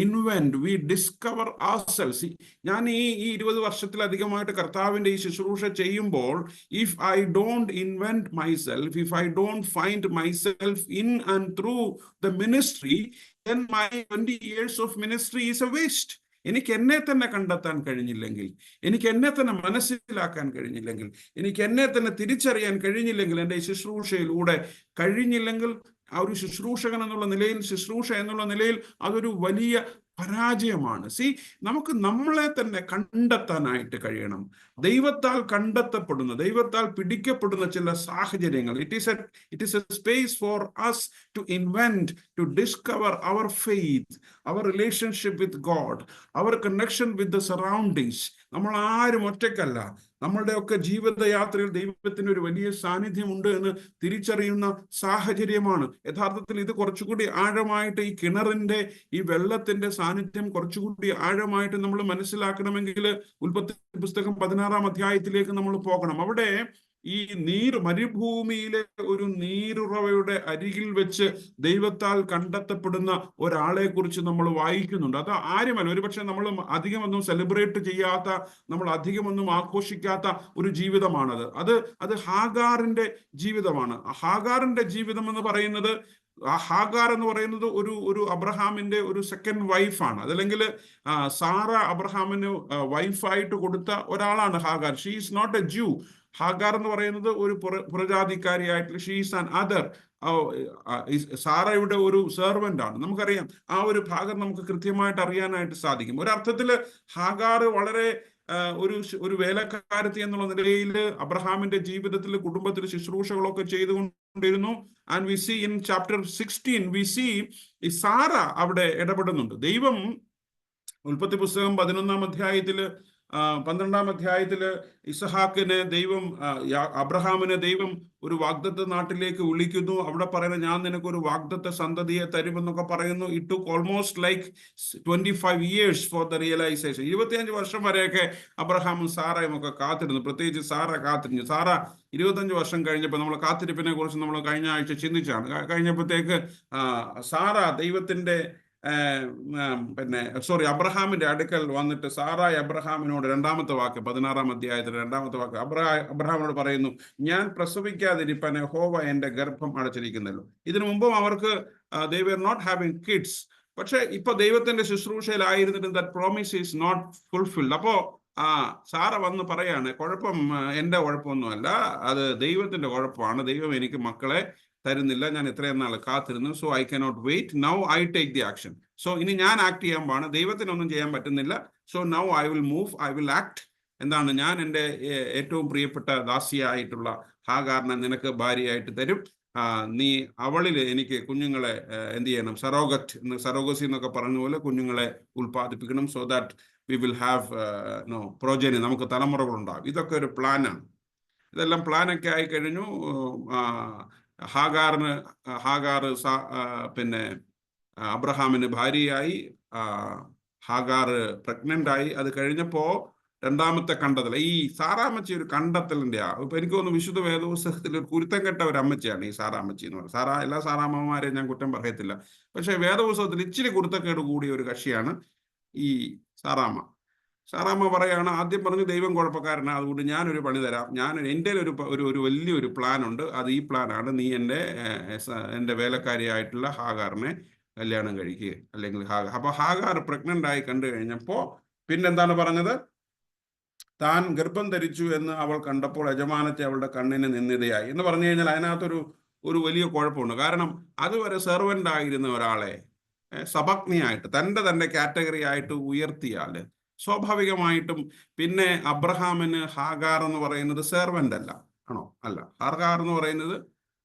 invent, we discover ourselves. ഞാൻ ഈ 20 വർഷത്തിലധികമായിട്ട് കർത്താവിന്റെ ഈ ശുശ്രൂഷ ചെയ്യുമ്പോൾ, if I don't invent myself, if I don't find myself in and through the ministry, then my 20 years of ministry is a waste. എനിക്ക് എന്നെ തന്നെ കണ്ടെത്താൻ കഴിഞ്ഞില്ലെങ്കിൽ, എനിക്ക് എന്നെ തന്നെ മനസ്സിലാക്കാൻ കഴിഞ്ഞില്ലെങ്കിൽ, എനിക്ക് എന്നെ തന്നെ തിരിച്ചറിയാൻ കഴിഞ്ഞില്ലെങ്കിൽ, എൻ്റെ ശുശ്രൂഷയിലൂടെ കഴിഞ്ഞില്ലെങ്കിൽ, ആ ഒരു ശുശ്രൂഷകൻ എന്നുള്ള നിലയിൽ, ശുശ്രൂഷ എന്നുള്ള നിലയിൽ അതൊരു വലിയ പരാജയമാണ്. നമുക്ക് നമ്മളെ തന്നെ കണ്ടെത്താനായിട്ട് കഴിയണം. ദൈവത്താൽ കണ്ടെത്തപ്പെടുന്ന, ദൈവത്താൽ പിടിക്കപ്പെടുന്ന ചില സാഹചര്യങ്ങൾ. It is A space four us to invent, to discover our faith, our relationship with God, our connection with the surroundings. നമ്മൾ ആരും ഒറ്റയ്ക്കല്ല. നമ്മളുടെയൊക്കെ ജീവിതയാത്രയിൽ ദൈവത്തിന് ഒരു വലിയ സാന്നിധ്യം ഉണ്ട് എന്ന് തിരിച്ചറിയുന്ന സാഹചര്യമാണ്. യഥാർത്ഥത്തിൽ ഇത് കുറച്ചുകൂടി ആഴമായിട്ട്, ഈ കിണറിന്റെ, ഈ വെള്ളത്തിന്റെ സാന്നിധ്യം കുറച്ചുകൂടി ആഴമായിട്ട് നമ്മൾ മനസ്സിലാക്കണമെങ്കിൽ ഉൽപ്പത്തി പുസ്തകം 16-ാം അധ്യായത്തിലേക്ക് നമ്മൾ പോകണം. അവിടെ ഈ മരുഭൂമിയിലെ ഒരു നീരുറവയുടെ അരികിൽ വെച്ച് ദൈവത്താൽ കണ്ടെത്തപ്പെടുന്ന ഒരാളെ കുറിച്ച് നമ്മൾ വായിക്കുന്നുണ്ട്. അത് ആരുമല്ല, ഒരുപക്ഷെ നമ്മൾ അധികമൊന്നും സെലിബ്രേറ്റ് ചെയ്യാത്ത, നമ്മൾ അധികമൊന്നും ആഘോഷിക്കാത്ത ഒരു ജീവിതമാണത്. അത് ഹാഗാറിന്റെ ജീവിതമാണ്. ഹാഗാറിന്റെ ജീവിതം എന്ന് പറയുന്നത്, ഹാഗാർ എന്ന് പറയുന്നത് ഒരു അബ്രഹാമിന്റെ ഒരു സെക്കൻഡ് വൈഫാണ്. അതല്ലെങ്കിൽ സാറ അബ്രഹാമിന് വൈഫായിട്ട് കൊടുത്ത ഒരാളാണ് Hagar. She is not a Jew. Hagar എന്ന് പറയുന്നത് ഒരു പുറജാതിക്കാരിയായിട്ടുള്ള, ഷീ ഈസ് ആൻ അതർ, സാറയുടെ ഒരു സെർവന്റ് ആണ്. നമുക്കറിയാം, ആ ഒരു ഭാഗം നമുക്ക് കൃത്യമായിട്ട് അറിയാനായിട്ട് സാധിക്കും. ഒരർത്ഥത്തിൽ ഹാഗാർ വളരെ ഒരു വേലക്കാരത്തി എന്നുള്ള നിലയിൽ അബ്രഹാമിന്റെ ജീവിതത്തിൽ, കുടുംബത്തിൽ ശുശ്രൂഷകളൊക്കെ ചെയ്തുകൊണ്ടിരുന്നു. And we see in chapter 16 we see ഈ സാറ അവിടെ ഇടപെടുന്നുണ്ട്. ദൈവം ഉൽപ്പത്തി പുസ്തകം 11-ാം അധ്യായത്തില് 12-ാം അധ്യായത്തില് ഇസഹാക്കിനെ ദൈവം, അബ്രഹാമിനെ ദൈവം ഒരു വാഗ്ദത്ത നാട്ടിലേക്ക് വിളിക്കുന്നു. അവിടെ പറയുന്നത്, ഞാൻ നിനക്കൊരു വാഗ്ദത്ത സന്തതിയെ തരുമെന്നൊക്കെ പറയുന്നു. It took almost like 25 years for the realization. 25 വർഷം വരെയൊക്കെ അബ്രഹാമും സാറയും ഒക്കെ കാത്തിരുന്നു. പ്രത്യേകിച്ച് സാറ കാത്തിരുന്നു. സാറ 25 വർഷം കഴിഞ്ഞപ്പോൾ, നമ്മൾ കാത്തിരിപ്പിനെ കുറിച്ച് നമ്മൾ കഴിഞ്ഞ ആഴ്ച ചിന്തിച്ചാണ്. കഴിഞ്ഞപ്പോഴത്തേക്ക് സാറ ദൈവത്തിന്റെ അബ്രഹാമിന്റെ അടുക്കൽ വന്നിട്ട് സാറായി അബ്രഹാമിനോട് 2-ാമത്തെ വാക്ക്, 16-ാം അധ്യായത്തിൽ 2-ാമത്തെ വാക്ക് അബ്രഹാമിനോട് പറയുന്നു, ഞാൻ പ്രസവിക്കാതിരിപ്പാൻ യഹോവ എന്റെ ഗർഭം അടച്ചിരിക്കുന്നല്ലോ. ഇതിനു മുമ്പും അവർക്ക് they were not having kids. പക്ഷെ ഇപ്പൊ ദൈവത്തിന്റെ ശുശ്രൂഷയിലായിരുന്നിട്ട് that promise is not fulfilled. അപ്പോ സാറ വന്ന് പറയാണ്, കുഴപ്പം എന്റെ കുഴപ്പമൊന്നുമല്ല, അത് ദൈവത്തിന്റെ കുഴപ്പമാണ്. ദൈവം എനിക്ക് മക്കളെ തരുന്നില്ല, ഞാൻ ഇത്രയും നാൾ കാത്തിരുന്നു. So I cannot wait, now I take the action. So ഇനി ഞാൻ ആക്ട് ചെയ്യാൻ പാടാണ്, ദൈവത്തിനൊന്നും ചെയ്യാൻ പറ്റുന്നില്ല. So now I will move, I will act. എന്താണ്, ഞാൻ എൻ്റെ ഏറ്റവും പ്രിയപ്പെട്ട ദാസിയായിട്ടുള്ള ഹാഗാറിനെ നിനക്ക് ഭാര്യയായിട്ട് തരും. നീ അവളിൽ എനിക്ക് കുഞ്ഞുങ്ങളെ എന്ത് ചെയ്യണം, സറോഗസി എന്നൊക്കെ പറഞ്ഞ പോലെ കുഞ്ഞുങ്ങളെ ഉൽപ്പാദിപ്പിക്കണം. So that we will have progeny, നമുക്ക് തലമുറകളുണ്ടാകും. ഇതൊക്കെ ഒരു പ്ലാനാണ്. ഇതെല്ലാം പ്ലാനൊക്കെ ആയി കഴിഞ്ഞു. ഹാഗാർ പിന്നെ അബ്രഹാമിന് ഭാര്യയായി, ഹാഗാർ പ്രഗ്നന്റ് ആയി. അത് കഴിഞ്ഞപ്പോ 2-ാമത്തെ കണ്ടെത്തൽ, ഈ സാറാമ്മച്ചി ഒരു കണ്ടെത്തലിന്റെ ഇപ്പൊ എനിക്ക് തോന്നുന്നു വിശുദ്ധ വേദപുസ്തകത്തിൽ ഒരു കുരുത്തം കെട്ട ഒരു അമ്മച്ചിയാണ് ഈ സാറാമ്മച്ചി എന്ന് പറയുന്നത്. എല്ലാ സാറാമ്മമാരെയും ഞാൻ കുറ്റം പറയത്തില്ല, പക്ഷെ വേദപുസ്തകത്തിൽ ഇച്ചിരി കുരുത്തക്കേട് കൂടിയ ഒരു കക്ഷിയാണ് ഈ സാറാമ്മ പറയാണ്, ആദ്യം പറഞ്ഞു ദൈവം കുഴപ്പക്കാരനാണ്, അതുകൊണ്ട് ഞാനൊരു പണി തരാം, എൻ്റെ ഒരു വലിയൊരു പ്ലാൻ ഉണ്ട്, അത് ഈ പ്ലാനാണ്, നീ എൻ്റെ വേലക്കാരിയായിട്ടുള്ള ഹാഗാറിനെ കല്യാണം കഴിക്കുക, അല്ലെങ്കിൽ അപ്പൊ ഹാഗാർ പ്രഗ്നന്റ് ആയി കണ്ടു കഴിഞ്ഞപ്പോ പിന്നെന്താണ് പറഞ്ഞത്, താൻ ഗർഭം ധരിച്ചു എന്ന് അവൾ കണ്ടപ്പോൾ യജമാനത്തെ അവളുടെ കണ്ണിന് നിന്ദിതയായി എന്ന് പറഞ്ഞു കഴിഞ്ഞാൽ അതിനകത്തൊരു വലിയ കുഴപ്പമുണ്ട്. കാരണം അതുവരെ സെർവൻ്റ് ആയിരുന്ന ഒരാളെ സപത്നിയായിട്ട് തൻ്റെ കാറ്റഗറി ആയിട്ട് ഉയർത്തിയാൽ സ്വാഭാവികമായിട്ടും പിന്നെ അബ്രഹാമിന് ഹാഗാർ എന്ന് പറയുന്നത് സെർവൻ്റ് അല്ല, ആണോ? അല്ല. ഹാഗാർ എന്ന് പറയുന്നത്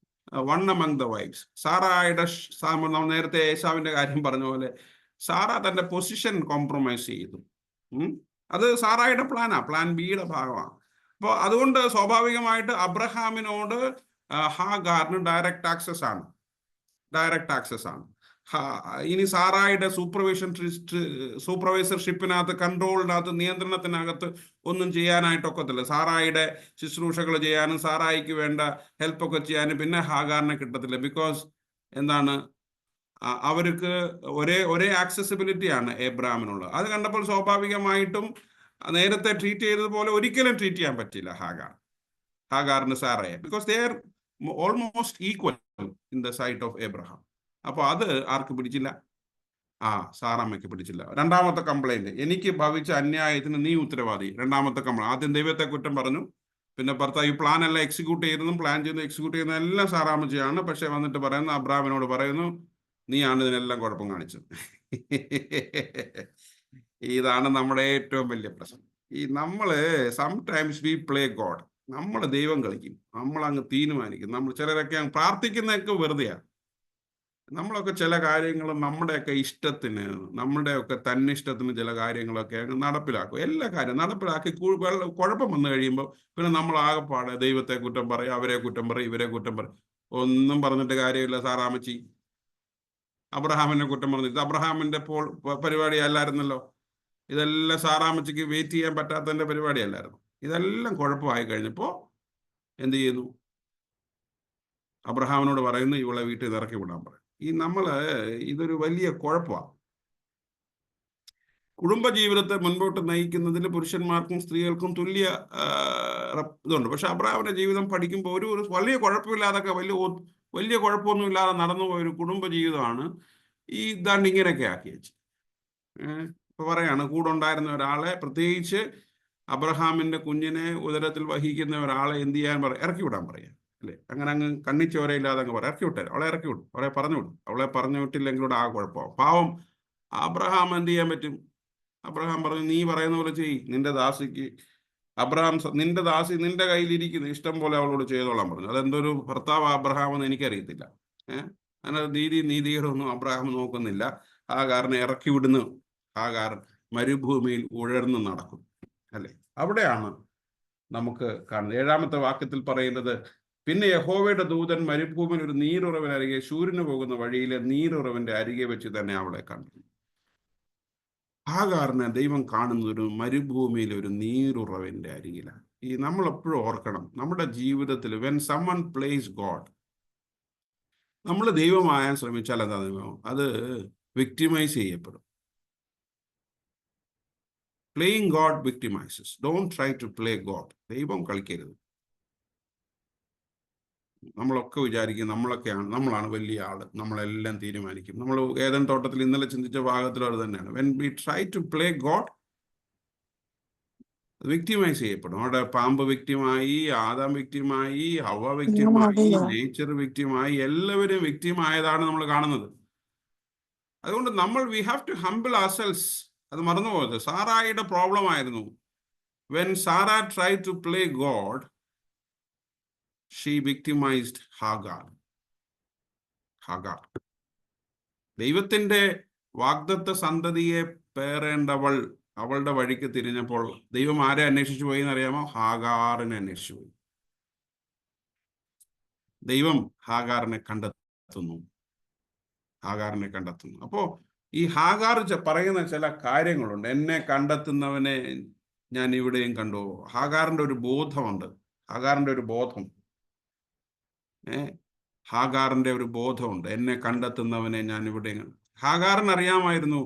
വൺ അമംഗ് ദ വൈഫ്സ്. സാറായുടെ നമ്മൾ നേരത്തെ ഏശാവിന്റെ കാര്യം പറഞ്ഞ പോലെ സാറ തന്റെ പൊസിഷൻ കോംപ്രമൈസ് ചെയ്തു. അത് സാറായുടെ പ്ലാൻ ബിയുടെ ഭാഗമാണ്. അപ്പോൾ അതുകൊണ്ട് സ്വാഭാവികമായിട്ട് അബ്രഹാമിനോട് ഹാഗാറിന് ഡയറക്റ്റ് ആക്സസ് ആണ്. ഇനി സാറായുടെ സൂപ്പർവൈസർഷിപ്പിനകത്ത്, കൺട്രോളിനകത്ത്, നിയന്ത്രണത്തിനകത്ത് ഒന്നും ചെയ്യാനായിട്ടൊക്കത്തില്ല. സാറായുടെ ശുശ്രൂഷകൾ ചെയ്യാനും സാറായിക്ക് വേണ്ട ഹെൽപ്പൊക്കെ ചെയ്യാനും പിന്നെ ഹാഗാറിനെ കിട്ടത്തില്ല. ബിക്കോസ് എന്താണ്, അവർക്ക് ഒരേ ആക്സസിബിലിറ്റിയാണ് എബ്രാമിനുള്ളത്. അത് കണ്ടപ്പോൾ സ്വാഭാവികമായിട്ടും നേരത്തെ ട്രീറ്റ് ചെയ്തതുപോലെ ഒരിക്കലും ട്രീറ്റ് ചെയ്യാൻ പറ്റില്ല ഹാഗാറിന് സാറയെ, because they are almost equal in the sight of Abraham. അപ്പോൾ അത് ആർക്ക് പിടിച്ചില്ല? സാറാമ്മയ്ക്ക് പിടിച്ചില്ല. 2-ാമത്തെ കംപ്ലൈന്റ്, എനിക്ക് ഭവിച്ച അന്യായത്തിന് നീ ഉത്തരവാദി. 2-ാമത്തെ കംപ്ലൈന്റ്, ആദ്യം ദൈവത്തെ കുറ്റം പറഞ്ഞു, പിന്നെ ഭർത്താവ് ഈ പ്ലാൻ എല്ലാം എക്സിക്യൂട്ട് ചെയ്യുന്ന എല്ലാം സാറാമ്മച്ചിയാണ്. പക്ഷെ വന്നിട്ട് പറയുന്നു, അബ്രാമിനോട് പറയുന്നു, നീയാണ് ഇതിനെല്ലാം കുഴപ്പം കാണിച്ചത്. ഇതാണ് നമ്മുടെ ഏറ്റവും വലിയ പ്രശ്നം. നമ്മള് സംടൈംസ് വി പ്ലേ ഗോഡ്. നമ്മൾ ദൈവം കളിക്കും, നമ്മളങ്ങ് തീരുമാനിക്കും. ചിലരൊക്കെ പ്രാർത്ഥിക്കുന്നതൊക്കെ വെറുതെയാണ്. നമ്മളൊക്കെ ചില കാര്യങ്ങൾ നമ്മുടെയൊക്കെ ഇഷ്ടത്തിന്, നമ്മുടെയൊക്കെ തന്നിഷ്ടത്തിന് ചില കാര്യങ്ങളൊക്കെ നടപ്പിലാക്കും. എല്ലാ കാര്യം നടപ്പിലാക്കി കുഴപ്പം വന്നു കഴിയുമ്പോൾ പിന്നെ നമ്മൾ ആകെപ്പാടെ ദൈവത്തെ കുറ്റം പറയും, അവരെ കുറ്റം പറയും, ഇവരെ കുറ്റം പറയും. ഒന്നും പറഞ്ഞിട്ട് കാര്യമില്ല. സാറാമ്മച്ചി അബ്രഹാമിനെ കുറ്റം പറഞ്ഞിട്ട് അബ്രഹാമിന്റെ പരിപാടി അല്ലായിരുന്നല്ലോ. ഇതെല്ലാം സാറാമ്മച്ചിക്ക് വെയിറ്റ് ചെയ്യാൻ പറ്റാത്തതിന്റെ പരിപാടിയല്ലായിരുന്നു. ഇതെല്ലാം കുഴപ്പമായി കഴിഞ്ഞപ്പോൾ എന്ത് ചെയ്യുന്നു? അബ്രഹാമിനോട് പറയുന്നു ഇവളെ വീട്ടിൽ നിന്ന് ഇറക്കി വിടാൻ പറയും. ഇതൊരു വലിയ കുഴപ്പമാണ്. കുടുംബജീവിതത്തെ മുൻപോട്ട് നയിക്കുന്നതിൽ പുരുഷന്മാർക്കും സ്ത്രീകൾക്കും തുല്യ ഇതുണ്ട്. പക്ഷെ അബ്രഹാമിന്റെ ജീവിതം പഠിക്കുമ്പോൾ ഒരു വലിയ കുഴപ്പമില്ലാതൊക്കെ വലിയ കുഴപ്പമൊന്നുമില്ലാതെ നടന്നു പോയൊരു കുടുംബജീവിതമാണ് ഇതാണ്ട് ഇങ്ങനെയൊക്കെ ആക്കി വെച്ച്. ഇപ്പൊ പറയാണ്, കൂടെ ഉണ്ടായിരുന്ന ഒരാളെ, പ്രത്യേകിച്ച് അബ്രഹാമിന്റെ കുഞ്ഞിനെ ഉദരത്തിൽ വഹിക്കുന്ന ഒരാളെ എന്ത് ചെയ്യാൻ ഇറക്കി വിടാൻ പറയാം അല്ലേ? അങ്ങനെ അങ്ങ് കണ്ണിച്ചോരയില്ലാതെ അങ്ങ് പറയാം, ഇറക്കി വിട്ടേ, അവളെ ഇറക്കി വിടും, അവളെ പറഞ്ഞു വിടും. അവളെ പറഞ്ഞു വിട്ടില്ലെങ്കിലൂടെ ആ കുഴപ്പമാവും. പാവം അബ്രഹാം എന്ത് ചെയ്യാൻ പറ്റും? അബ്രഹാം പറഞ്ഞു, നീ പറയുന്ന പോലെ ചെയ്യ്, നിന്റെ ദാസിക്ക് നിന്റെ ദാസി നിന്റെ കയ്യിലിരിക്കുന്നു, ഇഷ്ടം പോലെ അവളോട് ചെയ്തോളാൻ പറഞ്ഞു. അതെന്തൊരു ഭർത്താവ് അബ്രഹാം എന്ന് എനിക്കറിയത്തില്ല. അങ്ങനെ നീതികേടൊന്നും അബ്രഹാം നോക്കുന്നില്ല. ഹാഗാറിനെ ഇറക്കി വിടുന്നു. ഹാഗാർ മരുഭൂമിയിൽ ഉഴർന്നു നടക്കും അല്ലെ? അവിടെയാണ് നമുക്ക് കാണുന്നത്. 7-ാമത്തെ വാക്യത്തിൽ പറയുന്നത്, പിന്നെ യഹോവയുടെ ദൂതൻ മരുഭൂമിയിൽ ഒരു നീരുറവിനരികെ, ശൂര്യന് പോകുന്ന വഴിയിലെ നീരുറവിന്റെ അരികെ വെച്ച് തന്നെ അവളെ കണ്ടു. ഹാഗാറിനെ ദൈവം കാണുന്നത് ഒരു മരുഭൂമിയിൽ ഒരു നീരുറവിന്റെ അരികിലാണ്. നമ്മൾ എപ്പോഴും ഓർക്കണം, നമ്മുടെ ജീവിതത്തിൽ വെൻ സമ്മൺ പ്ലേസ് ഗോഡ്, നമ്മൾ ദൈവമായാൻ ശ്രമിച്ചാൽ എന്താ ദൈവം അത് വിക്ടിമൈസ് ചെയ്യപ്പെടും. Playing God victimizes. Don't try to play God. ദൈവം കളിക്കരുത്. നമ്മളൊക്കെ വിചാരിക്കും നമ്മളാണ് വലിയ ആള്, നമ്മളെല്ലാം തീരുമാനിക്കും. നമ്മൾ ഏദൻ തോട്ടത്തിൽ ഇന്നലെ ചിന്തിച്ച ഭാഗത്തിലും അത് തന്നെയാണ്. When we try to play God, victimize ചെയ്യപ്പെടും. അവിടെ പാമ്പ് വിക്ടിമായി, ആദാം വിക്ടിമായി, ഹവ്വ വിക്ടിമായി, നേച്ചർ വിക്ടിമായി, എല്ലാവരും വിക്ടിമായതാണ് നമ്മൾ കാണുന്നത്. അതുകൊണ്ട് we have to humble ourselves. അത് മറന്നുപോയത് സാറായിയുടെ പ്രോബ്ലം ആയിരുന്നു. When Sarah try to play God, she victimized Hagar. ദൈവത്തിന്റെ വാഗ്ദത്ത സന്തതിയെ പേറേണ്ടവൾ അവളുടെ വഴിക്ക് തിരിഞ്ഞപ്പോൾ ദൈവം ആരെ അന്വേഷിച്ചു പോയി എന്നറിയാമോ? ഹാഗാറിനെ അന്വേഷിച്ചു പോയി. ദൈവം ഹാഗാറിനെ കണ്ടെത്തുന്നു. അപ്പോ ഈ ഹാഗാർ പറയുന്ന ചില കാര്യങ്ങളുണ്ട്. എന്നെ കണ്ടെത്തുന്നവനെ ഞാൻ ഇവിടെയും കണ്ടു. ഹാഗാറിന്റെ ഒരു ബോധമുണ്ട്. ഹാഗാറിന്റെ ഒരു ബോധമുണ്ട്. എന്നെ കണ്ടെത്തുന്നവനെ ഞാൻ ഇവിടെ. ഹാഗാറിന് അറിയാമായിരുന്നു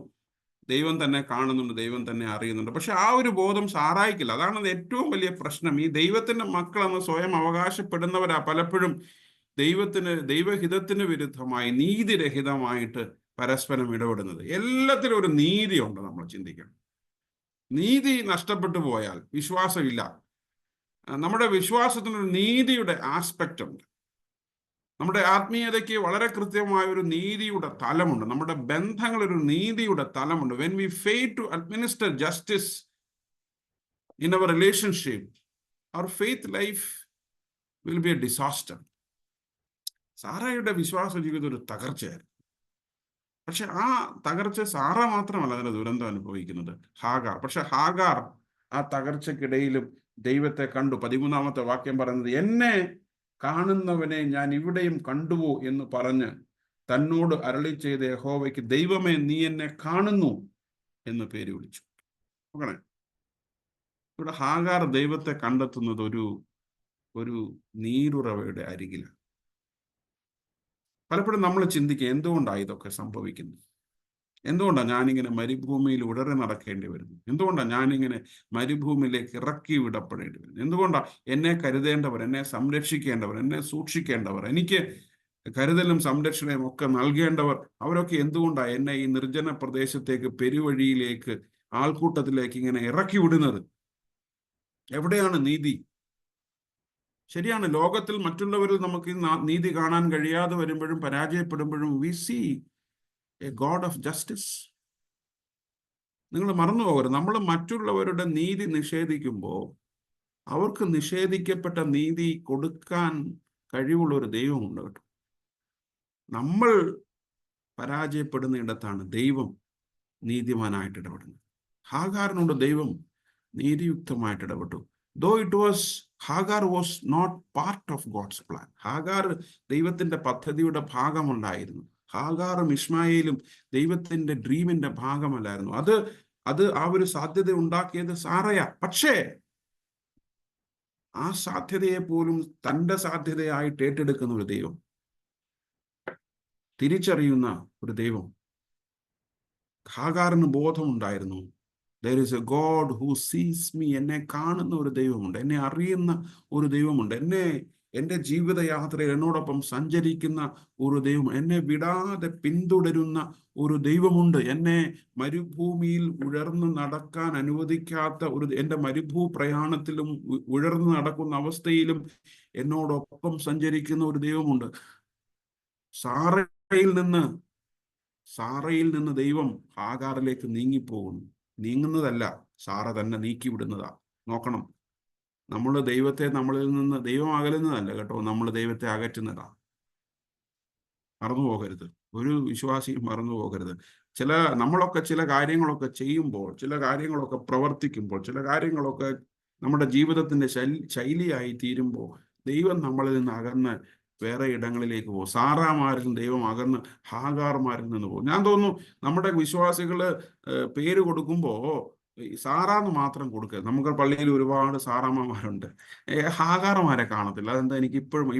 ദൈവം തന്നെ കാണുന്നുണ്ട്, ദൈവം തന്നെ അറിയുന്നുണ്ട്. പക്ഷെ ആ ഒരു ബോധം സാറായിക്കില്ല. അതാണ് ഏറ്റവും വലിയ പ്രശ്നം. ഈ ദൈവത്തിന്റെ മക്കളെന്ന് സ്വയം അവകാശപ്പെടുന്നവരാ പലപ്പോഴും ദൈവഹിതത്തിന് വിരുദ്ധമായി, നീതിരഹിതമായിട്ട് പരസ്പരം ഇടപെടുന്നത്. എല്ലാത്തിലും ഒരു നീതിയുണ്ട്. നമ്മൾ ചിന്തിക്കണം. നീതി നഷ്ടപ്പെട്ടു പോയാൽ വിശ്വാസമില്ല. നമ്മുടെ വിശ്വാസത്തിനൊരു നീതിയുടെ ആസ്പെക്റ്റ് ഉണ്ട്. നമ്മുടെ ആത്മീയതയ്ക്ക് വളരെ കൃത്യമായ ഒരു നീതിയുടെ തലമുണ്ട്. നമ്മുടെ ബന്ധങ്ങളൊരു നീതിയുടെ തലമുണ്ട്. When we fail to administer justice in our relationship, our faith life will be a disaster. സാറയുടെ വിശ്വാസ ജീവിതം ഒരു തകർച്ചയായിരുന്നു. പക്ഷെ ആ തകർച്ച സാറ മാത്രമല്ല അതിന്റെ ദുരന്തം അനുഭവിക്കുന്നത്, ഹാഗാർ. പക്ഷെ ഹാഗാർ ആ തകർച്ചക്കിടയിലും ദൈവത്തെ കണ്ടു. 13-ാമത്തെ വാക്യം പറയുന്നത്, എന്നെ കാണുന്നവനെ ഞാൻ ഇവിടെയും കണ്ടുവോ എന്ന് പറഞ്ഞ് തന്നോട് അരുളി ചെയ്ത യഹോവയ്ക്ക്, ദൈവമേ നീ എന്നെ കാണുന്നു എന്ന് പേര് വിളിച്ചു. നോക്കണേ, ഇവിടെ ഹാഗാർ ദൈവത്തെ കണ്ടെത്തുന്നത് ഒരു നീരുറവയുടെ അരികിലാണ്. പലപ്പോഴും നമ്മൾ ചിന്തിക്കുക, എന്തുകൊണ്ടാണ് ഇതൊക്കെ സംഭവിക്കുന്നത്? എന്തുകൊണ്ടാണ് ഞാനിങ്ങനെ മരുഭൂമിയിൽ ഉടറി നടക്കേണ്ടി വരുന്നു? എന്തുകൊണ്ടാണ് ഞാനിങ്ങനെ മരുഭൂമിയിലേക്ക് ഇറക്കി വിടപ്പെടേണ്ടി വരുന്നു? എന്തുകൊണ്ടാണ് എന്നെ കരുതേണ്ടവർ, എന്നെ സംരക്ഷിക്കേണ്ടവർ, എന്നെ സൂക്ഷിക്കേണ്ടവർ, എനിക്ക് കരുതലും സംരക്ഷണയും ഒക്കെ നൽകേണ്ടവർ, അവരൊക്കെ എന്തുകൊണ്ടാണ് എന്നെ ഈ നിർജ്ജന പ്രദേശത്തേക്ക്, പെരുവഴിയിലേക്ക്, ആൾക്കൂട്ടത്തിലേക്ക് ഇങ്ങനെ ഇറക്കി വിടുന്നത്? എവിടെയാണ് നീതി? ശരിയാണ്, ലോകത്തിൽ മറ്റുള്ളവരിൽ നമുക്ക് നീതി കാണാൻ കഴിയാതെ വരുമ്പോഴും പരാജയപ്പെടുമ്പോഴും we see a God of justice. നിങ്ങൾ മറന്നു പോകരുത്, നമ്മൾ മറ്റുള്ളവരുടെ നീതി നിഷേധിക്കുമ്പോൾ അവർക്ക് നിഷേധിക്കപ്പെട്ട നീതി കൊടുക്കാൻ കഴിവുള്ള ഒരു ദൈവമുണ്ട് കേട്ടോ. നമ്മൾ പരാജയപ്പെടുന്ന ഇടത്താണ് ദൈവം നീതിമാനായിട്ട് ഇടപെടുന്നത്. ഹാഗാറിനോട് ദൈവം നീതിയുക്തമായിട്ട് ഇടപെട്ടു. Hagar was not part of God's plan. Hagar ദൈവത്തിന്റെ പദ്ധതിയുടെ ഭാഗമുണ്ടായിരുന്നു. ഹാഗാറും ഇസ്മായേലും ദൈവത്തിന്റെ ഡ്രീമിന്റെ ഭാഗമല്ലായിരുന്നു. അത് ആ ഒരു സാധ്യത ഉണ്ടാക്കിയത് സാറയാ. പക്ഷേ ആ സാധ്യതയെ പോലും തൻ്റെ സാധ്യതയായിട്ട് ഏറ്റെടുക്കുന്ന ഒരു ദൈവം, തിരിച്ചറിയുന്ന ഒരു ദൈവം. ഹാഗാറിന് ബോധമുണ്ടായിരുന്നു, there is a God who sees me. എന്നെ കാണുന്ന ഒരു ദൈവമുണ്ട്, എന്നെ അറിയുന്ന ഒരു ദൈവമുണ്ട്, എൻ്റെ ജീവിതയാത്രയിൽ എന്നോടൊപ്പം സഞ്ചരിക്കുന്ന ഒരു ദൈവം, എന്നെ വിടാതെ പിന്തുടരുന്ന ഒരു ദൈവമുണ്ട്, എന്നെ മരുഭൂമിയിൽ ഉഴർന്നു നടക്കാൻ അനുവദിക്കാത്ത എൻ്റെ മരുഭൂ പ്രയാണത്തിലും ഉഴർന്നു നടക്കുന്ന അവസ്ഥയിലും എന്നോടൊപ്പം സഞ്ചരിക്കുന്ന ഒരു ദൈവമുണ്ട്. സാറയിൽ നിന്ന് ദൈവം ഹാഗാറിലേക്ക് നീങ്ങിപ്പോകുന്നു. നീങ്ങുന്നതല്ല, സാറ തന്നെ നീക്കി വിടുന്നതാ. നോക്കണം, നമ്മൾ ദൈവത്തെ നമ്മളിൽ നിന്ന്, ദൈവം അകലുന്നതല്ല കേട്ടോ, നമ്മൾ ദൈവത്തെ അകറ്റുന്നതാ. മറന്നു പോകരുത്, ഒരു വിശ്വാസിയും മറന്നു പോകരുത്. നമ്മളൊക്കെ ചില കാര്യങ്ങളൊക്കെ ചെയ്യുമ്പോൾ, ചില കാര്യങ്ങളൊക്കെ പ്രവർത്തിക്കുമ്പോൾ, ചില കാര്യങ്ങളൊക്കെ നമ്മുടെ ജീവിതത്തിന്റെ ശൈലിയായി തീരുമ്പോൾ ദൈവം നമ്മളിൽ നിന്ന് അകന്ന് വേറെ ഇടങ്ങളിലേക്ക് പോകും. സാറാമാരിൽ ദൈവം അകന്ന് ഹാഗാർമാരിൽ നിന്ന് പോകും. ഞാൻ തോന്നുന്നു നമ്മുടെ വിശ്വാസികള് പേര് കൊടുക്കുമ്പോൾ സാറാന്ന് മാത്രം കൊടുക്കരുത്. നമുക്ക് പള്ളിയിൽ ഒരുപാട് സാറാമ്മമാരുണ്ട്, ഹാഗാർമാരെ കാണത്തില്ല. അതെന്താ? എനിക്ക് ഇപ്പോഴും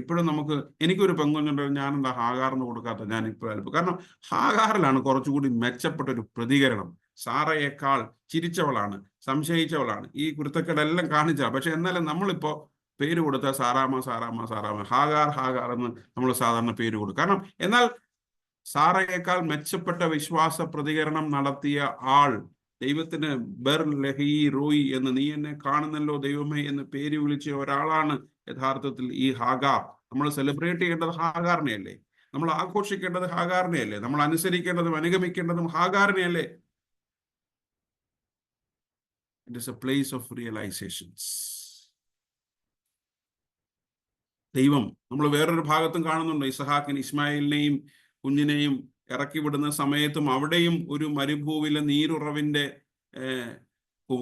എനിക്കൊരു പെങ്കുഞ്ഞുണ്ട്, ഞാനെന്താ ഹാഗാറിന് കൊടുക്കാത്ത? ഞാൻ ഇപ്പോഴും, കാരണം ഹാഗാറിലാണ് കുറച്ചുകൂടി മെച്ചപ്പെട്ട ഒരു പ്രതികരണം. സാറയേക്കാൾ ചിരിച്ചവളാണ്, സംശയിച്ചവളാണ്, ഈ കുരുത്തക്കേടെല്ലാം കാണിച്ച. പക്ഷെ എന്നാലും നമ്മളിപ്പോ പേര് കൊടുത്ത സാറാമ്മ, ഹാഗാർ എന്ന് നമ്മൾ സാധാരണ പേര് കൊടുക്കും. കാരണം എന്നാൽ സാറയേക്കാൾ മെച്ചപ്പെട്ട വിശ്വാസ പ്രതികരണം നടത്തിയ ആൾ ദൈവത്തിന് ബെർ ലഹി റോയി എന്ന്, നീ എന്നെ കാണുന്നല്ലോ ദൈവമേ എന്ന് പേര് വിളിച്ച ഒരാളാണ് യഥാർത്ഥത്തിൽ ഈ ഹാഗാർ. നമ്മൾ സെലിബ്രേറ്റ് ചെയ്യേണ്ടത് ഹാഗാറിനെയല്ലേ? നമ്മൾ ആഘോഷിക്കേണ്ടത് ഹാഗാറിനെയല്ലേ? നമ്മൾ അനുസരിക്കേണ്ടതും അനുഗമിക്കേണ്ടതും ഹാഗാറിനെയല്ലേ? It is a place of realisations. ദൈവം നമ്മൾ വേറൊരു ഭാഗത്തും കാണുന്നുണ്ട്. ഇസഹാക്കിന് ഇസ്മായിലിനെയും കുഞ്ഞിനെയും ഇറക്കി വിടുന്ന സമയത്തും അവിടെയും ഒരു മരുഭൂവിലെ നീരുറവിന്റെ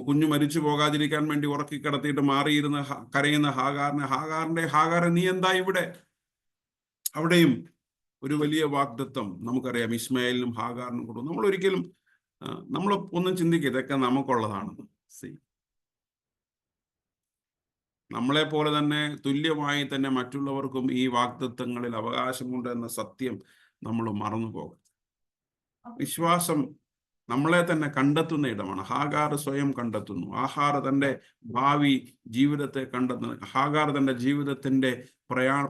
കുഞ്ഞു മരിച്ചു പോകാതിരിക്കാൻ വേണ്ടി ഉറക്കി കിടത്തിയിട്ട് മാറിയിരുന്ന കരയുന്ന ഹാഗാറെ നീ എന്താ ഇവിടെ? അവിടെയും ഒരു വലിയ വാഗ്ദത്തം നമുക്കറിയാം ഇസ്മായിലിനും ഹാഗാറിനും കൊടുക്കും. നമ്മൾ ഒന്നും ചിന്തിക്കുക ഇതൊക്കെ നമുക്കുള്ളതാണെന്ന്. നമ്മളെ പോലെ തന്നെ തുല്യമായി തന്നെ മറ്റുള്ളവർക്കും ഈ വാഗ്ദത്തങ്ങളിൽ അവകാശമുണ്ട് എന്ന സത്യം നമ്മൾ മറന്നു പോകും. വിശ്വാസം നമ്മളെ തന്നെ കണ്ടെത്തുന്ന ഇടമാണ്. ഹാഗാർ സ്വയം കണ്ടെത്തുന്നു. തൻ്റെ ഭാവി ജീവിതത്തെ കണ്ടെത്തുന്നു. ഹാഗാർ തൻ്റെ ജീവിതത്തിന്റെ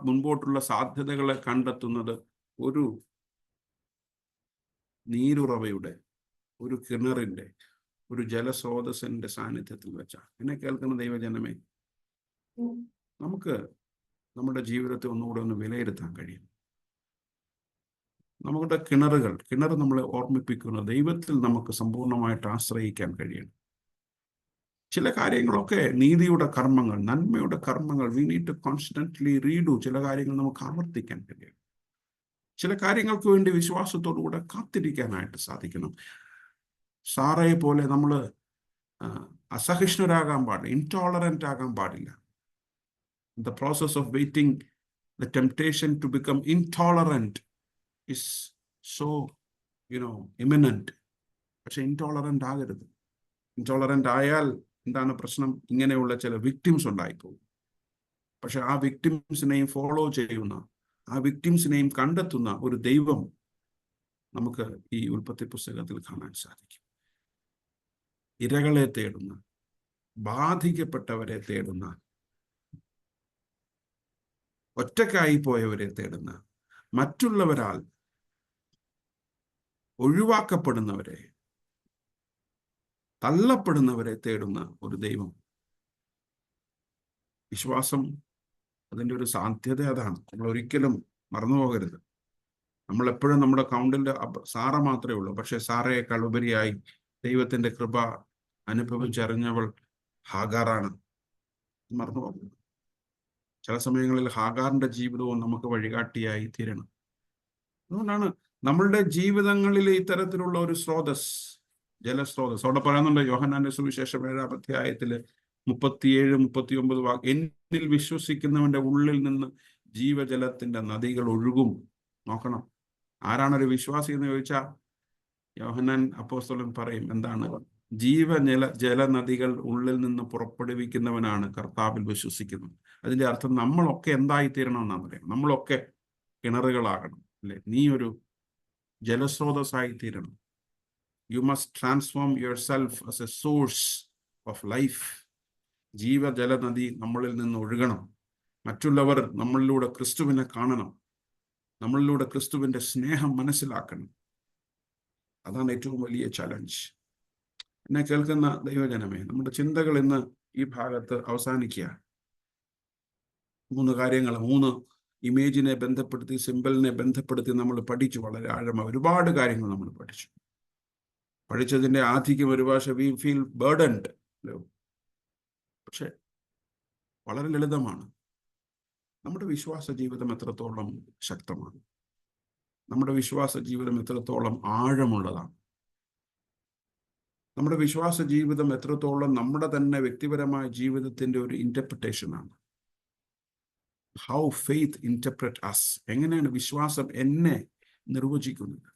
മുൻപോട്ടുള്ള സാധ്യതകളെ കണ്ടെത്തുന്നത് ഒരു നീരുറവയുടെ, ഒരു കിണറിന്റെ, ഒരു ജലസ്രോതസ്സിന്റെ സാന്നിധ്യത്തിൽ വെച്ചാണ്. എന്നെ കേൾക്കുന്ന ദൈവജനമേ, നമുക്ക് നമ്മുടെ ജീവിതത്തെ ഒന്നുകൂടെ ഒന്ന് വിലയിരുത്താൻ കഴിയും. നമ്മുടെ കിണർ നമ്മളെ ഓർമ്മിപ്പിക്കുന്ന ദൈവത്തിൽ നമുക്ക് സമ്പൂർണ്ണമായിട്ട് ആശ്രയിക്കാൻ കഴിയണം. ചില കാര്യങ്ങളൊക്കെ നീതിയുടെ കർമ്മങ്ങൾ, നന്മയുടെ കർമ്മങ്ങൾ, we need to constantly redo. ചില കാര്യങ്ങൾ നമുക്ക് ആവർത്തിക്കാൻ കഴിയണം. ചില കാര്യങ്ങൾക്ക് വേണ്ടി വിശ്വാസത്തോടുകൂടെ കാത്തിരിക്കാനായിട്ട് സാധിക്കണം. സാറയെ പോലെ നമ്മൾ അസഹിഷ്ണുരാകാൻ പാടില്ല, ഇൻടോളറന്റ് ആകാൻ പാടില്ല. The process of waiting, the temptation to become intolerant is so, imminent. പക്ഷെ ഇൻടോളറന്റ് ആകരുത്. ഇൻടോളറന്റ് ആയാൽ എന്താണ് പ്രശ്നം? ഇങ്ങനെയുള്ള ചില വിക്ടിംസ് ഉണ്ടായിപ്പോകും. പക്ഷെ ആ വിക്ടിംസിനെയും ഫോളോ ചെയ്യുന്ന, ആ വിക്ടിംസിനെയും കണ്ടെത്തുന്ന ഒരു ദൈവം നമുക്ക് ഈ ഉൽപ്പത്തി പുസ്തകത്തിൽ കാണാൻ സാധിക്കും. ഇരകളെ തേടുന്ന, ബാധിക്കപ്പെട്ടവരെ തേടുന്ന, ഒറ്റക്കായി പോയവരെ തേടുന്ന, മറ്റുള്ളവരാൽ ഒഴിവാക്കപ്പെടുന്നവരെ, തള്ളപ്പെടുന്നവരെ തേടുന്ന ഒരു ദൈവം. വിശ്വാസം അതിൻ്റെ ഒരു സാധ്യത അതാണ്. നമ്മൾ ഒരിക്കലും മറന്നു പോകരുത്. നമ്മൾ എപ്പോഴും നമ്മുടെ കൗണ്ടിന്റെ സാറ മാത്രമേ ഉള്ളൂ. പക്ഷെ സാറയേക്കാൾ ഉപരിയായി ദൈവത്തിന്റെ കൃപ അനുഭവിച്ചറിഞ്ഞവൾ ഹാഗാറാണ്. മറന്നു പോകരുത്. ചില സമയങ്ങളിൽ ഹാഗാറിന്റെ ജീവിതവും നമുക്ക് വഴികാട്ടിയായി തീരണം. അതുകൊണ്ടാണ് നമ്മളുടെ ജീവിതങ്ങളിൽ ഇത്തരത്തിലുള്ള ഒരു ജലസ്രോതസ് അവിടെ പറയുന്നുണ്ട്. യോഹന്നാന്റെ സുവിശേഷം 7-ാം അധ്യായത്തില് 37-39 എന്നിൽ വിശ്വസിക്കുന്നവന്റെ ഉള്ളിൽ നിന്ന് ജീവജലത്തിന്റെ നദികൾ ഒഴുകും. നോക്കണം, ആരാണൊരു വിശ്വാസി എന്ന് ചോദിച്ചാൽ യോഹന്നാൻ അപ്പോസ്തലൻ പറയും എന്താണ്? ജലനദികൾ ഉള്ളിൽ നിന്ന് പുറപ്പെടുവിക്കുന്നവനാണ് കർത്താവിൽ വിശ്വസിക്കുന്നത്. അതിന്റെ അർത്ഥം നമ്മളൊക്കെ എന്തായിത്തീരണം എന്നാണെന്നറിയാം. നമ്മളൊക്കെ കിണറുകളാകണം, അല്ലെ? നീ ഒരു ജലസ്രോതസ്സായി തീരണം. You must transform yourself as a source of life. ജീവജലനദി നമ്മളിൽ നിന്ന് ഒഴുകണം. മറ്റുള്ളവർ നമ്മളിലൂടെ ക്രിസ്തുവിനെ കാണണം. നമ്മളിലൂടെ ക്രിസ്തുവിന്റെ സ്നേഹം മനസ്സിലാക്കണം. അതാണ് ഏറ്റവും വലിയ ചലഞ്ച്. എന്നെ കേൾക്കുന്ന ദൈവജനമേ, നമ്മുടെ ചിന്തകൾ ഇന്ന് ഈ ഭാഗത്ത് അവസാനിക്കുക. 3 കാര്യങ്ങൾ, 3 ഇമേജിനെ ബന്ധപ്പെടുത്തി, സിമ്പിളിനെ ബന്ധപ്പെടുത്തി നമ്മൾ പഠിച്ചു. വളരെ ആഴമായി ഒരുപാട് കാര്യങ്ങൾ നമ്മൾ പഠിച്ചു. പഠിച്ചതിന്റെ ആധിക്യം ഒരുപക്ഷെ വി ഫീൽ ബർഡൻഡ്, പക്ഷെ വളരെ ലളിതമാണ്. നമ്മുടെ വിശ്വാസ ജീവിതം എത്രത്തോളം ശക്തമാണ്, നമ്മുടെ വിശ്വാസ ജീവിതം എത്രത്തോളം ആഴമുള്ളതാണ്, നമ്മുടെ വിശ്വാസ ജീവിതം എത്രത്തോളം നമ്മുടെ തന്നെ വ്യക്തിപരമായ ജീവിതത്തിന്റെ ഒരു ഇന്റർപ്രിട്ടേഷനാണ്. How faith interpret us. എങ്ങനെയാണ് വിശ്വാസം എന്നെ നിർവചിക്കുന്നത്?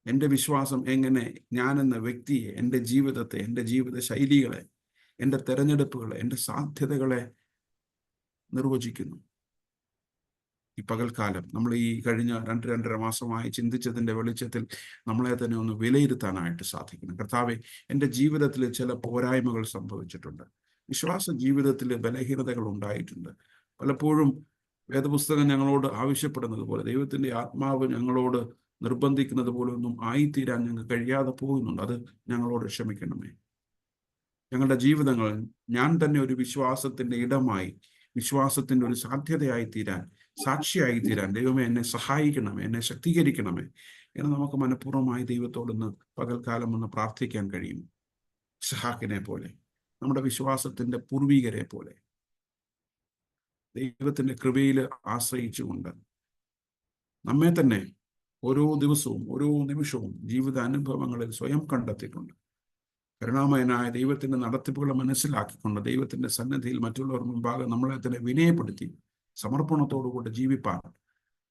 എൻ്റെ വിശ്വാസം എങ്ങനെ ഞാനെന്ന വ്യക്തിയെ, എൻ്റെ ജീവിതത്തെ, എൻ്റെ ജീവിത ശൈലികളെ, എൻ്റെ തെരഞ്ഞെടുപ്പുകളെ, എൻ്റെ സാധ്യതകളെ നിർവചിക്കുന്നു? ഈ പകൽക്കാലം നമ്മൾ ഈ കഴിഞ്ഞ 2-2.5 മാസമായി ചിന്തിച്ചതിൻ്റെ വെളിച്ചത്തിൽ നമ്മളെ തന്നെ ഒന്ന് വിലയിരുത്താനായിട്ട് സാധിക്കണം. കർത്താവേ, എൻ്റെ ജീവിതത്തിൽ ചില പോരായ്മകൾ സംഭവിച്ചിട്ടുണ്ട്. വിശ്വാസ ജീവിതത്തിൽ ബലഹീനതകൾ ഉണ്ടായിട്ടുണ്ട്. പലപ്പോഴും വേദപുസ്തകം ഞങ്ങളോട് ആവശ്യപ്പെടുന്നത് പോലെ, ദൈവത്തിൻ്റെ ആത്മാവ് ഞങ്ങളോട് നിർബന്ധിക്കുന്നത് പോലെ ഒന്നും ആയിത്തീരാൻ ഞങ്ങൾക്ക് കഴിയാതെ പോകുന്നുണ്ട്. അത് ഞങ്ങളോട് ക്ഷമിക്കണമേ. ഞങ്ങളുടെ ജീവിതങ്ങൾ ഞാൻ തന്നെ ഒരു വിശ്വാസത്തിൻ്റെ ഇടമായി, വിശ്വാസത്തിൻ്റെ ഒരു സാധ്യതയായി തീരാൻ, സാക്ഷിയായി തീരാൻ ദൈവമേ എന്നെ സഹായിക്കണമേ, എന്നെ ശക്തീകരിക്കണമേ എന്ന് നമുക്ക് മനഃപൂർവ്വമായി ദൈവത്തോടൊന്ന് പകൽക്കാലം ഒന്ന് പ്രാർത്ഥിക്കാൻ കഴിയും. ഇസ്ഹാക്കിനെ പോലെ, നമ്മുടെ വിശ്വാസത്തിന്റെ പൂർവികരെ പോലെ ദൈവത്തിന്റെ കൃപയിൽ ആശ്രയിച്ചുകൊണ്ട് നമ്മെ തന്നെ ഓരോ ദിവസവും ഓരോ നിമിഷവും ജീവിത അനുഭവങ്ങളിൽ സ്വയം കണ്ടെത്തിയിട്ടുണ്ട്. കരുണാമയനായ ദൈവത്തിന്റെ നടത്തിപ്പുകൾ മനസ്സിലാക്കിക്കൊണ്ട് ദൈവത്തിന്റെ സന്നിധിയിൽ മറ്റുള്ളവർ മുമ്പാകെ നമ്മളെ തന്നെ വിനയപ്പെടുത്തി സമർപ്പണത്തോടുകൂടെ ജീവിപ്പാൻ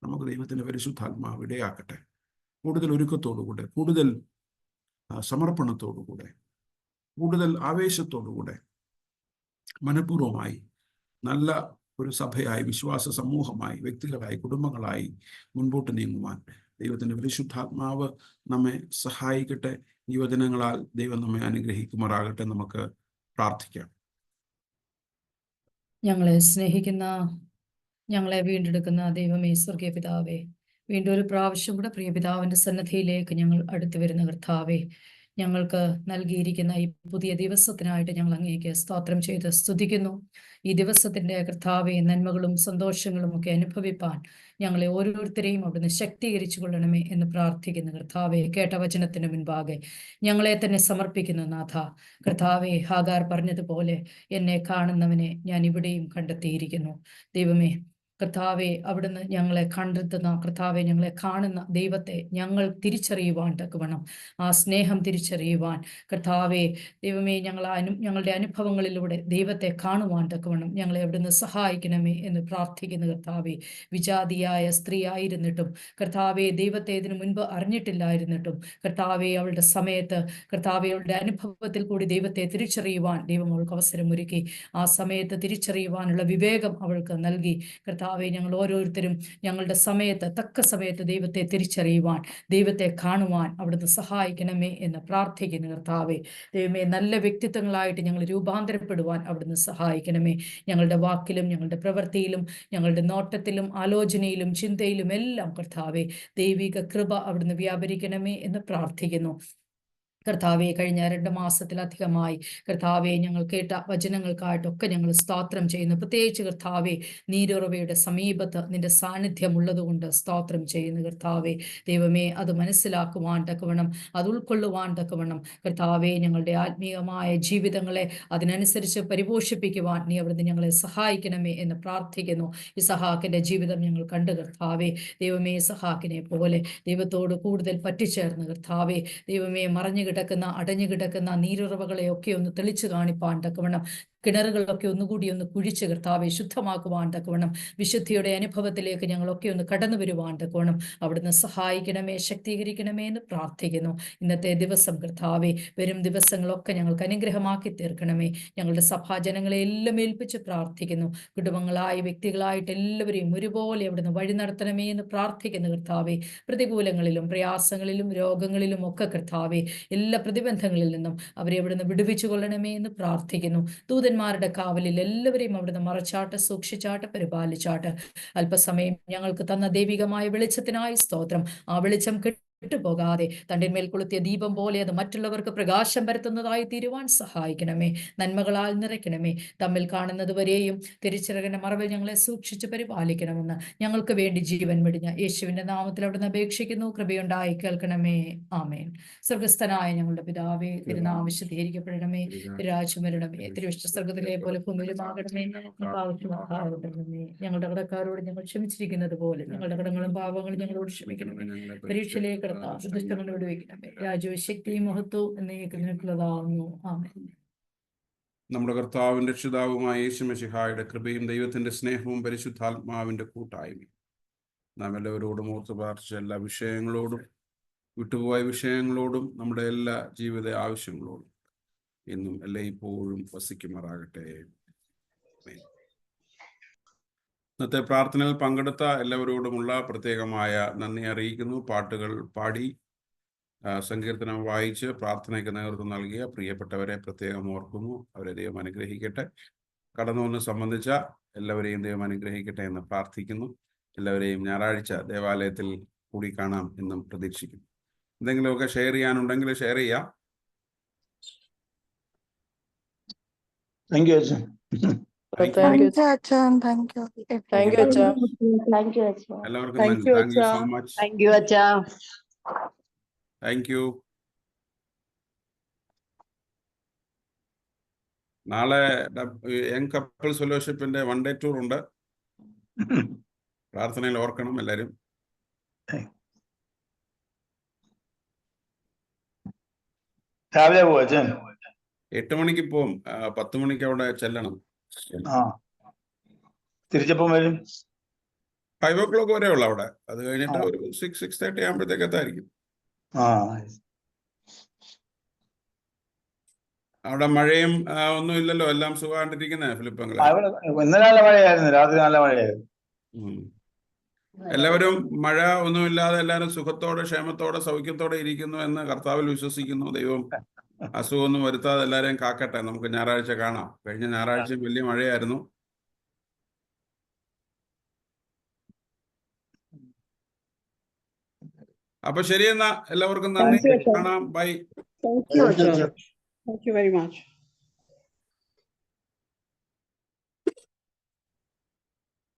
നമുക്ക് ദൈവത്തിന്റെ പരിശുദ്ധാത്മാവ് ഇടയാക്കട്ടെ. കൂടുതൽ ഒരുക്കത്തോടുകൂടെ, കൂടുതൽ സമർപ്പണത്തോടുകൂടെ, കൂടുതൽ ആവേശത്തോടുകൂടെ, മനഃപൂർവ്വമായി നല്ല ഒരു സഭയായി, വിശ്വാസ സമൂഹമായി, വ്യക്തികളായി, കുടുംബങ്ങളായി മുൻപോട്ട് നീങ്ങുവാൻ ദൈവത്തിന്റെ പരിശുദ്ധാത്മാവ് നമ്മെ സഹായിക്കട്ടെ. ഈ വചനങ്ങളാൽ ദൈവം നമ്മെ അനുഗ്രഹിക്കുമാറാകട്ടെ. നമുക്ക് പ്രാർത്ഥിക്കാം. ഞങ്ങളെ സ്നേഹിക്കുന്ന, ഞങ്ങളെ വീണ്ടെടുക്കുന്ന ദൈവമേ, സ്വർഗീയ പിതാവേ, വീണ്ടും ഒരു പ്രാവശ്യം കൂടെ പ്രിയ പിതാവിന്റെ സന്നദ്ധിയിലേക്ക് ഞങ്ങൾ അടുത്തു വരുന്ന കർത്താവേ, ഞങ്ങൾക്ക് നൽകിയിരിക്കുന്ന ഈ പുതിയ ദിവസത്തിനായിട്ട് ഞങ്ങൾ അങ്ങേക്ക് സ്തോത്രം ചെയ്ത് സ്തുതിക്കുന്നു. ഈ ദിവസത്തിന്റെ കർത്താവേ, നന്മകളും സന്തോഷങ്ങളും ഒക്കെ അനുഭവിപ്പാൻ ഞങ്ങളെ ഓരോരുത്തരെയും അവിടുന്ന് ശക്തീകരിച്ചു കൊള്ളണമേ എന്ന് പ്രാർത്ഥിക്കുന്നു കർത്താവേ. കേട്ട വചനത്തിന് മുൻപാകെ ഞങ്ങളെ തന്നെ സമർപ്പിക്കുന്നു നാഥ. കർത്താവേ, ഹാഗാർ പറഞ്ഞതുപോലെ എന്നെ കാണുന്നവനെ ഞാൻ ഇവിടെയും കണ്ടെത്തിയിരിക്കുന്നു. ദൈവമേ കർത്താവെ, അവിടുന്ന് ഞങ്ങളെ കണ്ടെത്തുന്ന കർത്താവെ, ഞങ്ങളെ കാണുന്ന ദൈവത്തെ ഞങ്ങൾ തിരിച്ചറിയുവാൻ തക്കവണ്ണം, ആ സ്നേഹം തിരിച്ചറിയുവാൻ കർത്താവെ, ദൈവമേ, ഞങ്ങളുടെ അനുഭവങ്ങളിലൂടെ ദൈവത്തെ കാണുവാൻ തക്കവണ്ണം ഞങ്ങളെ അവിടുന്ന് സഹായിക്കണമേ എന്ന് പ്രാർത്ഥിക്കുന്ന കർത്താവെ. വിജാതിയായ സ്ത്രീ ആയിരുന്നിട്ടും കർത്താവെ, ദൈവത്തെ ഇതിനു മുൻപ് അറിഞ്ഞിട്ടില്ലായിരുന്നിട്ടും കർത്താവെ, അവളുടെ സമയത്ത് കർത്താവെ, അവളുടെ അനുഭവത്തിൽ കൂടി ദൈവത്തെ തിരിച്ചറിയുവാൻ ദൈവം അവൾക്ക് അവസരമൊരുക്കി. ആ സമയത്ത് തിരിച്ചറിയുവാനുള്ള വിവേകം അവൾക്ക് നൽകി. കർത്താവെ, ഞങ്ങൾ ഓരോരുത്തരും ഞങ്ങളുടെ സമയത്ത്, തക്ക സമയത്ത് ദൈവത്തെ തിരിച്ചറിയുവാൻ, ദൈവത്തെ കാണുവാൻ അവിടുന്ന് സഹായിക്കണമേ എന്ന് പ്രാർത്ഥിക്കുന്നു കർത്താവെ. ദൈവമേ, നല്ല വ്യക്തിത്വങ്ങളായിട്ട് ഞങ്ങൾ രൂപാന്തരപ്പെടുവാൻ അവിടുന്ന് സഹായിക്കണമേ. ഞങ്ങളുടെ വാക്കിലും ഞങ്ങളുടെ പ്രവൃത്തിയിലും ഞങ്ങളുടെ നോട്ടത്തിലും ആലോചനയിലും ചിന്തയിലും എല്ലാം കർത്താവെ, ദൈവിക കൃപ അവിടുന്ന് വ്യാപരിക്കണമേ എന്ന് പ്രാർത്ഥിക്കുന്നു കർത്താവെ. കഴിഞ്ഞ 2 മാസത്തിലധികമായി കർത്താവെ, ഞങ്ങൾ കേട്ട വചനങ്ങൾക്കായിട്ടൊക്കെ ഞങ്ങൾ സ്തോത്രം ചെയ്യുന്നു. പ്രത്യേകിച്ച് കർത്താവെ, നീരുറവയുടെ സമീപത്ത് നിന്റെ സാന്നിധ്യം ഉള്ളതുകൊണ്ട് സ്തോത്രം ചെയ്യുന്നു കർത്താവെ. ദൈവമേ, അത് മനസ്സിലാക്കുവാൻ തക്കവണ്ണം, അത് ഉൾക്കൊള്ളുവാൻ തക്കവണ്ണം കർത്താവെ, ഞങ്ങളുടെ ആത്മീയമായ ജീവിതങ്ങളെ അതിനനുസരിച്ച് പരിപോഷിപ്പിക്കുവാൻ നീ അവിടുന്ന് ഞങ്ങളെ സഹായിക്കണമേ എന്ന് പ്രാർത്ഥിക്കുന്നു. ഇസഹാക്കിന്റെ ജീവിതം ഞങ്ങൾ കണ്ടു കർത്താവെ. ദൈവമേ, ഇസഹാക്കിനെ പോലെ ദൈവത്തോട് കൂടുതൽ പറ്റിച്ചേർന്ന് കർത്താവെ, ദൈവമേ, മറഞ്ഞു കിടക്കുന്ന അടഞ്ഞു കിടക്കുന്ന നീരുറവകളെയൊക്കെ ഒന്ന് തെളിച്ചു കാണിപ്പാൻ തക്കവണ്ണം, കിണറുകളൊക്കെ ഒന്നുകൂടി ഒന്ന് കുഴിച്ച് കർത്താവെ ശുദ്ധമാക്കുവാൻ തക്കവണ്ണം, വിശുദ്ധിയുടെ അനുഭവത്തിലേക്ക് ഞങ്ങളൊക്കെ ഒന്ന് കടന്നു വരുവാൻ തക്കവണ്ണം അവിടുന്ന് സഹായിക്കണമേ, ശക്തീകരിക്കണമേ എന്ന് പ്രാർത്ഥിക്കുന്നു. ഇന്നത്തെ ദിവസം കർത്താവെ, വരും ദിവസങ്ങളൊക്കെ ഞങ്ങൾക്ക് അനുഗ്രഹമാക്കി തീർക്കണമേ. ഞങ്ങളുടെ സഭാജനങ്ങളെ എല്ലാം ഏൽപ്പിച്ച് പ്രാർത്ഥിക്കുന്നു. കുടുംബങ്ങളായി വ്യക്തികളായിട്ട് എല്ലാവരെയും ഒരുപോലെ അവിടുന്ന് വഴി നടത്തണമേ എന്ന് പ്രാർത്ഥിക്കുന്നു കർത്താവെ. പ്രതികൂലങ്ങളിലും പ്രയാസങ്ങളിലും രോഗങ്ങളിലും ഒക്കെ കർത്താവെ, എല്ലാ പ്രതിബന്ധങ്ങളിൽ നിന്നും അവരെ അവിടുന്ന് വിടുവിച്ചു കൊള്ളണമേ എന്ന് പ്രാർത്ഥിക്കുന്നു. ദൂതന്മാരുടെ കാവലിൽ എല്ലാവരെയും അവിടുന്ന് മറച്ചാട്ട്, സൂക്ഷിച്ചാട്ട്, പരിപാലിച്ചാട്ട്. അല്പസമയം ഞങ്ങൾക്ക് തന്ന ദൈവികമായ വെളിച്ചത്തിനായി സ്തോത്രം. ആ വെളിച്ചം വിട്ടുപോകാതെ തണ്ടിന്മേൽ കൊളുത്തിയ ദീപം പോലെ അത് മറ്റുള്ളവർക്ക് പ്രകാശം പരത്തുന്നതായി തീരുവാൻ സഹായിക്കണമേ. നന്മകളാൽ നിറയ്ക്കണമേ. തമ്മിൽ കാണുന്നത് വരെയും തിരിച്ചറിയുന്ന മറവിൽ ഞങ്ങളെ സൂക്ഷിച്ച് പരിപാലിക്കണമെന്ന് ഞങ്ങൾക്ക് വേണ്ടി ജീവൻ വെടിഞ്ഞ യേശുവിന്റെ നാമത്തിൽ അവിടുന്ന് അപേക്ഷിക്കുന്നു. കൃപയുണ്ടായി കേൾക്കണമേ. ആമേൻ. സ്വർഗസ്ഥനായ ഞങ്ങളുടെ പിതാവേ, തിരുനാമം വിശുദ്ധീകരിക്കപ്പെടണമേ. തിരുരാജ്യം വരണമേ. തിരുവിഷ്ട സ്വർഗത്തിലെ പോലെ ഭൂമിയിലുമാകണമേ. ഞങ്ങളുടെ കടക്കാരോട് ഞങ്ങൾ ക്ഷമിച്ചിരിക്കുന്നത് പോലെ ഞങ്ങളുടെ കടങ്ങളും പാപങ്ങളും ഞങ്ങളോട് ക്ഷമിക്കണമേ. പരീക്ഷയിലേക്ക് ദുഷ്ടങ്ങളെ വിടുവിക്കണമേ. രാജ്യവും ശക്തിയും മഹത്വവും എന്നേക്കുള്ളതാവുന്നു. ആമേൻ. നമ്മുടെ കർത്താവിന്റെ രക്ഷിതാവുമായ യേശു മിശിഹായുടെ കൃപയും ദൈവത്തിന്റെ സ്നേഹവും പരിശുദ്ധാത്മാവിന്റെ കൂട്ടായ്മയും നാം എല്ലാവരോടും ഓർത്ത് പ്രാർത്ഥിച്ച എല്ലാ വിഷയങ്ങളോടും വിട്ടുപോയ വിഷയങ്ങളോടും നമ്മുടെ എല്ലാ ജീവിത ആവശ്യങ്ങളോടും ഇന്നും എല്ലായ്പ്പോഴും വസിക്കുമാറാകട്ടെ. ഇന്നത്തെ പ്രാർത്ഥനയിൽ പങ്കെടുത്ത എല്ലാവരോടുമുള്ള പ്രത്യേകമായ നന്ദി അറിയിക്കുന്നു. പാട്ടുകൾ പാടി സങ്കീർത്തനം വായിച്ച് പ്രാർത്ഥനയ്ക്ക് നേതൃത്വം നൽകിയ പ്രിയപ്പെട്ടവരെ പ്രത്യേകം ഓർക്കുന്നു. അവരെ ദൈവം അനുഗ്രഹിക്കട്ടെ. കടന്നു വന്ന് സംബന്ധിച്ച എല്ലാവരെയും ദൈവം അനുഗ്രഹിക്കട്ടെ എന്ന് പ്രാർത്ഥിക്കുന്നു. എല്ലാവരെയും ഞായറാഴ്ച ദേവാലയത്തിൽ കൂടി കാണാം എന്നും പ്രതീക്ഷിക്കുന്നു. എന്തെങ്കിലുമൊക്കെ ഷെയർ ചെയ്യാനുണ്ടെങ്കിൽ ഷെയർ ചെയ്യാം. Thank you, Ajahn. എല്ലാവർക്കും thank you so much. Thank you. നാളെ യങ് കപ്പിൾസ് ഫെലോഷിപ്പിന്റെ 1 day ടൂർ ഉണ്ട്. പ്രാർത്ഥനയിൽ ഓർക്കണം എല്ലാവരും. രാവിലെ പോവാ അച്ഛൻ? 8 മണിക്ക് പോവും. 10 മണിക്ക് അവിടെ ചെല്ലണം. തിരിച്ചപ്പം വരും? 5 o'clock വരെ ഉള്ളു അവിടെ. അത് കഴിഞ്ഞിട്ട് ഒരു 6-6:30 ആകുമ്പോഴത്തേക്ക് എത്തായിരിക്കും. അവിടെ മഴയും ഒന്നും ഇല്ലല്ലോ, എല്ലാം സുഖമായിട്ടിരിക്കുന്നേ ഫിലിപ്പങ്ങളെ. ഇന്നലെ നല്ല മഴയായിരുന്നു, രാത്രി നല്ല മഴയായിരുന്നു. എല്ലാവരും മഴ ഒന്നുമില്ലാതെ എല്ലാവരും സുഖത്തോടെ ക്ഷേമത്തോടെ സൗഖ്യത്തോടെ ഇരിക്കുന്നു എന്ന് കർത്താവിൽ വിശ്വസിക്കുന്നു. ദൈവം അസുഖമൊന്നും വരുത്താതെ എല്ലാവരെയും കാക്കട്ടെ. നമുക്ക് ഞായറാഴ്ച കാണാം. കഴിഞ്ഞ ഞായറാഴ്ച വലിയ മഴയായിരുന്നു. അപ്പൊ ശരി, എന്നാ എല്ലാവർക്കും നന്ദി. കാണാം. By. Thank you very much.